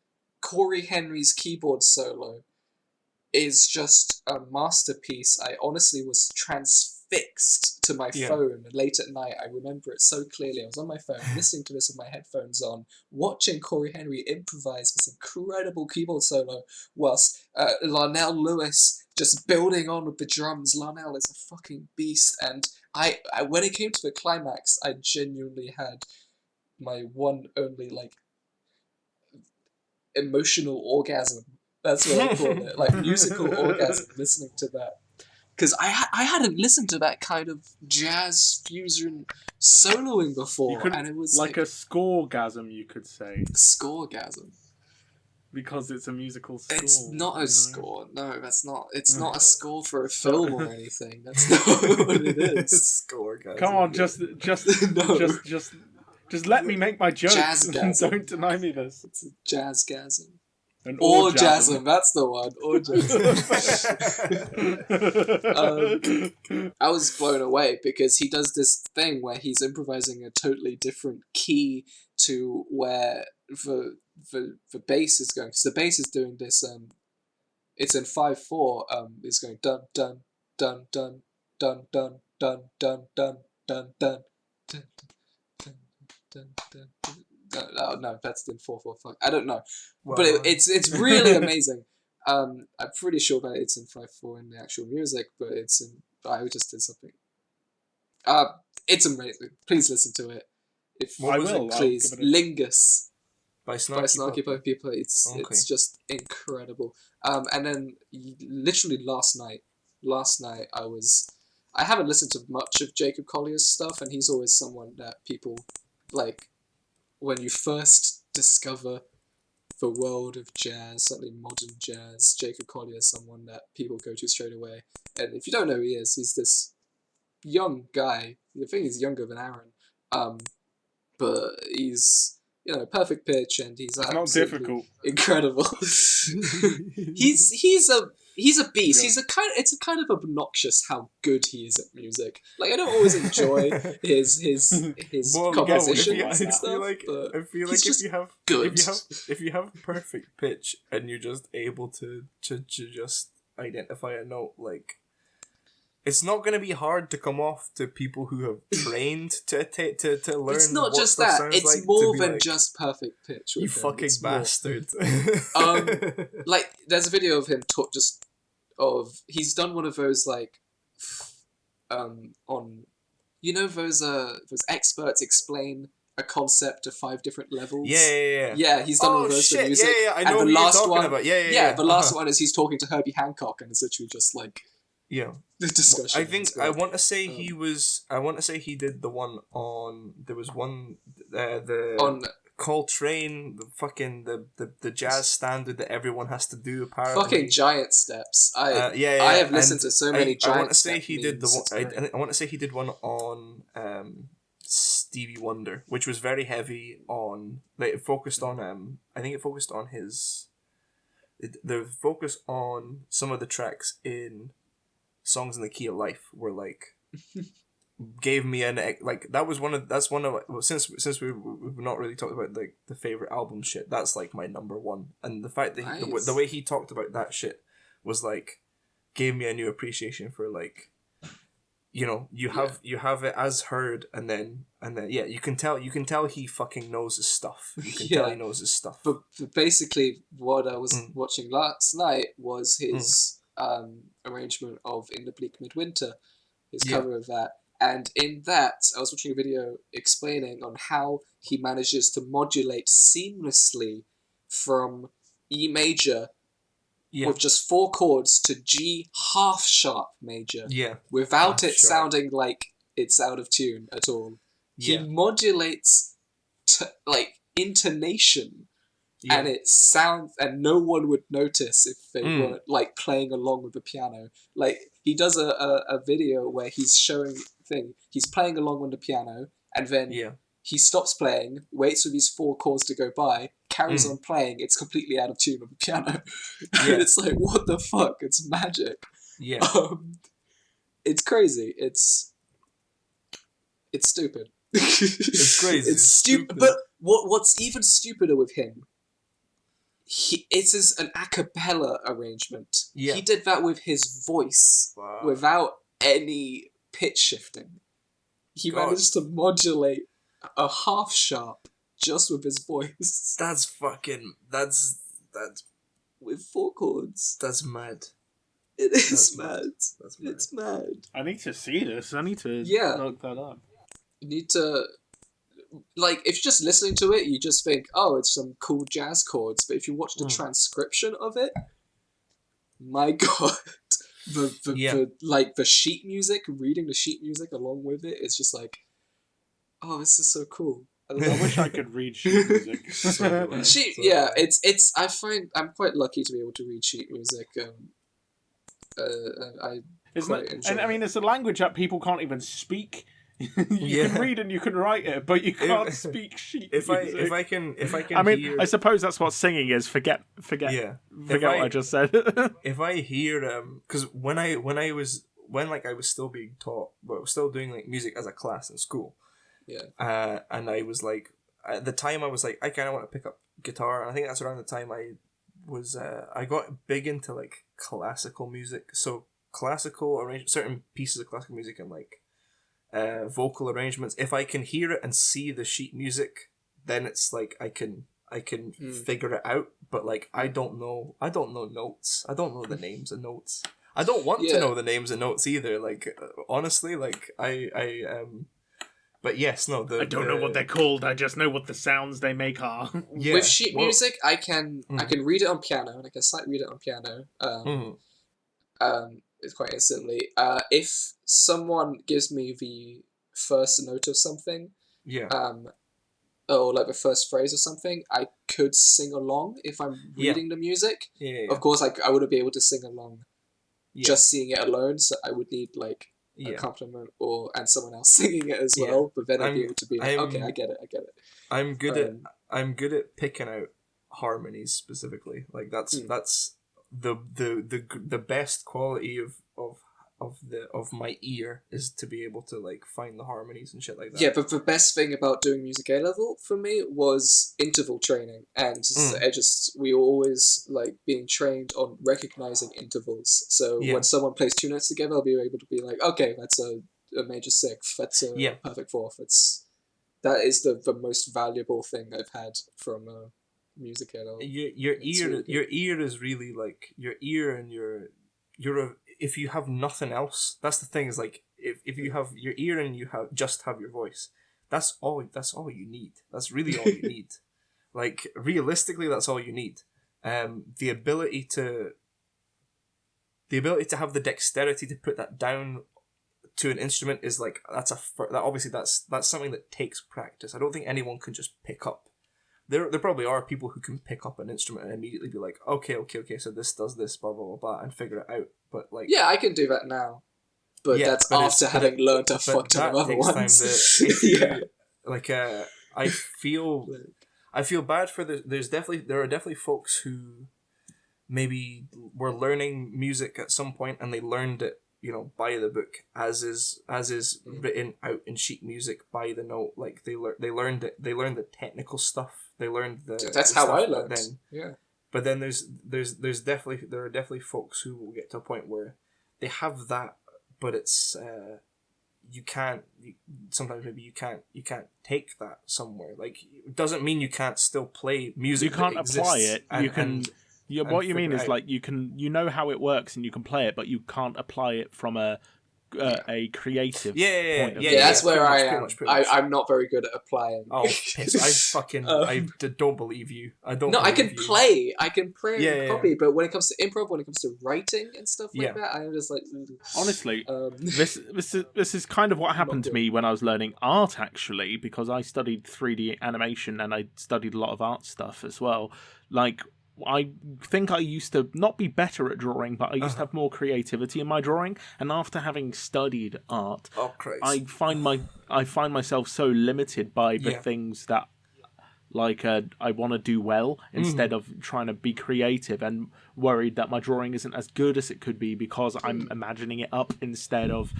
Corey Henry's keyboard solo is just a masterpiece. I honestly was transfixed to my phone late at night. I remember it so clearly. I was on my phone listening to this with my headphones on, watching Corey Henry improvise this incredible keyboard solo whilst Larnell Lewis just building on with the drums. Larnell is a fucking beast, and I when it came to the climax, I genuinely had my one only like emotional orgasm. That's what I call it, like musical orgasm, listening to that. Because I hadn't listened to that kind of jazz fusion soloing before, and it was like a scoregasm, you could say, scoregasm. because it's a musical score. It's not a you know? score. No, that's not. It's not a score for a film or anything. That's not what it is. Score, guys. Come on, just let me make my jokes and Jazzgasm. don't deny me this. It's a jazzgasm. An Orgasm, that's the one. I was blown away because he does this thing where he's improvising a totally different key to where the bass is going. Because the bass is doing this. It's in 5/4. It's going dun dun dun dun dun dun dun dun dun dun dun dun dun dun. Oh no, that's in 4/4. Fuck, I don't know, Well, but it's really amazing. I'm pretty sure that it's in 5/4 in the actual music, but it's in. I just did something. It's amazing. Please listen to it. I will. Please, I'll give it Lingus by by Snarky Puppy. Puppy. It's just incredible. And then literally last night I haven't listened to much of Jacob Collier's stuff, and he's always someone that people like. When you first discover the world of jazz, certainly modern jazz, Jacob Collier is someone that people go to straight away. And if you don't know who he is, he's this young guy. I think he's younger than Aaron. But he's, you know, perfect pitch, and he's It's not absolutely difficult. incredible. He's a beast. Yeah. It's a kind of obnoxious how good he is at music. Like I don't always enjoy his Well, compositions I and stuff. But feel like he's just if you have good. if you have perfect pitch and you're just able to just identify a note, like it's not going to be hard to come off to people who have trained to learn. It's not what just stuff that. sounds It's like, more to be than like, just perfect pitch. you with him. fucking It's more. bastard. Like, there's a video of him he's done one of those, like, on, you know, those experts explain a concept to 5 different levels. Yeah. Yeah, he's done all those for music. Yeah. I And know the what you're last talking one, about. Yeah. the last one is he's talking to Herbie Hancock, and it's literally just like Yeah. the discussion. I think It's great. I want to say he was. I want to say he did the one on. There was one. The on Coltrane, the jazz standard that everyone has to do. Apparently, fucking giant steps. I have listened to so many giant. I want to say he did the memes. one. I want to say he did one on Stevie Wonder, which was very heavy on. Like, it focused on. I think it focused on his. The focus on some of the tracks in Songs in the Key of Life were like gave me that's one of since we've not really talked about like the favorite album shit, that's like my number one, and the fact that Nice. the way he talked about that shit was like gave me a new appreciation for, like, you know, you have it as heard, and then yeah, you can tell he fucking knows his stuff. You can tell he knows his stuff. But basically, what I was watching last night was his arrangement of In the Bleak Midwinter, his cover of that. And in that, I was watching a video explaining on how he manages to modulate seamlessly from E major with just 4 chords to G half sharp major without it sounding like it's out of tune at all. He modulates like intonation, and it sounds, and no one would notice if they weren't like playing along with the piano. Like, he does a video where he's showing he's playing along on the piano, and then he stops playing, waits for these 4 chords to go by, carries on playing. It's completely out of tune on the piano. And it's like, what the fuck? It's magic. Yeah. It's crazy. It's stupid. It's crazy. It's stupid. But what's even stupider with him, it is an a cappella arrangement. Yeah. He did that with his voice without any pitch shifting. He managed to modulate a half sharp just with his voice. That's with 4 chords. That's mad. It is mad. That's mad. It's mad. I need to see this. I need to look that up. You need to, like, if you're just listening to it, you just think, oh, it's some cool jazz chords. But if you watch the transcription of it, my god, the sheet music, reading the sheet music along with it, it's just like, oh, this is so cool. I wish I could read sheet music. It's. I find I'm quite lucky to be able to read sheet music. I mean, it's a language that people can't even speak. You can read and you can write it, but you can't speak sheet music. If I can. I mean, I suppose that's what singing is. Forget what I just said. If I hear because when I was still being taught, but I was still doing like music as a class in school. Yeah. And I was like, at the time I was like, I kind of want to pick up guitar, and I think that's around the time I got big into like classical music. So certain pieces of classical music and like vocal arrangements. If I can hear it and see the sheet music, then it's like I can figure it out. But like I don't know notes. I don't know the names of notes. I don't want to know the names of notes either. Like honestly, like But yes, no. I don't know what they're called. I just know what the sounds they make are. With sheet music, I can read it on piano, and I can sight read it on piano. It's quite instantly. If someone gives me the first note of something, or like the first phrase or something, I could sing along if I'm reading the music. Of course, I wouldn't be able to sing along just seeing it alone, so I would need like a accompaniment and someone else singing it as well. But then I'd be able to be like, okay, I get it. I'm good at picking out harmonies specifically. Like that's the best quality of of my ear is to be able to like find the harmonies and shit like that. Yeah, but the best thing about doing music A level for me was interval training, and we were always like being trained on recognizing intervals. So when someone plays two notes together, I'll be able to be like, okay, that's a major sixth, that's a perfect fourth. That is the most valuable thing I've had from music A level. Your ear is really like your ear and if you have nothing else, that's the thing, is like if you have your ear and you have your voice, that's all you need. That's really all you need. Like realistically, that's all you need. The ability to have the dexterity to put that down to an instrument is like that's something that takes practice. I don't think anyone can just pick up. There probably are people who can pick up an instrument and immediately be like, okay, so this does this, blah, blah, blah, blah, and figure it out. But like, yeah, I can do that now, but that's after having learned a fuck ton of other ones. I feel bad for there are definitely folks who maybe were learning music at some point and they learned it, by the book, as is written out in sheet music by the note. Like they learned the technical stuff. They learned that's how I learned. But then there are definitely folks who will get to a point where they have that, but it's sometimes maybe you can't take that somewhere. Like it doesn't mean you can't still play music. You can't apply it. What you mean is like you know how it works and you can play it, but you can't apply it from a creative point of view. That's where I am. I'm not very good at applying. Oh, piss. I don't believe you. I don't. No, I can play copy, but when it comes to improv, when it comes to writing and stuff like that, I'm just like. Honestly, this is kind of what happened to me when I was learning art, actually, because I studied 3D animation and I studied a lot of art stuff as well. Like, I think I used to not be better at drawing, but I used to have more creativity in my drawing. And after having studied art, I find myself so limited by the things that, like, I want to do well instead of trying to be creative, and worried that my drawing isn't as good as it could be because I'm imagining it up instead of,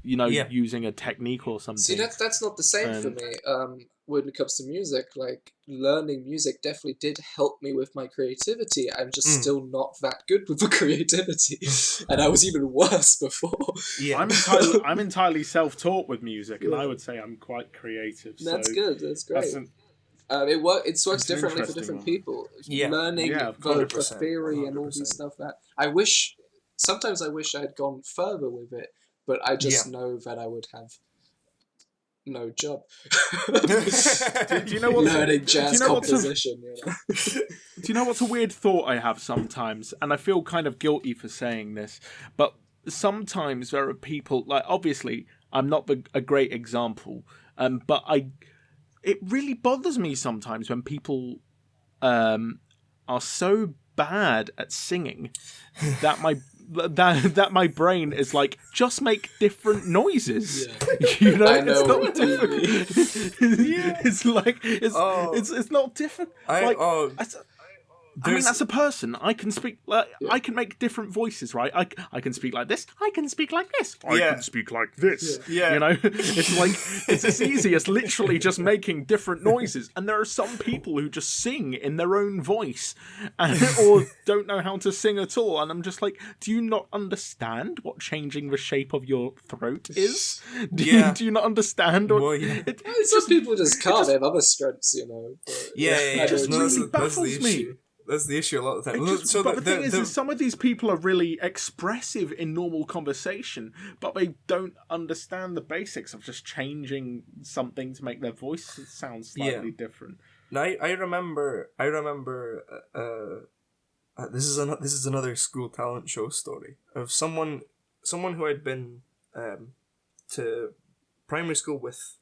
using a technique or something. See, that's not the same for me. When it comes to music, like learning music definitely did help me with my creativity. I'm just still not that good with the creativity, and I was even worse before. Yeah, I'm entirely self-taught with music, and I would say I'm quite creative. That's good. That's great. It works differently for different people. Learning the theory and all this stuff. That sometimes I wish I had gone further with it, but I just know that I would have no job. Do you know what's learning jazz composition? Do you know what's a weird thought I have sometimes? And I feel kind of guilty for saying this, but sometimes there are people, like, obviously I'm not a great example, but it really bothers me sometimes when people are so bad at singing that my brain is like, just make different noises. I know. It's not difficult. It's not difficult. I mean, as a person, I can speak. I can make different voices, right? I can speak like this. I can speak like this. I can speak like this. It's like it's as easy as literally just making different noises. And there are some people who just sing in their own voice, or don't know how to sing at all. And I'm just like, do you not understand what changing the shape of your throat is? Do you not understand? Some people just can't. They have other strengths, But, it just really baffles me. That's the issue a lot of the time. But the thing is some of these people are really expressive in normal conversation, but they don't understand the basics of just changing something to make their voice sound slightly different. Now, I remember. This is another school talent show story of someone who I'd been to primary school with,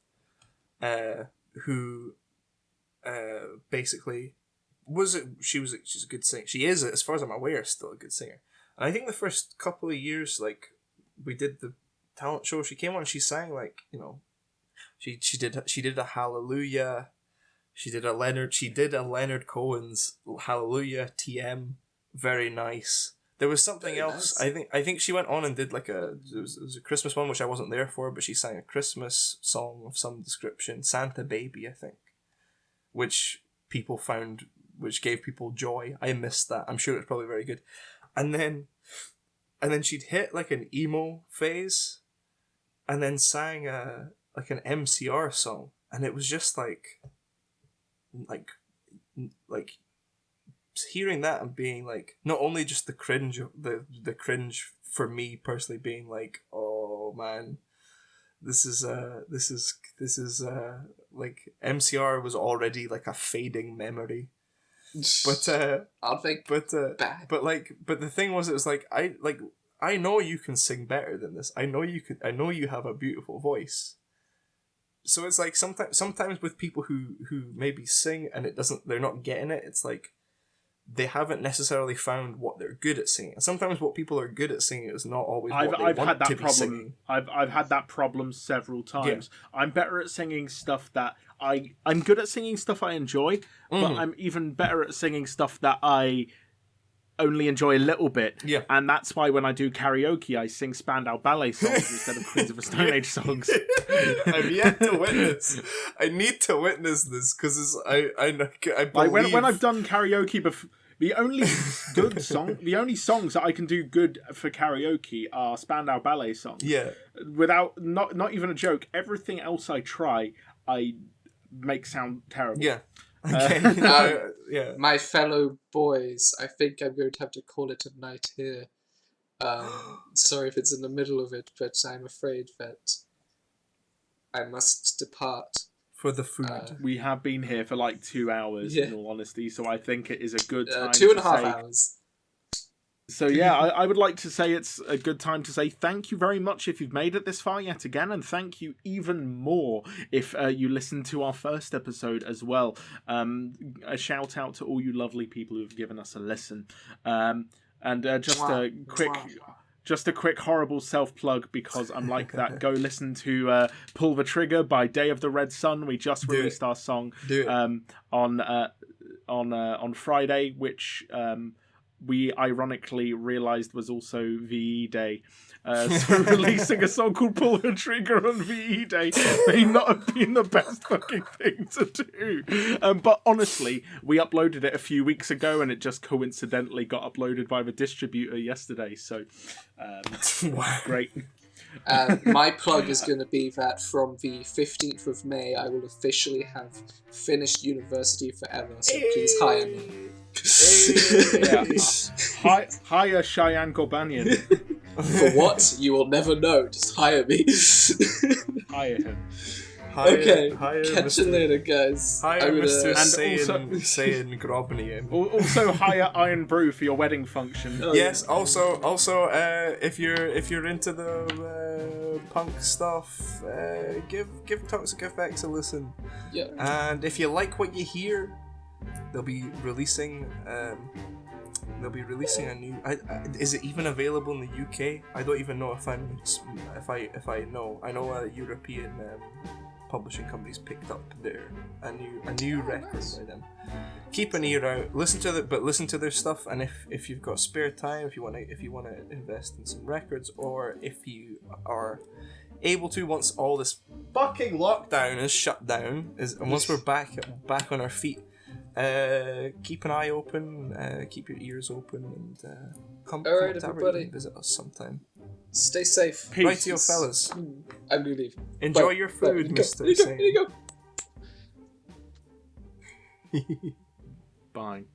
who basically. She's a good singer. She is, as far as I'm aware, still a good singer. And I think the first couple of years, like, we did the talent show, she came on and she sang, like, she did a Hallelujah. She did a Leonard Cohen's Hallelujah TM. Very nice. There was something Very else. nice. I think she went on and did like it was a Christmas one which I wasn't there for, but she sang a Christmas song of some description, Santa Baby, I think, which people found, which gave people joy. I missed that. I'm sure it's probably very good. And then she'd hit like an emo phase, and then sang like an MCR song, and it was just like hearing that and being like, not only just the cringe for me personally, being like, oh man, this is like MCR was already like a fading memory, but I'll think back. but the thing was, it was like, I know you can sing better than this. I know you have a beautiful voice. So it's like sometimes with people who maybe sing and they're not getting it, it's like they haven't necessarily found what they're good at singing. And sometimes what people are good at singing is not always what they I've want had that to be singing. problem. I've had that problem several times. I'm better at singing stuff that I'm good at singing stuff I enjoy, but I'm even better at singing stuff that I only enjoy a little bit. Yeah. And that's why when I do karaoke, I sing Spandau Ballet songs instead of Queens of the Stone Age songs. I've yet to witness. I need to witness this because I believe... Like when I've done karaoke before, the only songs that I can do good for karaoke are Spandau Ballet songs. Yeah. Without not even a joke, everything else I try, I make sound terrible. Yeah. Okay. Yeah. My fellow boys, I think I'm going to have to call it a night here. Sorry if it's in the middle of it, but I'm afraid that I must depart. For the food. We have been here for like 2 hours, in all honesty, so I think it is a good time 2.5 hours. So yeah, I would like to say it's a good time to say thank you very much if you've made it this far yet again, and thank you even more if you listened to our first episode as well. A shout out to all you lovely people who have given us a listen. And just a quick horrible self-plug, because I'm like that. Go listen to Pull the Trigger by Day of the Red Sun. We just released our song on Friday, which we ironically realised was also VE Day. So releasing a song called Pull the Trigger on VE Day may not have been the best fucking thing to do. But honestly, we uploaded it a few weeks ago and it just coincidentally got uploaded by the distributor yesterday. So, great. My plug is going to be that from the 15th of May, I will officially have finished university forever, so please hire me. Hire Shayan Gorbanian. For what? You will never know. Just hire me. Hire him. Okay, catch you later, guys. Hire Mr. And Shayan Grobnian. Also hire Iron Brew for your wedding function. Yes. Also, if you're into the punk stuff, give Toxic Effects a listen. Yeah. And if you like what you hear, they'll be releasing a new. Is it even available in the UK? I don't even know if I know. I know a European publishing company's picked up a new record by them. Keep an ear out. Listen to their stuff. And if you've got spare time, if you want to invest in some records, or if you are able to, once all this fucking lockdown is shut down, and once we're back on our feet. Keep an eye open, keep your ears open, and come Alright, to everybody. and visit us sometime. Stay safe. Peace. Rightio, fellas. I'm gonna leave. Enjoy Bye. your food, Bye. Mr. Here you go. Singh. Bye.